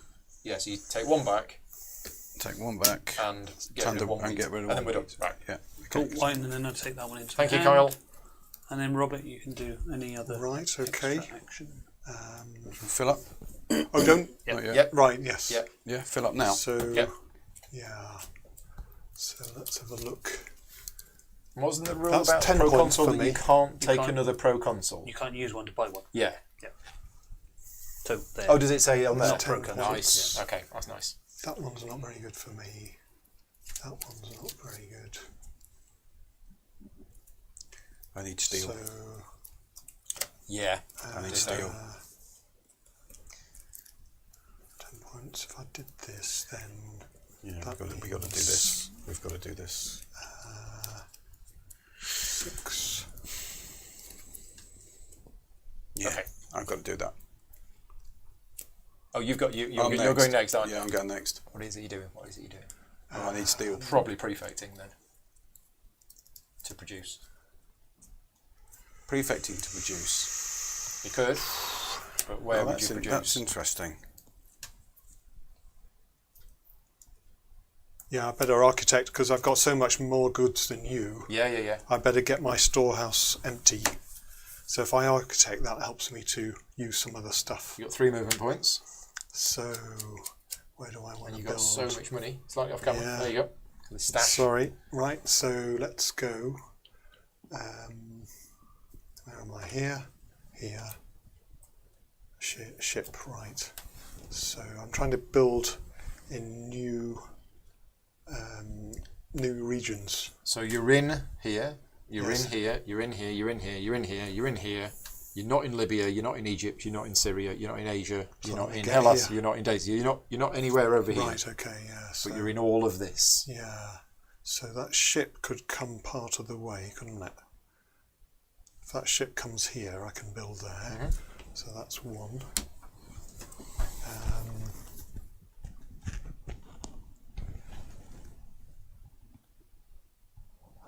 Yeah, so you take 1 back Take 1 back. and get And rid of 1 and wheat. get rid of and then one we're done. wheat. Right. Yeah. Cool. Okay. Wine, and then I'll take that one into Thank you, hand. Kyle. And then Robert, you can do any other Right, okay. extra action. Fill up. Oh, don't. Yep. Not yet. Yep. Right, yes. Yep. Yeah. Fill up now. So, Yep. yeah. So let's have a look. Wasn't the rule That's about 10 points proconsul for that me. you can't take can't- another proconsul? You can't use one to buy one. Yeah. So there. Oh, does it say on there? Not 10 proconsul. Nice. points. Okay, that's nice. That one's not very good for me. That one's not very good. I need steel. So, Yeah. I need Just steel. 10 points. If I did this, then Yeah. that We got to do this. We've got to do this. 6. Yeah. Okay. I've got to do that. Oh, you're I'm going next, aren't you? Yeah, I'm going next. What is it you doing? What is it you doing? Oh, I need steel. Probably prefecting then. To produce. Prefecting to produce. You could, but where would you That's produce? interesting. Yeah, I better architect because I've got so much more goods than you. Yeah. I better get my storehouse empty. So if I architect, that helps me to use some other stuff. You got 3 movement points, So where do I want and to you build? got so much money. Slightly off camera. Yeah. There you go. The stash. Sorry, right. So let's go. Where am I? Here. Ship. Right. So I'm trying to build in new regions. So you're in here. You're Yes. in here. You're in here. You're in here. You're in here. You're in here. You're not in Libya. You're not in Egypt. You're not in Syria. You're not in Asia. You're So not in get Hellas. here. You're not in Daisy. You're not anywhere over here. Right. Okay. Yeah. So But you're in all of this. yeah. So that ship could come part of the way, couldn't it? If that ship comes here, I can build there. So that's 1.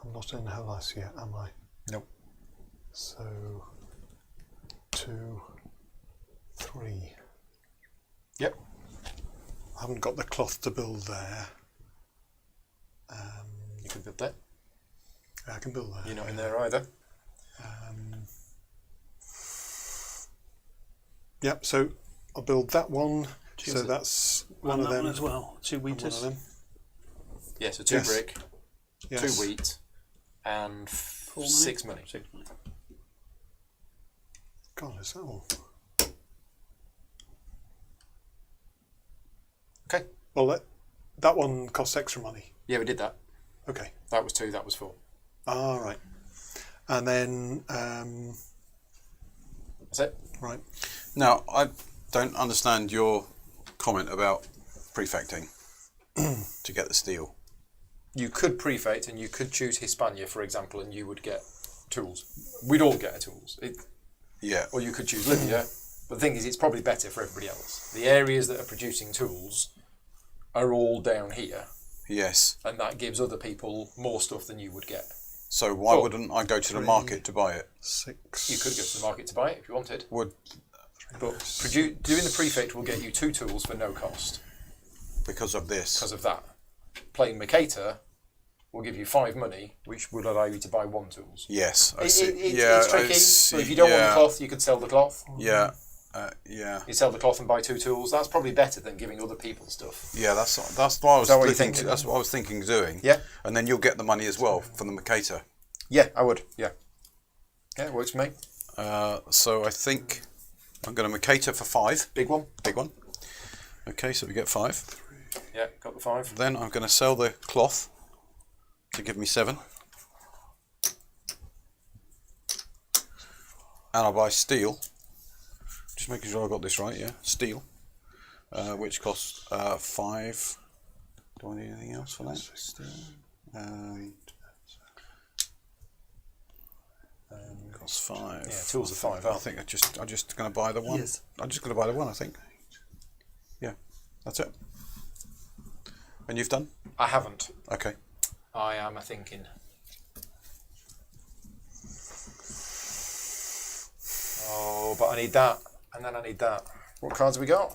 I'm not in Hellas yet, am I? Nope. So 2, 3. Yep. I haven't got the cloth to build there. You can build that. I can build there. You're not in there either. Yep, so I'll build that one. Choose So it. that's And one of that them. one as well. 2 and one wheaters. of them. Yeah, so 2 Yes. brick, Yes. 2 wheat, and 4 6 money. 6 money. God, is that all? Okay. Well, that one costs extra money. Yeah, we did that. Okay. That was 2, that was 4. All right. And then, That's it. right. Now, I don't understand your comment about prefecting to get the steel. You could prefect and you could choose Hispania, for example, and you would get tools. We'd all get tools. Yeah. Or you could choose Libya. But the thing is, it's probably better for everybody else. The areas that are producing tools are all down here, Yes. and that gives other people more stuff than you would get. So why Well, wouldn't I go to the 3, market to buy it? 6. You could go to the market to buy it if you wanted. Would But doing the prefect will get you 2 tools for no cost because of this? because of that. Playing Mercator will give you 5 money, which will allow you to buy 1 tools. Yes, I It's see. Yeah, it's tricky. I see. But if you don't want Yeah. the cloth, you could sell the cloth. Yeah. Yeah. You sell the cloth and buy 2 tools. That's probably better than giving other people stuff. Yeah, that's what I was that what you thinking. think? That's what I was thinking of doing. Yeah. And then you'll get the money as well from the Mercator. Yeah, I would. Yeah. Yeah, it works for me. So I think I'm going to Mercator for 5. Big one. Big one. Okay, so we get 5. Yeah, got the 5. Then I'm going to sell the cloth to give me 7. And I'll buy steel. Just making sure I got this right, yeah. Steel. Which costs 5. Do I need anything else for that? Steel. Costs 5. Yeah, tools are 5, I aren't think I'm just going to buy the one. Yes. I'm just going to buy the one, I think. Yeah, that's it. And you've done? I haven't. Okay. I am thinking. Oh, but I need that. And then I need that. What cards have we got?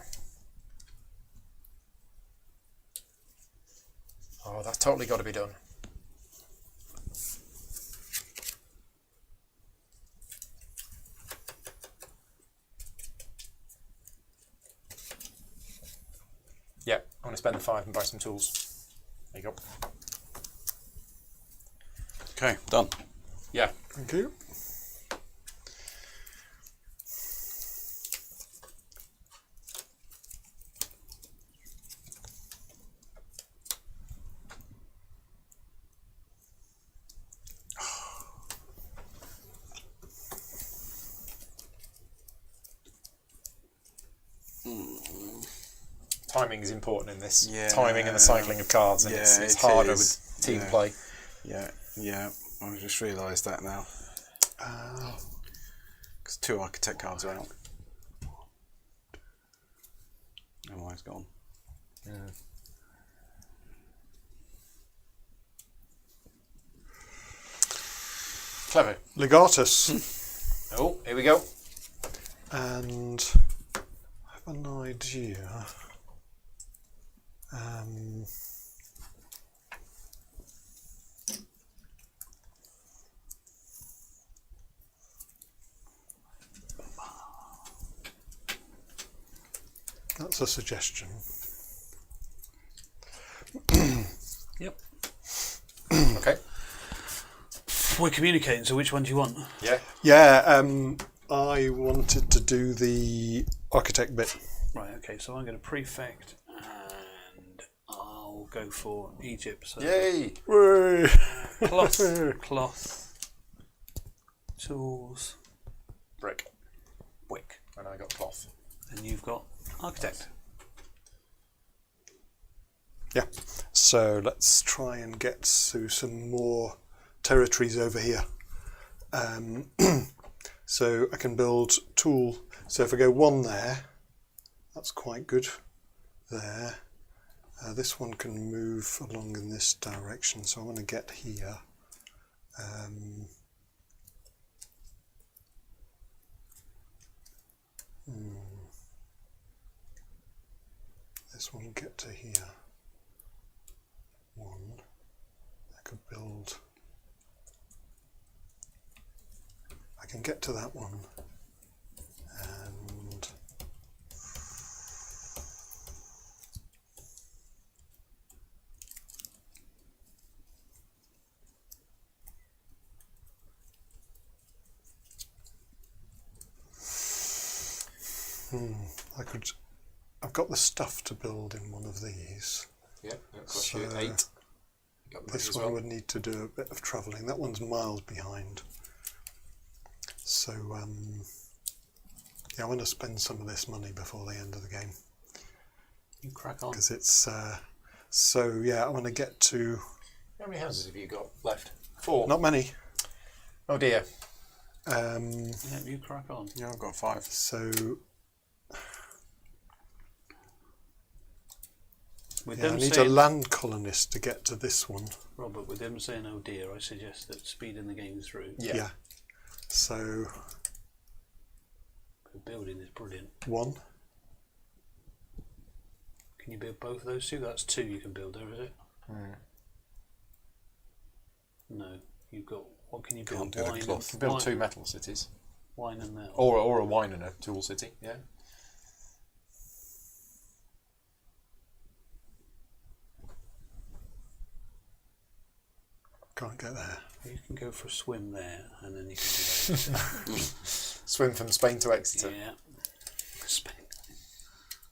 Oh, that's totally got to be done. Yeah, I'm going to spend the 5 and buy some tools. There you go. Okay, done. Yeah. Thank you. Timing is important in this. Yeah. Timing and the cycling of cards, and it's Yeah, it harder is. with team Yeah. play. Yeah, yeah. I just realised that now. Because 2 architect cards are out. Oh, mine's gone. Clever. Legatus. Oh, here we go. And I have an idea. That's a suggestion. Yep. Okay. We're communicating, so which one do you want? Yeah. Yeah, I wanted to do the architect bit. Right, okay, so I'm going to prefect and I'll go for Egypt. So Yay. Whey! cloth, tools, Brick. wick. And I got cloth. And you've got architect. Yeah, so let's try and get to some more territories over here. So I can build tool. So if I go 1 there, that's quite good there. This one can move along in this direction, so I want to get here. This one get to here. One. I could build. I can get to that one. And I could. I've got the stuff to build in one of these. Yeah, that costs you 8. You got the This as one well. would need to do a bit of travelling. That one's miles behind. So, yeah, I want to spend some of this money before the end of the game. You crack on. Because it's, so yeah, I want to get to, How many houses have you got left? 4. not many. Oh dear. Yeah, you crack on. Yeah, I've got 5. So, With yeah, I them need a saying, land colonist to get to this one. Robert, with them saying, oh dear, I suggest that speeding the game through. Yeah. So, The building is brilliant. 1. Can you build both of those two? That's 2 you can build there, is it? No, you've got. What can you build? Can't do the Wine cloth. and, Build wine, 2 metal cities. wine and metal. Or a wine and a tool city, yeah. Can't get there. You can go for a swim there, and then you can do that. Swim from Spain to Exeter. Yeah. Spain.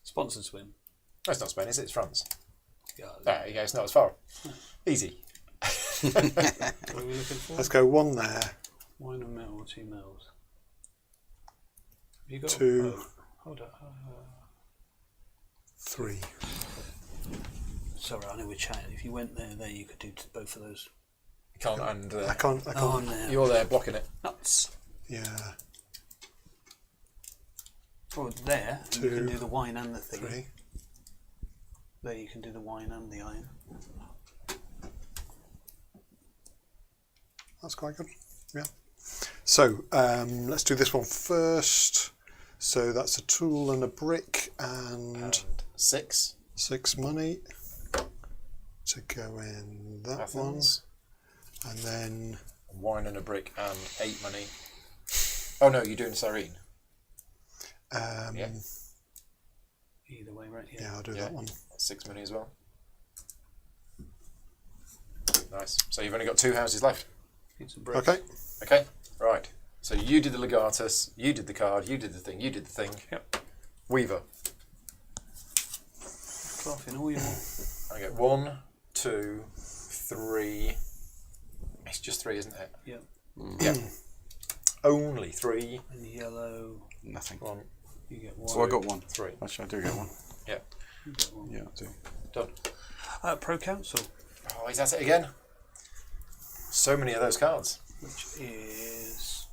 Sponsored swim. No, it's not Spain, is it? It's France. Yeah. Yeah, it's not as far. Easy. What are we looking for? Let's go 1 there. Wine and metal, 2 metals. Have you got 2. Oh, hold on. 3. Sorry, I know we're chatting. If you went there, you could do both of those. You can't, and I can't, Oh, no. you're there blocking it. Nuts. yeah. Oh, there, you can 2, do the wine and the thing. 3. There, you can do the wine and the iron. That's quite good. Yeah. So let's do this one first. So that's a tool and a brick and 6. 6 money to go in that Athens. one, and then Wine and a brick and 8 money. Oh no, you're doing Cyrene. Yeah. Either way, right? yeah, I'll do that one. 6 money as well. Nice. So you've only got 2 houses left. Need some bricks. Okay. Okay, right. So you did the legatus, you did the card, you did the thing, you did the thing. Yep. Weaver. Cloth in all your. I get 1, 2, 3. It's just 3, isn't it? Yep. Yeah. Only 3. And yellow, Nothing. 1, you get 1. So I got 1. 3. Actually, I do get 1. Yeah. You get 1. Yeah, I do. Done. Pro Council, Oh, is that it again? So many of those cards. which is.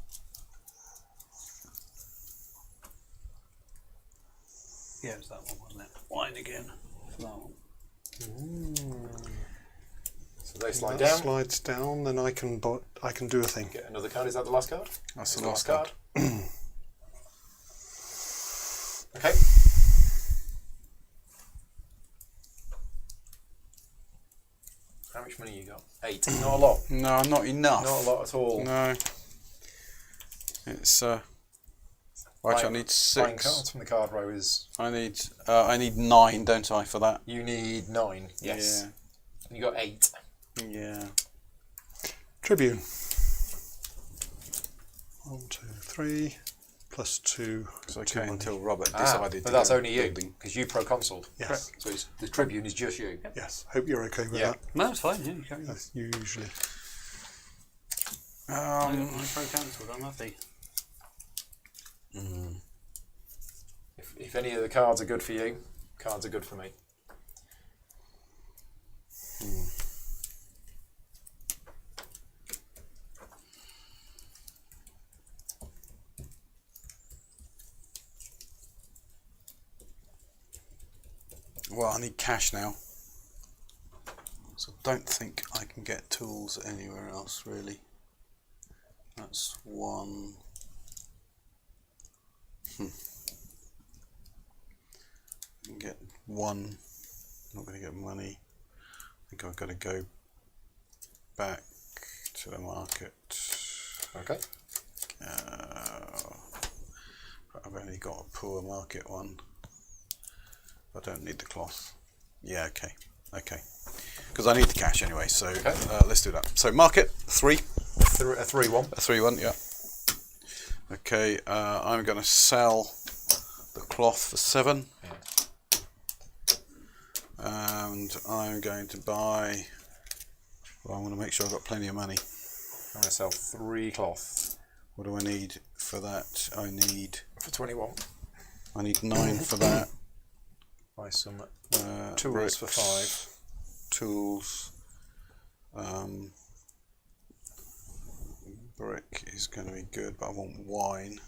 Yeah, it was that one, wasn't it? Wine again. For that one. So they slide That down. slides down, then I can do a thing. Get another card. Is that the last card? That's It's the last card. Okay. How much money you got? 8. Not a lot. No, not enough. Not a lot at all. No. It's well, actually, I need Buying 6. cards from the card row is. I need 9, don't I, for that? You need 9. Yes. And you got 8. Yeah. Tribune. 1, 2, 3, plus 2. It's 2 okay money. until Robert decided but to that's go only you building. because you pro-consuled. Yes. So the Tribune is just you. Yes. Hope you're okay with Yeah. that. No, it's fine. Yeah, you carry on. That's usually. I'm Pro Council, I'm happy. If any of the cards are good for you, cards are good for me. Well, I need cash now. So I don't think I can get tools anywhere else, really. That's 1. get one. Not going to get money. I think I've got to go back to the market. Okay. I've only got a poor market one. I don't need the cloth. Yeah, okay. Because I need the cash anyway, so let's do that. So market, 3. A 3-1. A 3-1, yeah. Okay, I'm going to sell the cloth for 7. And I'm going to buy... Well, I want to make sure I've got plenty of money. I'm going to sell 3 cloth. What do I need for that? I need... For 21. I need 9 for that. Buy some tools bricks, for 5. Tools. Brick is going to be good, but I want wine.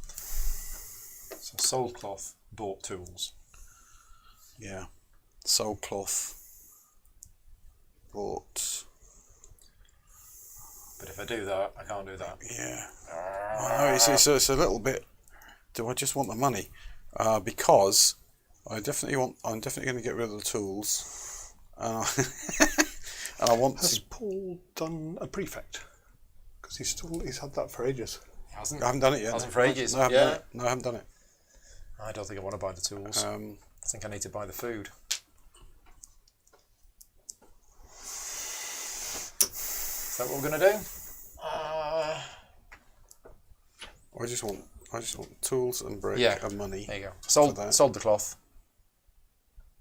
So sold cloth, bought tools. Yeah. Sold cloth. Bought. But if I do that, I can't do that. Yeah. I know, it's a little bit. Do I just want the money? Because I'm definitely going to get rid of the tools. And I want Has to. Paul done a prefect? Because he's had that for ages. Hasn't. I haven't done it yet. Hasn't for ages. No, I haven't Yeah. done it. No, I haven't done it. I don't think I want to buy the tools. I think I need to buy the food. Is that what we're going to do? I just want tools and brick and money. There you go. for that. Sold the cloth.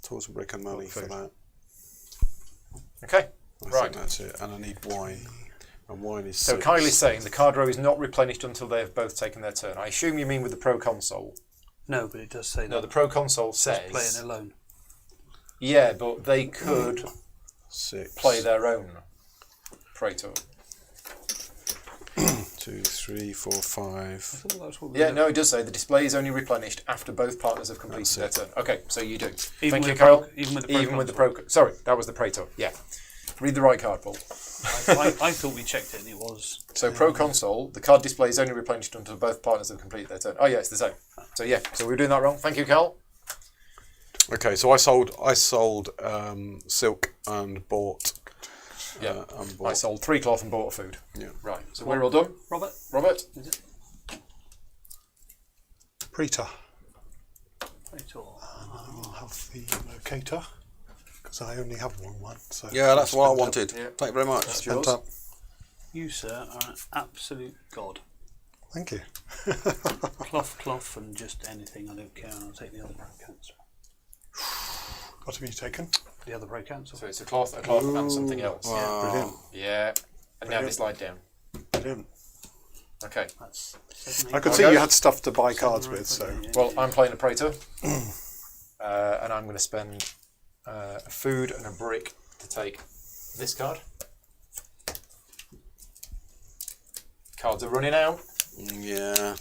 Tools and brick and money for food. that. Okay. I Right. think that's it. And I need wine. And wine is So 6. Kylie's saying the card row is not replenished until they have both taken their turn. I assume you mean with the pro console. No, but it does say No, that. the pro console says. Playing alone. Yeah, but they could 6. play their own Praetor. 2, 3, 4, 5. I thought that was what we Yeah, did. no, it does say the display is only replenished after both partners have completed their turn. Okay, so you do. Even Thank you, with Kyle. even with the pro Even with the console. pro. Sorry, that was the Praetor. Yeah. Read the right card, Paul. I thought we checked it and it was. So pro console, the card display is only replenished until both partners have completed their turn. Oh yeah, it's the same. So yeah, so we were doing that wrong. Thank you, Cal. Okay, so I sold silk and bought. Yeah, and I bought. sold 3 cloth and bought a food. Yeah. Right, so we're all done. Robert? Robert? Is it? Preta. Praetor. I'll have the locator because I only have one. So Yeah, that's what I spend up. wanted. Yeah. Thank you very much. That's Spent yours. up. You, sir, are an absolute god. Thank you. Cloth, and just anything. I don't care. And I'll take the other pro cancel. Got to be taken. The other pro cancel. So it's a cloth, and something else. Brilliant. Yeah. And now they slide down. Brilliant. Okay. That's 7, I 8, could I'll see go. you had stuff to buy cards with, so Well, I'm playing a Praetor. And I'm going to spend a food and a brick to take this card. Cards are running out. Yeah.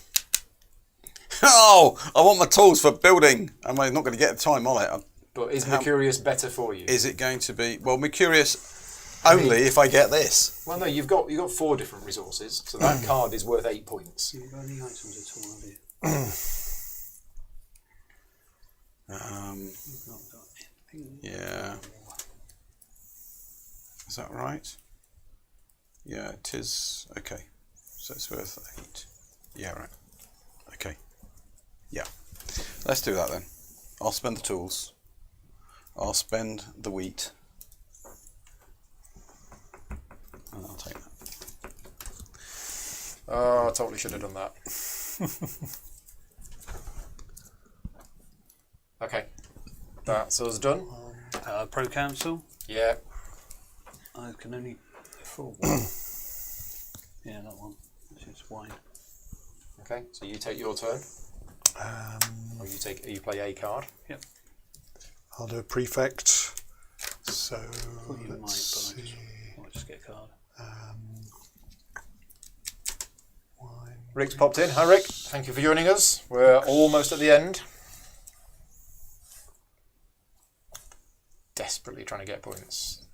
Oh, I want my tools for building. I'm not going to get the time on it. But is Mercurius better for you? Is it going to be? Well, Mercurius only if I get this. Well, no, you've got 4 different resources, so that card is worth 8 points. You've got any items at all, have you? You've not got anything. Yeah. Is that right? Yeah, it is. Okay. So it's worth 8. Yeah, right. Okay. Yeah. Let's do that then. I'll spend the tools. I'll spend the wheat. And I'll take that. Oh, I totally should have done that. Okay. That's us done. Pro council. Yeah. I can only afford one. Yeah, that one. Which is wine. Okay, so you take your turn. Or you play a card. Yep. I'll do a prefect. So Thought you might, but let's I see. might just get a card. Wine. Rick's popped in. Hi, Rick. Thank you for joining us. We're almost at the end. Desperately trying to get points.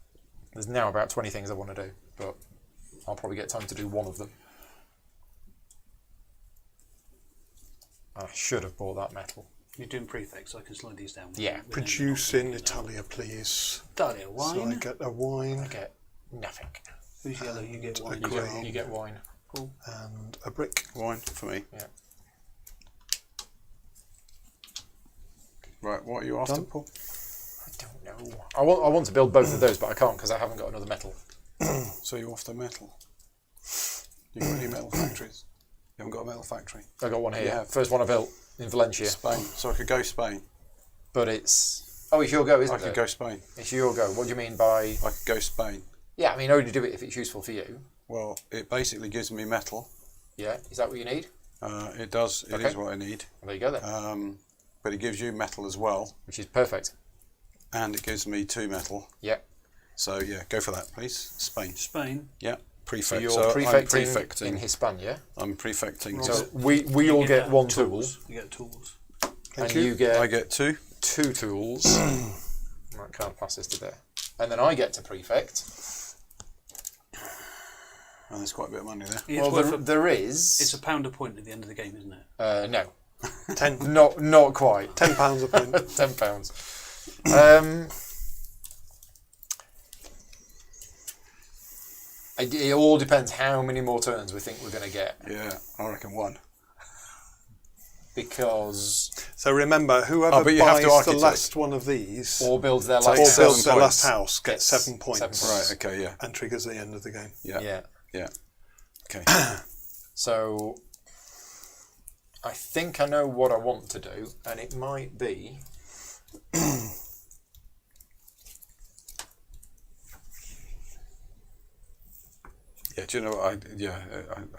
There's now about 20 things I want to do, but I'll probably get time to do one of them. I should have bought that metal. You're doing prefects, so I can slide these down. Yeah. Produce in Italia, please. Italia, So wine. I get a wine I get nothing. Who's yellow? You get wine. a grain. You get wine. Cool. and a brick. Wine for me. Yeah. Right, what are you after, Done. Paul? I don't know. I want to build both of those, but I can't because I haven't got another metal. So you're after metal. You got any metal factories? You haven't got a metal factory. I got one here. Yeah. First one I built in Valencia. Spain. So I could go Spain. But it's... Oh, it's your go, isn't I it? could go Spain. It's your go. What do you mean by... I could go Spain. Yeah, I mean, only do it if it's useful for you. Well, it basically gives me metal. Yeah, is that what you need? It does. It Okay. is what I need. Well, there you go then. But it gives you metal as well, Which is perfect. and it gives me 2 metal. Yeah. So yeah, go for that, please. Spain. Spain. Yeah, So prefect. you're So I'm prefecting, prefecting. in Hispania. I'm prefecting. Right. So we all get one tool, You get tools. and you. you get I get 2. 2 tools. I can't pass this to there. And then I get to prefect. And there's quite a bit of money there. It's Well, worth there is... it's £1 a point at the end of the game, isn't it? no. 10, Not quite. £10 a point. £10. It all depends how many more turns we think we're going to get. Yeah, I reckon 1. Because... So remember, whoever but you have buys to the architect. last one of these Or builds their Take or last seven builds their points. last house gets Gets 7 points. 7 points. Right. Okay. Yeah. And triggers the end of the game. Yeah. Yeah. Yeah. Okay. So... I think I know what I want to do, and it might be... Yeah, do you know what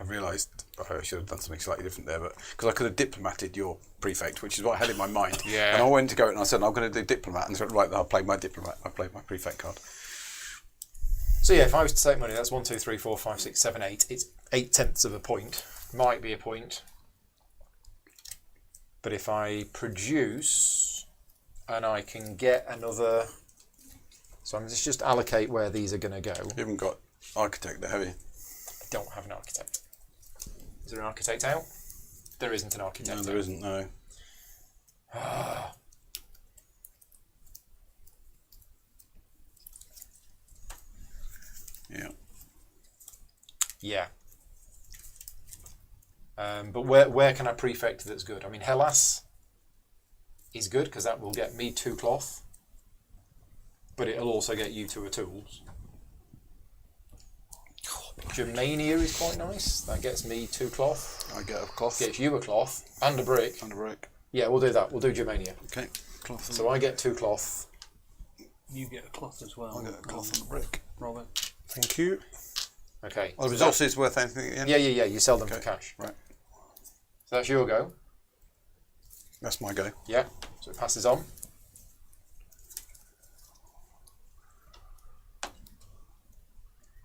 I realised I should have done something slightly different there, but because I could have diplomated your prefect, which is what I had in my mind. Yeah. And I went to go and I said I'm going to do diplomat, and so right, I'll play my diplomat. I played my prefect card. So yeah, if I was to take money, that's 1, 2, 3, 4, 5, 6, 7, 8. It's 8/10 of a point. Might be a point. But if I produce and I can get another... So I'm just allocate where these are going to go. You haven't got architect there, have you? I don't have an architect. Is there an architect out? There isn't an architect No, out. there isn't. No. Yeah. Yeah. But where can I prefect that's good? I mean, Hellas is good because that will get me 2 cloth, but it'll also get you 2 tools. Germania is quite nice. That gets me 2 cloth. I get a cloth Gets you a cloth and a brick. and a brick. Yeah, we'll do that. We'll do Germania. Okay. Cloth. So I get 2 cloth. You get a cloth as well. I get a cloth and a brick. Robert. Thank you. Okay. Well, the so resource is worth anything at the end? yeah. You sell them for Okay. cash. Right. So that's your go. That's my go. Yeah. So it passes on.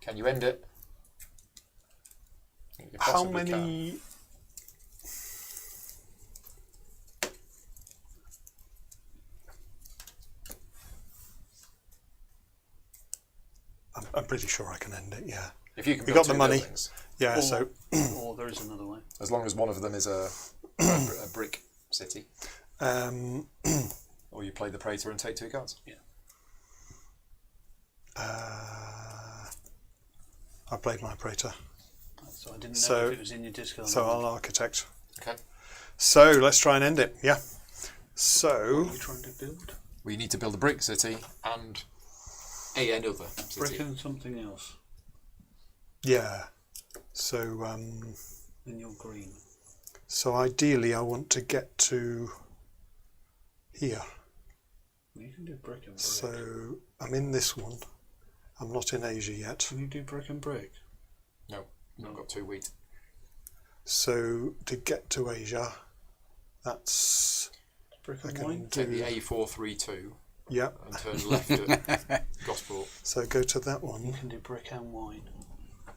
Can you end it? You How possibly can. many... I'm pretty sure I can end it, yeah. If you can We build got the 2 money. buildings, Yeah, Or, so or there is another way. as long as one of them is a brick city, or you play the Praetor and take 2 cards. Yeah. I played my Praetor, So I didn't know So- if it was in your discard. so or I'll not. architect. Okay. So let's try and end it, yeah. What So, are you trying to build? We need to build a brick city and another Brick city. and something else. yeah. So, And you're green. so ideally I want to get to here. Well, you can do brick and brick. So I'm in this one. I'm not in Asia yet. Can you do brick and brick? No, I've got 2 wheat. So to get to Asia, that's Brick I and can wine? Take the do. A432 Yeah. and turn left at Gosport. So go to that You one. can do brick and wine.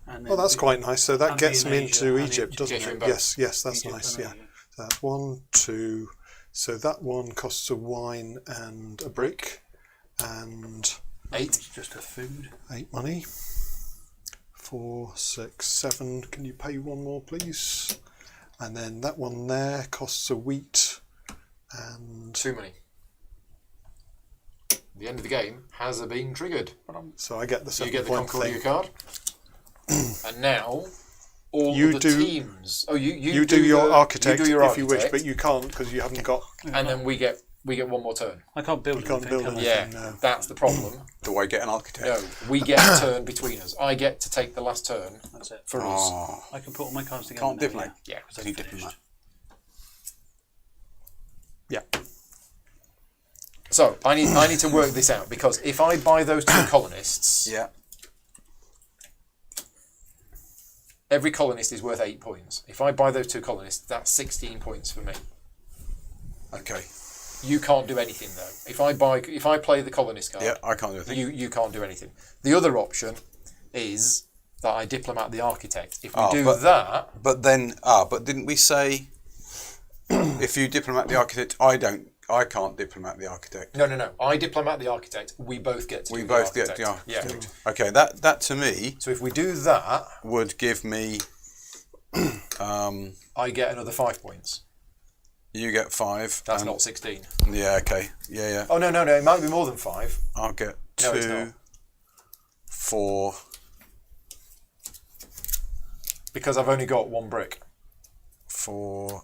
And Oh, that's be- quite nice. So that and gets be me in into Asia and Egypt, doesn't Gets you in it? both. Yes, that's Egypt nice. and Yeah. Asia. So that's 1, 2. So that one costs a wine and a brick, and 8. It's just a food. 8 money. 4, 6, 7. Can you pay one more, please? And then that one there costs a wheat And 2 money. The end of the game has been triggered. so I get the So you 7 get the point Concordia thing. card. And now all You of the do- teams. Oh, You do your architect you do your if you wish, architect, but you can't because you haven't got. and then we get one more turn. I can't build You can't anything, build can I? anything. Yeah, no. that's the problem. Do I get an architect? No, we get a turn between us. I get to take the last turn That's it. for us. Oh, I can put all my cards together. can't now, diplomat. Yeah, because Can you I've diplomat? finished. Yeah. So I need to work this out because if I buy those 2 colonists, Yeah. every colonist is worth 8 points. If I buy those 2 colonists, that's 16 points for me. Okay. You can't do anything though. If I play the colonist card, Yeah, I can't do anything. you can't do anything. The other option is that I diplomat the architect. If we Oh, do but- that, But then, but didn't we say if you diplomat the architect, I can't diplomat the architect. no. I diplomat the architect. We both get to. We do both the get the architect. Yeah. Okay, that to me So if we do that, would give me. I get another 5 points. You get 5. That's and- not 16. Yeah. Okay. Yeah. Oh no. It might be more than 5 I'll get No, it's 2, not. 4. because I've only got 1 brick. 4,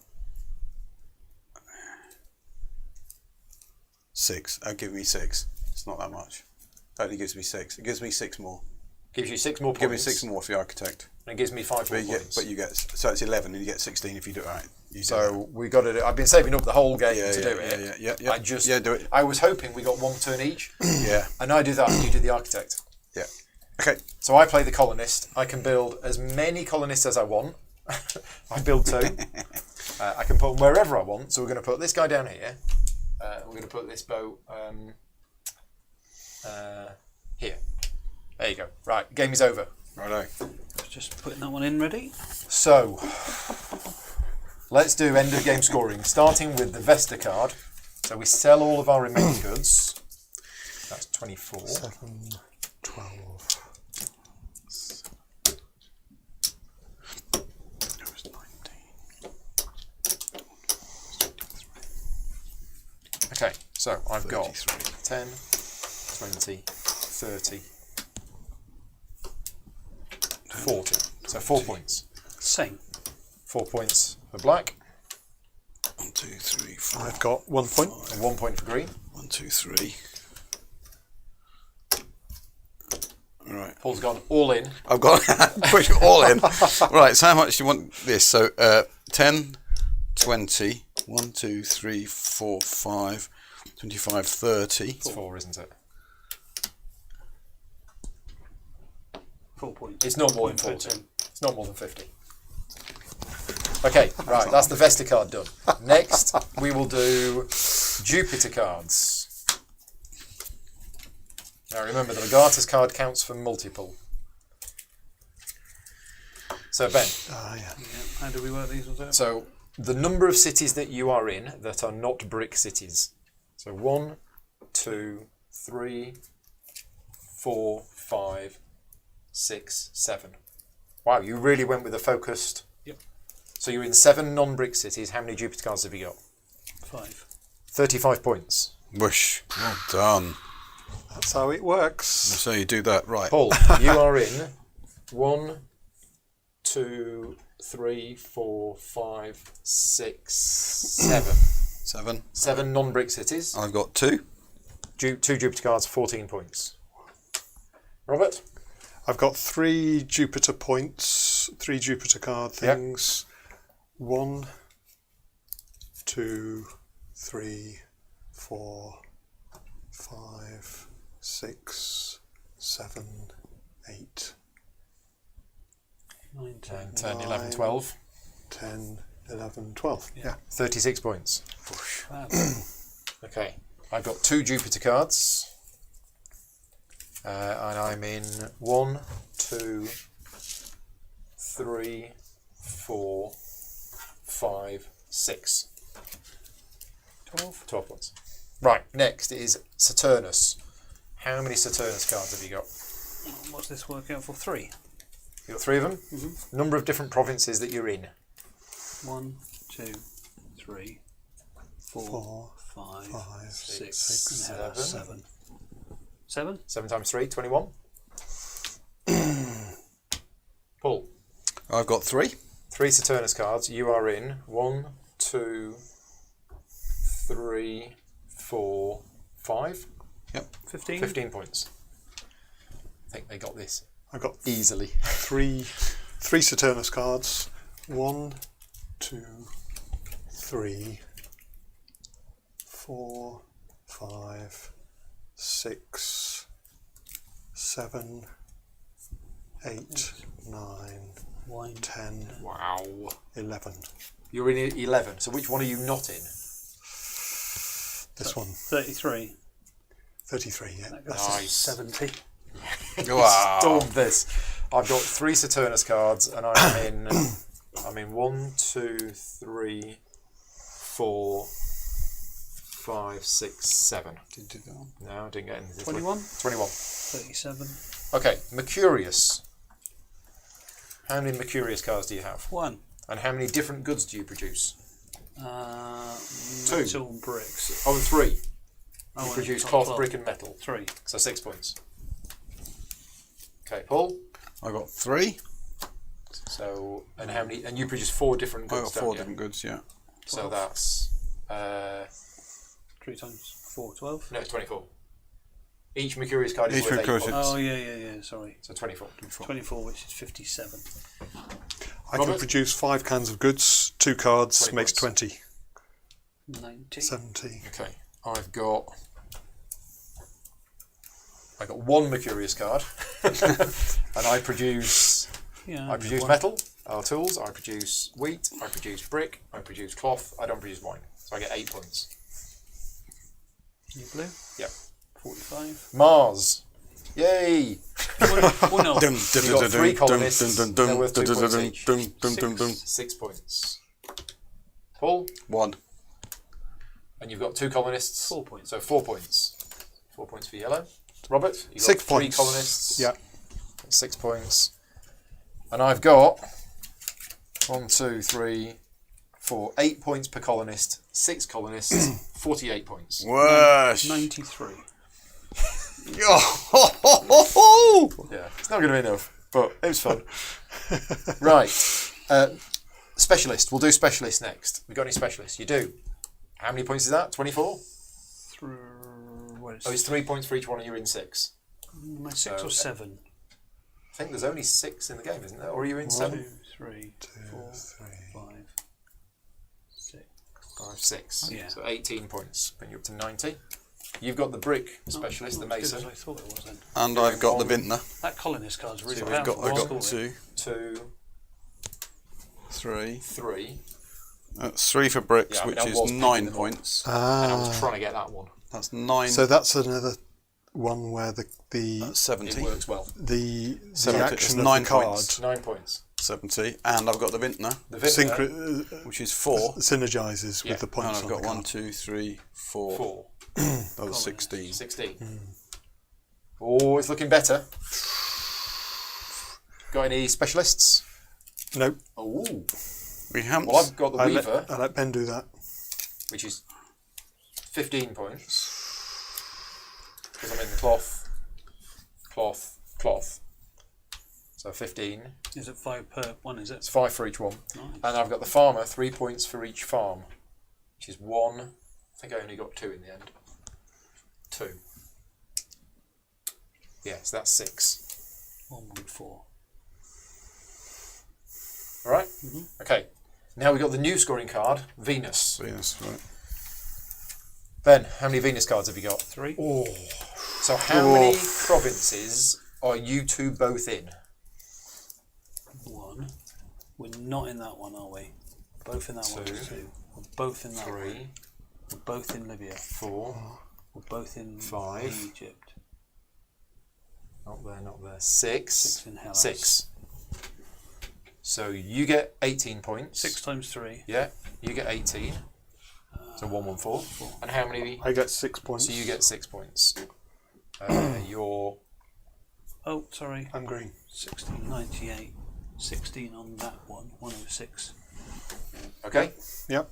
6. That'll give me 6. It's not that much. That only gives me 6. It gives me 6 more. Gives you 6 more points. Give me 6 more for the architect. And it gives me 5 more But you get, points. but you get, so it's 11, and you get 16 if you do it right. You do So we got to. I've been saving up the whole game Yeah, to yeah, do it. yeah. I just. Yeah, do it. I was hoping we got 1 turn each, that. Yeah, and I do that, and you do the architect. yeah. Okay. So I play the colonist. I can build as many colonists as I want. I build 2. I can put them wherever I want. So we're going to put this guy down here. We're going to put this boat here. There you go. Right, game is over. Righto. Just putting that one in ready. So let's do end of game scoring, starting with the Vesta card. So we sell all of our remaining goods. That's 24. 7, 12. It was 19. Okay, so I've got 33. 10, 20, 30, 40. So 4 points. Same. 4 points for black 1, 2, 3, 4. I've got 1 point. and 1 point for green. 1, 2, 3. Right. Paul's gone all in. I've got push it all in. Right. So how much do you want this? So 10, 20. 1, 2, 3, 4, 5, 25, 30. It's 4, isn't it? 4 points. It's not more than Point 40. 13. It's not more than 50. Okay, right, that's the Vesta card done. Next, we will do Jupiter cards. Now remember, the Legatus card counts for multiple. So Ben, Yeah. Yeah. How do we work these ones out? so the number of cities that you are in that are not brick cities. So 1, 2, 3, 4, 5, 6, 7. Wow, you really went with a focused. Yep. So you're in 7 non-brick cities. How many Jupiter cards have you got? 5. 35 points. Whoosh. Well done. That's how it works. So you do that right. Paul, you are in 1, 2, 3, 4, 5, 6, 7. 7. 7 non-brick cities. I've got 2. 2 Jupiter cards, 14 points. Robert? I've got 3 Jupiter points, 3 Jupiter card Yep. things. 1, 2, 3, 4, 5, 6, 7, 8, 9, 10. 10, 11, 9. 12. 10, 11, 12. Yeah. 36 points. Fab. Okay. I've got 2 Jupiter cards. And I'm in 1, 2, 3, 4, 5, 6. 12 points. Right, next is Saturnus. How many Saturnus cards have you got? What's this work out for? 3. You got 3 of them? Number of different provinces that you're in. 1, 2, 3, 4, 5, 6, 7. 7. 7? 7 times 3, 21. Paul. I've got 3. 3 Saturnus cards. You are in 1, 2, 3, 4, 5. Yep. 15? 15 points. I think they got this I got easily. three Saturnus cards. 1, 2, 3, 4, 5, 6, 7, 8, 9, Wine. 10, Wow. 11. You're in 11. So which one are you not in? This one, 33. 33, yeah. That goes Nice. to 70. Wow. Stormed this. I've got 3 Saturnus cards, and I'm in 1, 2, 3, 4, 5, 6, 7. Did do that one. No, I didn't get anything. 21? 21. 37. Okay, Mercurius. How many Mercurius cards do you have? 1. And how many different goods do you produce? 2. Metal bricks. Oh, 3. You and produce cloth. cloth, brick, and metal. 3. So 6 points. Okay, Paul. I got 3. So, and how many? And you produce 4 different I goods. got 4 don't you? different goods, yeah. So that's 3 times 4, 12. no, it's 24. Each Mercurius card is Each worth 8 Mercurius- points. Oh, yeah, sorry. So 24. 24, which is 57. I Robert? can produce 5 cans of goods, 2 cards, 20 makes points. 20. 90. 70. Okay, I've got 1 Mercurius card, and I produce Yeah, one. metal, our tools. I produce wheat. I produce brick. I produce cloth. I don't produce wine. So I get 8 points. You blue? Yep. 45. Mars. Yay! Well, no. Dum, You got 3 colonists. They're worth 2 points each. dum, dum, dum, dum. 6 points. Paul, 1. and you've got 2 colonists. 4 points. So 4 points. 4 points for yellow. Robert, you've got 6 3 points. colonists. Yeah. 6 points. And I've got 1, 2, 3, 4, 8 points per colonist. 6 colonists, 48 points. Whoosh. 93. Yeah, it's not going to be enough, but it was fun. Right. Specialist. We'll do specialist next. We got any specialists? You do. How many points is that? 24? What is Oh, it's 3 points for each one, and you're in 6. my 6 or 7? I think there's only 6 in the game, isn't there? Or are you in 2, 7? 3, 4, 3. 5, 6. 5, 6. Yeah. So 18 points, bring you up to 90. You've got the brick specialist, the Not as good mason. as I thought it was then. And I've got the vintner. That colonist card's really So I've powerful. got What's it 2, 2, 3. 3. That's 3 for bricks, Yeah, I mean, which I is was picking 9 them up. points. And I was Ah, trying to get that one. That's 9. so that's another one where the It 70. works well. the 70, action it's of 9 the card points. 9 points. 70. And I've got the vintner, The vintner, which is 4. synergizes Yeah. with the And points I've on got the 1, card. 2, 3, 4. 4. That was 16. 16. Oh, it's looking better. Got any specialists? Nope. Oh, We haven't. well, I've got the I weaver, let Ben do that. which is 15 points. Because I'm in the cloth, cloth, cloth. So 15. Is it 5 per one, is it? It's 5 for each one. Nice. And I've got the farmer, 3 points for each farm, which is 1. I think I only got 2 in the end. 2. Yeah, so that's 6. 114. All right? Okay. Now we've got the new scoring card, Venus. Venus, right. Ben, how many Venus cards have you got? 3. Oh. So how many provinces are you two both in? 1. We're not in that one, are we? Both in that one. 2. 2. We're both in that 3, one. We're both in Libya. 4, We're both in 5. Egypt. not there, not there. 6. 6 in Hellas. 6. So you get 18 points. 6 times 3. Yeah, you get 18. So 114. And how many? I get 6 points. So you get 6 points. You're Oh, sorry. I'm green. 1698. 16 on that one. 106. okay. Yep.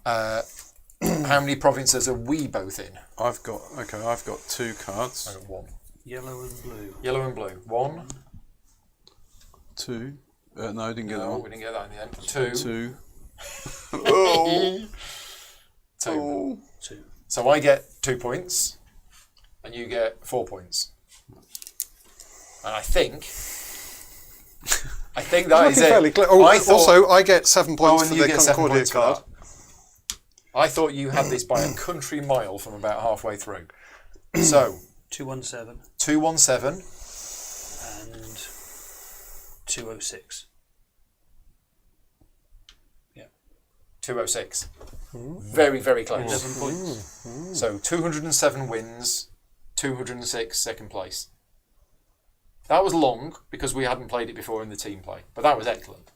How many provinces are we both in? I've got 2 cards. I got 1. Yellow and blue. Yellow and blue. 1. 2. No, I didn't get that No, one. we didn't get that in the end. 2. 2. 2. Oh. 2. So I get 2 points, and you get 4 points. And I think that is it. Fairly clear. Oh, I thought, also, I get 7 points and for you the get 7 Concordia points for card. that. I thought you had this by a country mile from about halfway through. So 217 217. and 206. Yeah. 206. Very, very close. 11 points. So 207 wins, 206 second place. That was long because we hadn't played it before in the team play, but that was excellent.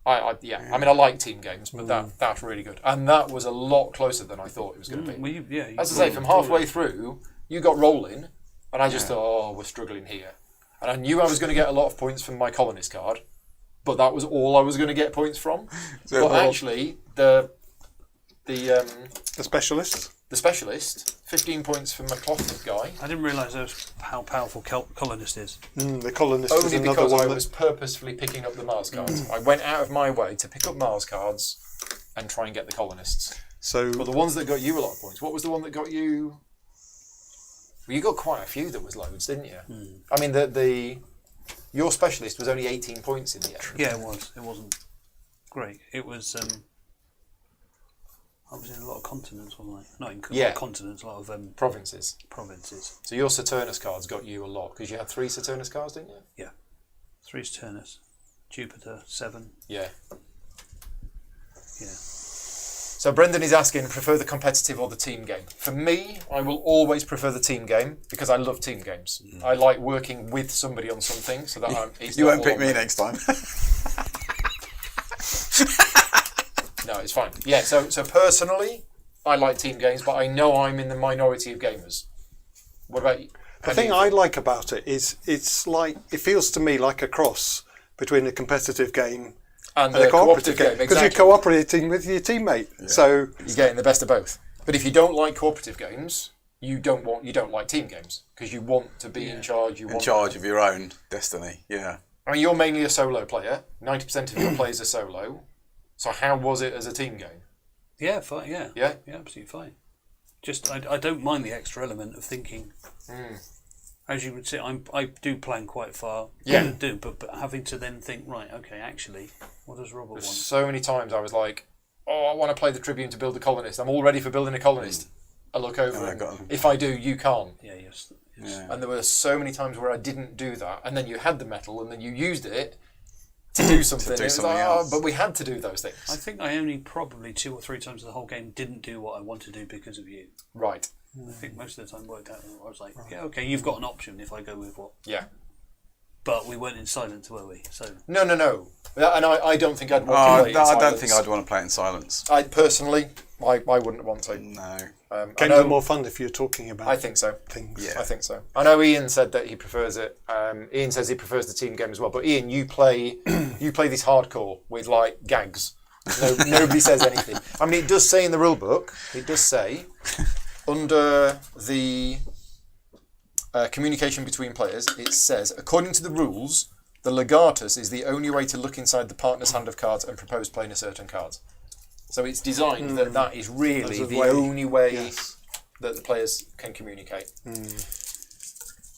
I mean, I like team games, but that's really good, and that was a lot closer than I thought it was going to be. Well, you As I say, from halfway through, you got rolling, and I just thought, oh, we're struggling here, and I knew I was going to get a lot of points from my colonist card, but that was all I was going to get points from. So but actually, the specialist. The specialist, 15 points from my cloth guy. I didn't realise how powerful colonist is. The colonist is Only another because one I that- was purposefully picking up the Mars cards. I went out of my way to pick up Mars cards and try and get the colonists. So But the ones that got you a lot of points, what was the one that got you? Well, you got quite a few that was loads, didn't you? I mean, your specialist was only 18 points in the end. Yeah, it was. It wasn't great. It was. I was in a lot of continents, wasn't I? Not in continents, a lot of Provinces. provinces. So your Saturnus cards got you a lot, because you had 3 Saturnus cards, didn't you? Yeah. 3 Saturnus, Jupiter, 7. Yeah. Yeah. So Brendan is asking, prefer the competitive or the team game? For me, I will always prefer the team game because I love team games. I like working with somebody on something so that it's You not won't all pick on me next time. No, it's fine. Yeah, so personally, I like team games, but I know I'm in the minority of gamers. What about you? the thing I like about it is it feels to me like a cross between a competitive game and and the a cooperative game because because you're cooperating with your teammate. So you're getting the best of both. But if you don't like cooperative games, you don't like team games because you want to be in charge. In charge of your own destiny, yeah. I mean, you're mainly a solo player. 90% of your plays are solo. So how was it as a team game? Yeah, fine. Yeah. Yeah? Yeah, absolutely fine. Just I don't mind the extra element of thinking. As you would say, I do plan quite far. Yeah. I do, but having to then think, right, okay, actually, what does Robert want? So many times I was like, oh, I want to play the Tribune to build a colonist. I'm all ready for building a colonist. I look over and if I do, you can't. Yeah, yes. Yeah. And there were so many times where I didn't do that. And then you had the metal and then you used it to do something. do It was something like, else. but we had to do those I things. think I only probably 2 or 3 times in the whole game didn't do what I wanted to do because of you. Right. I think most of the time worked out. I was like, yeah, okay, you've got an option if I go with what. Yeah. But we weren't in silence, were we? So No. And I don't think I'd want to play it in I don't silence. think I'd want to play it in silence. I personally, I wouldn't want to. No. I games know- are more fun if you're talking about I think so. things. Yeah. I think so. I know Ian said that he prefers it. Ian says he prefers the team game as well. But Ian, you play this hardcore with like gags. Nobody says anything. I mean, it does say in the rule book. It does say under the communication between players. It says, according to the rules, the legatus is the only way to look inside the partner's hand of cards and propose playing a certain card. So it's designed that is really As a the way- only way yes. that the players can communicate.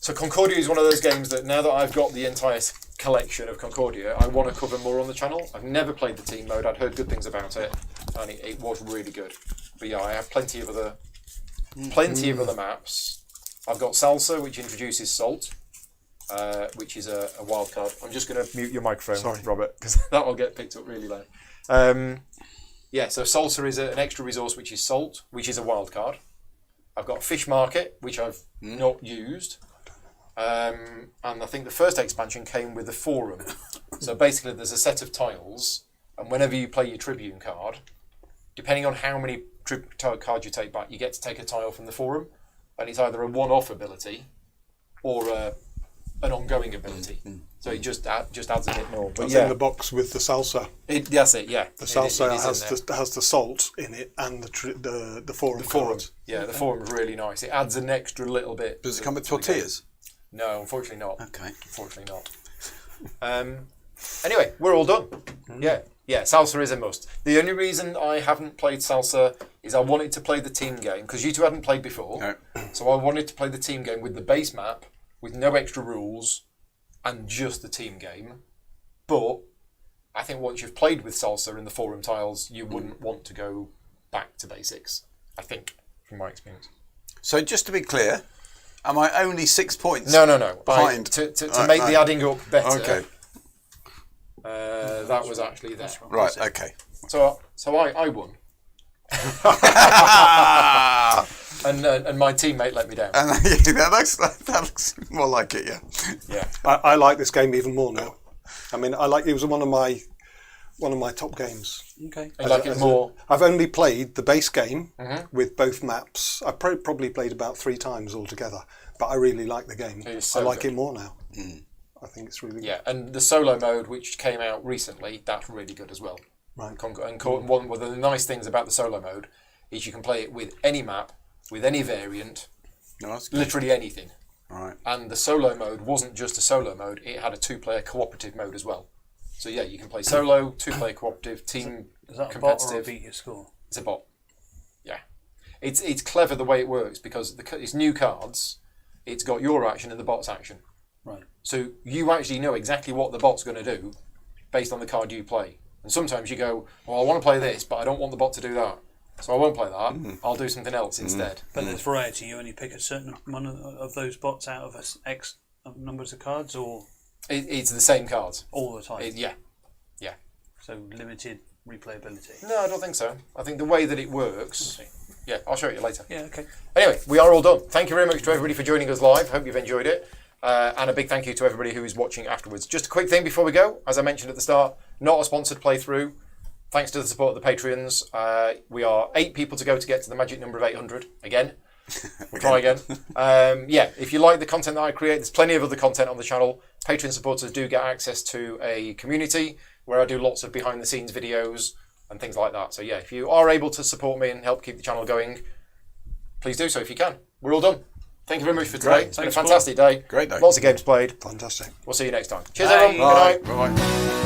So Concordia is one of those games that now that I've got the entire collection of Concordia, I want to cover more on the channel. I've never played the team mode. I'd heard good things about it, and it was really good. But yeah, I have plenty of other maps. I've got Salsa, which introduces Salt, which is a wild card. I'm just going to mute your microphone, Sorry. Robert, because that will get picked up really loud. Yeah, so Salsa is an extra resource, which is Salt, which is a wild card. I've got Fish Market, which I've not used. And I think the first expansion came with the Forum. So basically there's a set of tiles, and whenever you play your Tribune card, depending on how many cards you take back, you get to take a tile from the Forum. And it's either a one-off ability or an ongoing ability. So it just adds a bit more. But That's yeah, in the box with the salsa. that's it. Yeah, The salsa it is in there. has the salt in it and the forum. The forum. cards. Yeah, the forum's really nice. It adds an extra little bit. Does it come with tortillas? No, unfortunately not. Okay. Unfortunately not. Anyway, we're all done. Yeah, Salsa is a must. The only reason I haven't played Salsa is I wanted to play the team game because you two hadn't played before. No. So I wanted to play the team game with the base map, with no extra rules, and just the team game. But I think once you've played with Salsa and the forum tiles, you wouldn't want to go back to basics. I think, from my experience. So just to be clear, am I only 6 points? No. Behind. To make the adding up better. Okay. That was actually there. Right. Okay. So I won. and my teammate let me down. that looks more like it. Yeah. Yeah. I like this game even more now. I mean, it was one of my top games. Okay. I like it more. I've only played the base game with both maps. I probably played about 3 times altogether, but I really like the game. It is so I like good. it more now. I think it's really good. Yeah, and the solo mode, which came out recently, that's really good as well. Right. One of the nice things about the solo mode is you can play it with any map, with any variant, No, that's good. literally anything. All right. And the solo mode wasn't just a solo mode; it had a 2-player cooperative mode as well. So yeah, you can play solo, 2-player cooperative, team Is that a bot or a competitive. beat your score? It's a bot. Yeah, it's clever the way it works because it's new cards. It's got your action and the bot's action. Right. So you actually know exactly what the bot's going to do based on the card you play. And sometimes you go, well, I want to play this, but I don't want the bot to do that. So I won't play that. I'll do something else instead. But there's variety. You only pick a certain one of those bots out of X numbers of cards, or It's the same cards. all the time. Yeah. So limited replayability. No, I don't think so. I think the way that it works... Yeah, I'll show you later. Yeah. Okay. Anyway, we are all done. Thank you very much to everybody for joining us live. Hope you've enjoyed it. And a big thank you to everybody who is watching afterwards. Just a quick thing before we go. As I mentioned at the start, not a sponsored playthrough. Thanks to the support of the Patreons. We are 8 people to go to get to the magic number of 800. Again. We'll try again. If you like the content that I create, there's plenty of other content on the channel. Patreon supporters do get access to a community where I do lots of behind-the-scenes videos and things like that. So yeah, if you are able to support me and help keep the channel going, please do so if you can. We're all done. Thank you very much for today. Great. It's been a fantastic day. Great day. Lots of games played. Fantastic. We'll see you next time. Cheers, Bye. everyone. Good night. Bye.